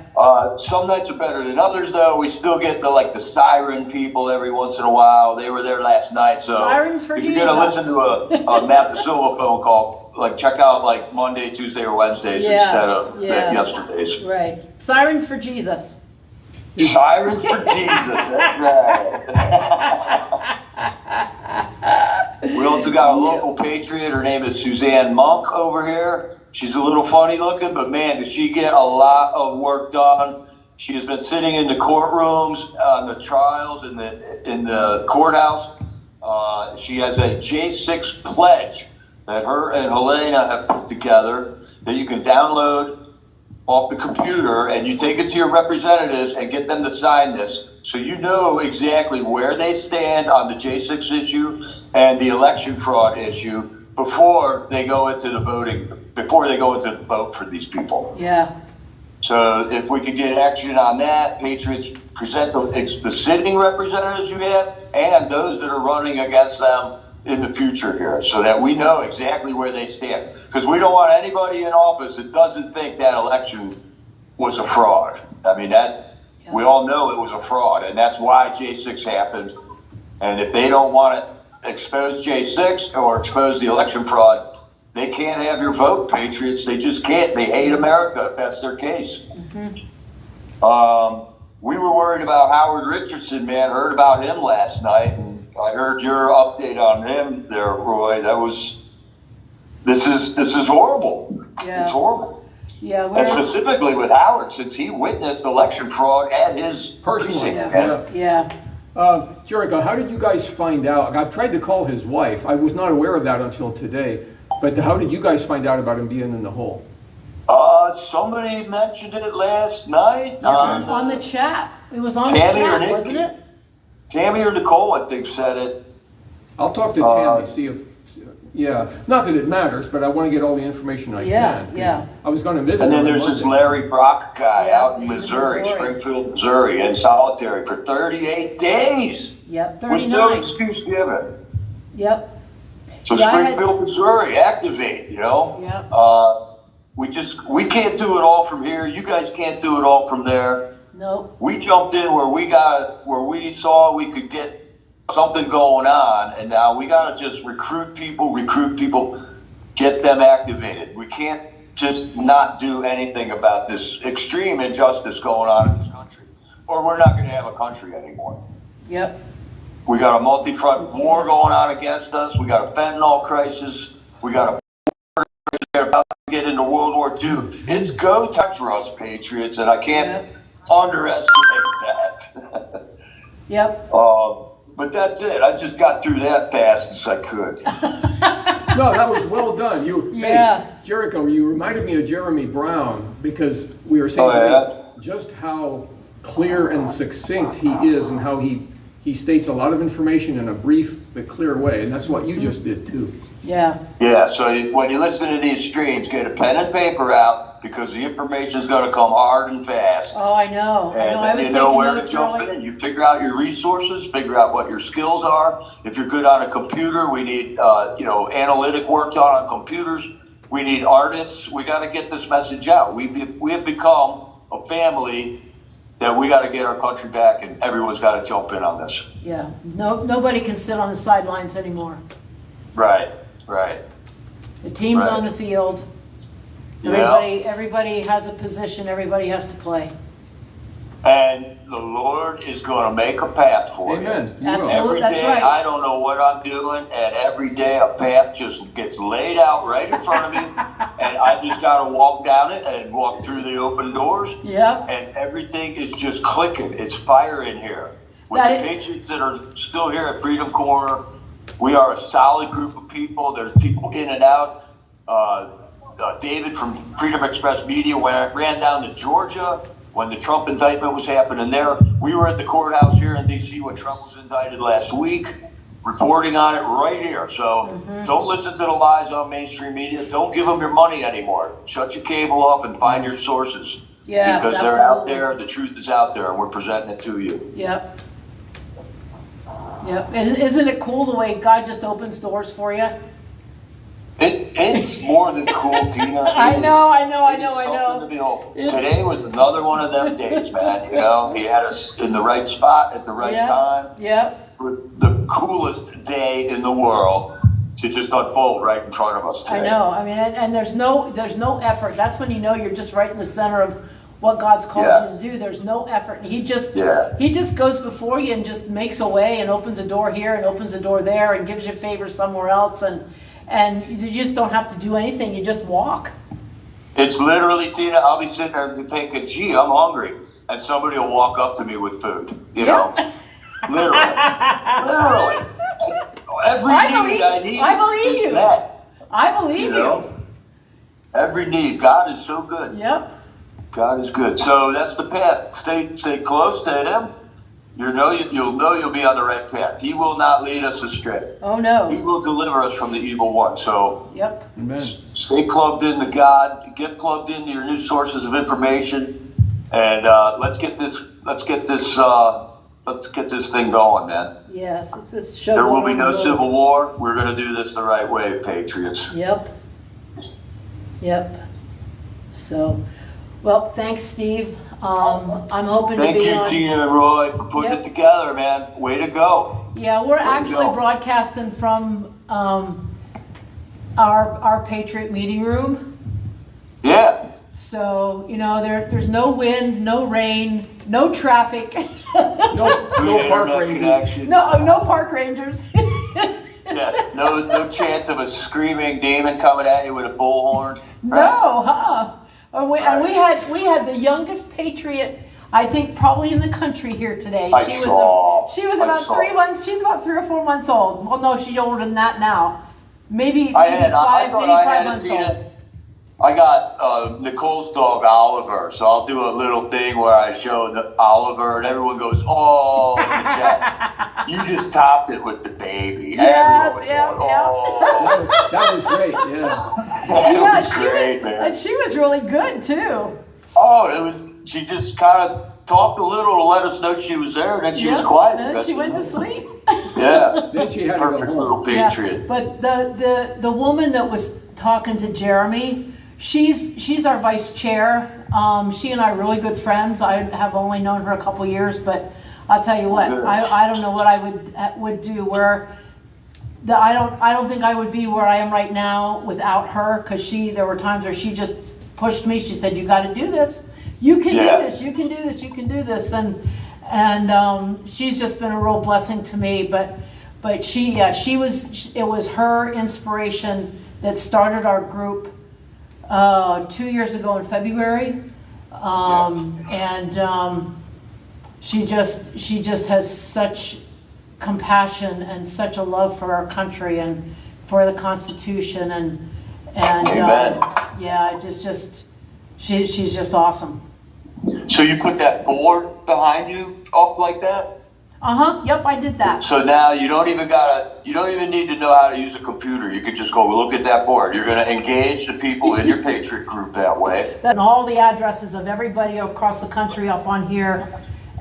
Some nights are better than others, though. We still get the siren people every once in a while. They were there last night, so Sirens for if you're gonna Jesus. listen to a Matt DeSilva phone call, check out Monday, Tuesday, or Wednesdays instead of yesterday's. Right. Sirens for Jesus. Sirens for Jesus. That's right. We also got a local patriot. Her name is Suzanne Monk over here. She's a little funny looking, but man, does she get a lot of work done. She has been sitting in the courtrooms on the trials in the courthouse. She has a J6 pledge that her and Helena have put together that you can download off the computer, and you take it to your representatives and get them to sign this, so you know exactly where they stand on the J6 issue and the election fraud issue before they go into the vote for these people. Yeah. So if we could get action on that, Patriots present the sitting representatives you have and those that are running against them in the future here, so that we know exactly where they stand. Because we don't want anybody in office that doesn't think that election was a fraud. I mean, we all know it was a fraud, and that's why J6 happened. And if they don't want to expose J6 or expose the election fraud, they can't have your vote, Patriots. They just can't. They hate America if that's their case. We were worried about Howard Richardson, man. Heard about him last night, and I heard your update on him there, Roy. This is horrible. Yeah. It's horrible. Yeah. And specifically with Howard, since he witnessed election fraud at his Personally, precinct. Jericho, how did you guys find out? I've tried to call his wife. I was not aware of that until today. But how did you guys find out about him being in the hole? Somebody mentioned it last night. On the chat. It was on the Tammy or chat, Nikki? wasn't it? Tammy or Nicole, I think, said it. I'll talk to Tammy, see if, not that it matters, but I want to get all the information I can. Yeah. I was going to visit And then him on there's this Monday. Larry Brock guy Yeah, out in he's in Missouri, Missouri. Springfield, Missouri, in solitary for 38 days. Yep. With no 39. excuse given. Yep. So Yeah, I had- Springfield, Missouri, activate, Yep. We can't do it all from here. You guys can't do it all from there. Nope. We jumped in where we saw we could get something going on, and now we got to just recruit people, get them activated. We can't just not do anything about this extreme injustice going on in this country, or we're not going to have a country anymore. Yep. We got a multi-front war going on against us. We got a fentanyl crisis. We got a they're about to get into World War II. It's go time for us patriots, and I can't underestimate that. Yep. But that's it. I just got through that fast as I could. No, that was well done. Yeah. Hey, Jericho, you reminded me of Jeremy Brown, because we were saying today just how clear and succinct he is, and how he states a lot of information in a brief but clear way, and that's what you just did too. Yeah. Yeah, so when you listen to these streams, get a pen and paper out, because the information is going to come hard and fast. Oh, I know. And I was you know taking where to notes jump earlier. in. You figure out your resources, figure out what your skills are. If you're good on a computer, we need analytic work done on computers. We need artists. We got to get this message out. We have become a family that we got to get our country back, and everyone's got to jump in on this. Yeah. Nobody can sit on the sidelines anymore. Right. The team's Right. on the field. Yeah. Everybody has a position. Everybody has to play. And the Lord is going to make a path for Amen. you. You will. Absolutely. Every That's day, right. I don't know what I'm doing, and every day a path just gets laid out right in front of me, and I just got to walk down it and walk through the open doors, Yep. and everything is just clicking. It's fire in here. With That the is- Patriots that are still here at Freedom Corner, we are a solid group of people. There's people in and out. David from Freedom Express Media ran down to Georgia when the Trump indictment was happening there. We were at the courthouse here in D.C. when Trump was indicted last week, reporting on it right here. So don't listen to the lies on mainstream media. Don't give them your money anymore. Shut your cable off and find your sources. Yes, because they're out absolutely. there, the truth is out there, and we're presenting it to you. Yep. And isn't it cool the way God just opens doors for you? It's more than cool, Tina. I know. Something to behold. Today was another one of them days, man. He had us in the right spot at the right time. Yep. The coolest day in the world to just unfold right in front of us today. I know. I mean, and there's no effort. That's when you know you're just right in the center of what God's called you to do. There's no effort. And he just goes before you and just makes a way and opens a door here and opens a door there and gives you favor somewhere else, and you just don't have to do anything. You just walk. It's literally, Tina, I'll be sitting there thinking, gee, I'm hungry. And somebody will walk up to me with food, you know? Literally. Every need I need I believe is you. met, I believe you. Every need. God is so good. Yep. God is good. So that's the path. Stay close to Him. You'll know you'll be on the right path. He will not lead us astray. Oh no. He will deliver us from the evil one. So Yep. Amen. stay plugged into God. Get plugged into your new sources of information, and let's get this thing going, man. Yes. It's show. There will be no civil war. We're going to do this the right way, Patriots. Yep. So, well, thanks, Steve. I'm hoping Thank to be you, on. Tina and Roy, for putting it together, man. Way to go. Yeah, we're to actually go. broadcasting from our Patriot meeting room. Yeah. So, there's no wind, no rain, no traffic. No park rangers. Connection. No park rangers. Yeah. No chance of a screaming demon coming at you with a bullhorn. No, huh? And we had the youngest patriot, I think, probably in the country here today. She was about 3 months. She's about 3 or 4 months old. Well, no, she's older than that now. Maybe I five thought I had months it, Tina. old. I got Nicole's dog, Oliver, so I'll do a little thing where I show the Oliver, and everyone goes, oh, in the chat. You just topped it with the baby. Yes, Everyone was going, oh. That was great, yeah. That was great, man. And she was really good too. Oh, she just kind of talked a little to let us know she was there, and then she was quiet. And then she went to sleep. Yeah. Then she had to go Perfect home. little patriot. Yeah, but the woman that was talking to Jeremy, she's our vice chair. She and I are really good friends. I have only known her a couple years, but I'll tell you what, I don't know what I would do. Where I don't think I would be where I am right now without her, because there were times where she just pushed me. She said, "You got to do this. You can do this. You can do this. You can do this." And she's just been a real blessing to me. But it was her inspiration that started our group 2 years ago in February. She just has such compassion and such a love for our country and for the Constitution and she's just awesome. So you put that board behind you up like that? Yep, I did that. So now you don't even need to know how to use a computer. You could just go look at that board. You're going to engage the people in your Patriot group that way. And all the addresses of everybody across the country up on here.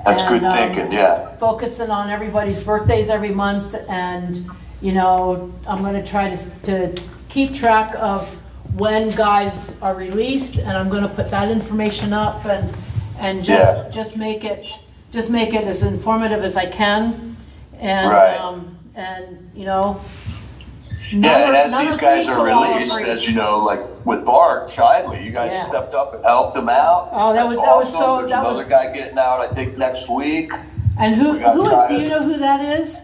That's good thinking, yeah. Focusing on everybody's birthdays every month, and I'm going to try to keep track of when guys are released, and I'm going to put that information up and just make it as informative as I can, and and as these guys are released, as you know, like with Bart Shidley, you guys stepped up and helped him out. Oh, that was so. There's another guy getting out, I think, next week. And who is? Do you know who that is?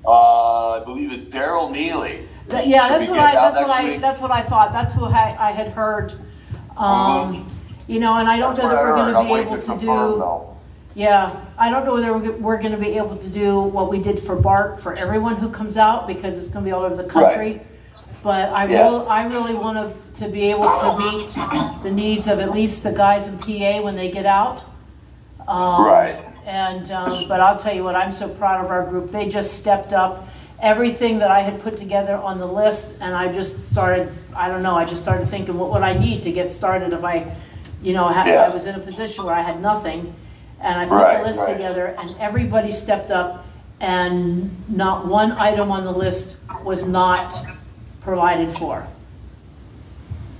I believe it's Daryl Neely. That's what I thought. That's who I had heard. And I don't know that we're going to be able to do. Yeah, I don't know whether we're going to be able to do what we did for Bart for everyone who comes out, because it's going to be all over the country. Right. But I really want to be able to meet the needs of at least the guys in PA when they get out. But I'll tell you what, I'm so proud of our group. They just stepped up everything that I had put together on the list, and I just started thinking, what would I need to get started if I was in a position where I had nothing. And I put the list together, and everybody stepped up, and not one item on the list was not provided for.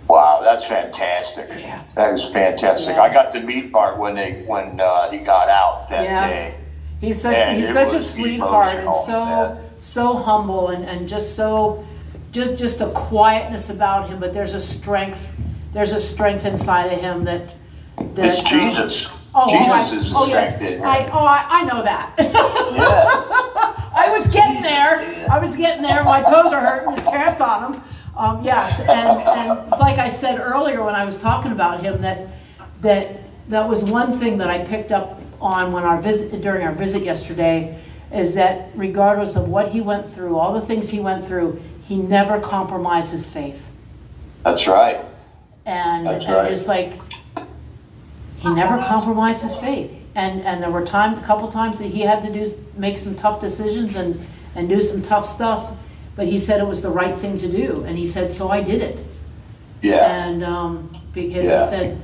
Wow, that's fantastic. Yeah. That is fantastic. Yeah. I got to meet Bart when he got out that day. He's such a sweetheart, and so humble, and just a quietness about him. But there's a strength inside of him that it's Jesus. Jesus is the strength in him. I know that. Yeah. I was getting there. My toes are hurting. I tramped on them. Yes, and it's like I said earlier when I was talking about him, that was one thing that I picked up on during our visit yesterday, is that regardless of what he went through, all the things he went through, he never compromised his faith. That's right. Just like, he never compromised his faith. And there were a couple times that he had to make some tough decisions and do some tough stuff, but he said it was the right thing to do, and he said, so I did it. Yeah. And because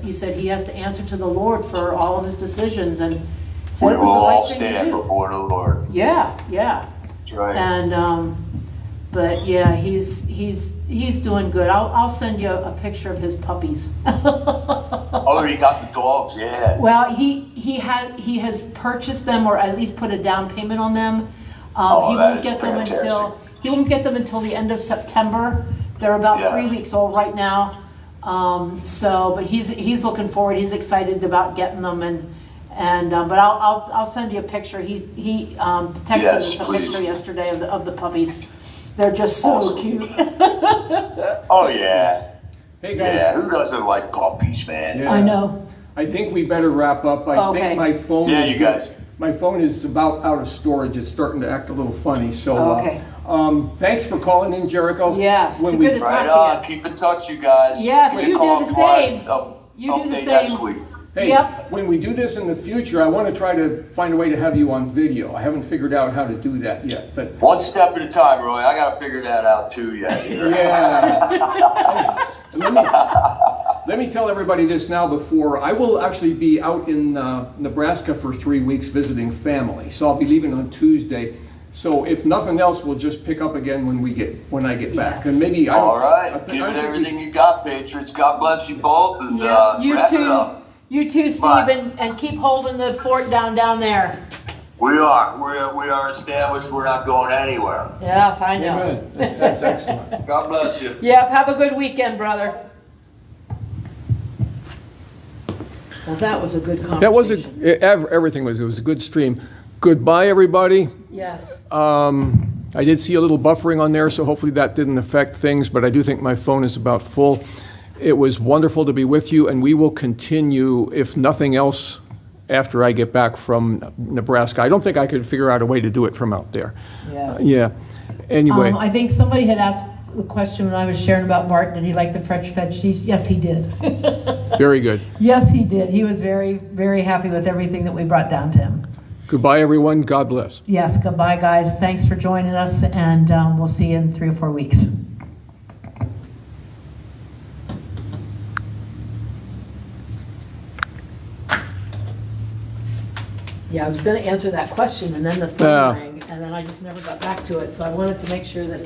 he said he has to answer to the Lord for all of his decisions, and said it was the right thing to do. We will all stand before the Lord. Yeah. That's right. And but yeah, he's doing good. I'll send you a picture of his puppies. Oh, he got the dogs, yeah. Well, he has purchased them, or at least put a down payment on them. He won't get them until the end of September. They're about 3 weeks old right now. But he's looking forward. He's excited about getting them, but I'll send you a picture. He texted us a picture yesterday of the puppies. They're just so cute. Oh yeah. Hey guys. Yeah, who doesn't like puppies, man? Yeah. I know. I think we better wrap up. I think my phone. Yeah, you guys. My phone is about out of storage. It's starting to act a little funny. So. Okay. Thanks for calling in, Jericho. Yes, it's good to talk to you. Keep in touch, you guys. Yes, you do the same. You do the same. Hey, when we do this in the future, I want to try to find a way to have you on video. I haven't figured out how to do that yet, but one step at a time, Roy. I got to figure that out too yet. Yeah. Let me tell everybody this now before. I will actually be out in Nebraska for 3 weeks visiting family, so I'll be leaving on Tuesday. So if nothing else, we'll just pick up again when I get back, and maybe I don't. All right, give it everything you got, Patriots. God bless you both, and you too. You too, Steve, and keep holding the fort down there. We are established. We're not going anywhere. Yes, I know. Amen. That's excellent. God bless you. Yep, have a good weekend, brother. Well, that was a good conversation. That was everything it was a good stream. Goodbye, everybody. Yes. I did see a little buffering on there, so hopefully that didn't affect things, but I do think my phone is about full. It was wonderful to be with you, and we will continue, if nothing else, after I get back from Nebraska. I don't think I could figure out a way to do it from out there. Yeah. Yeah. Anyway, I think somebody had asked the question when I was sharing about Bart, did he like the French veggies? Yes, he did. very good. Yes, he did. He was very, very happy with everything that we brought down to him. Goodbye, everyone. God bless. Yes, goodbye, guys. Thanks for joining us, and we'll see you in 3 or 4 weeks. Yeah, I was going to answer that question, and then the phone rang, and then I just never got back to it. So I wanted to make sure that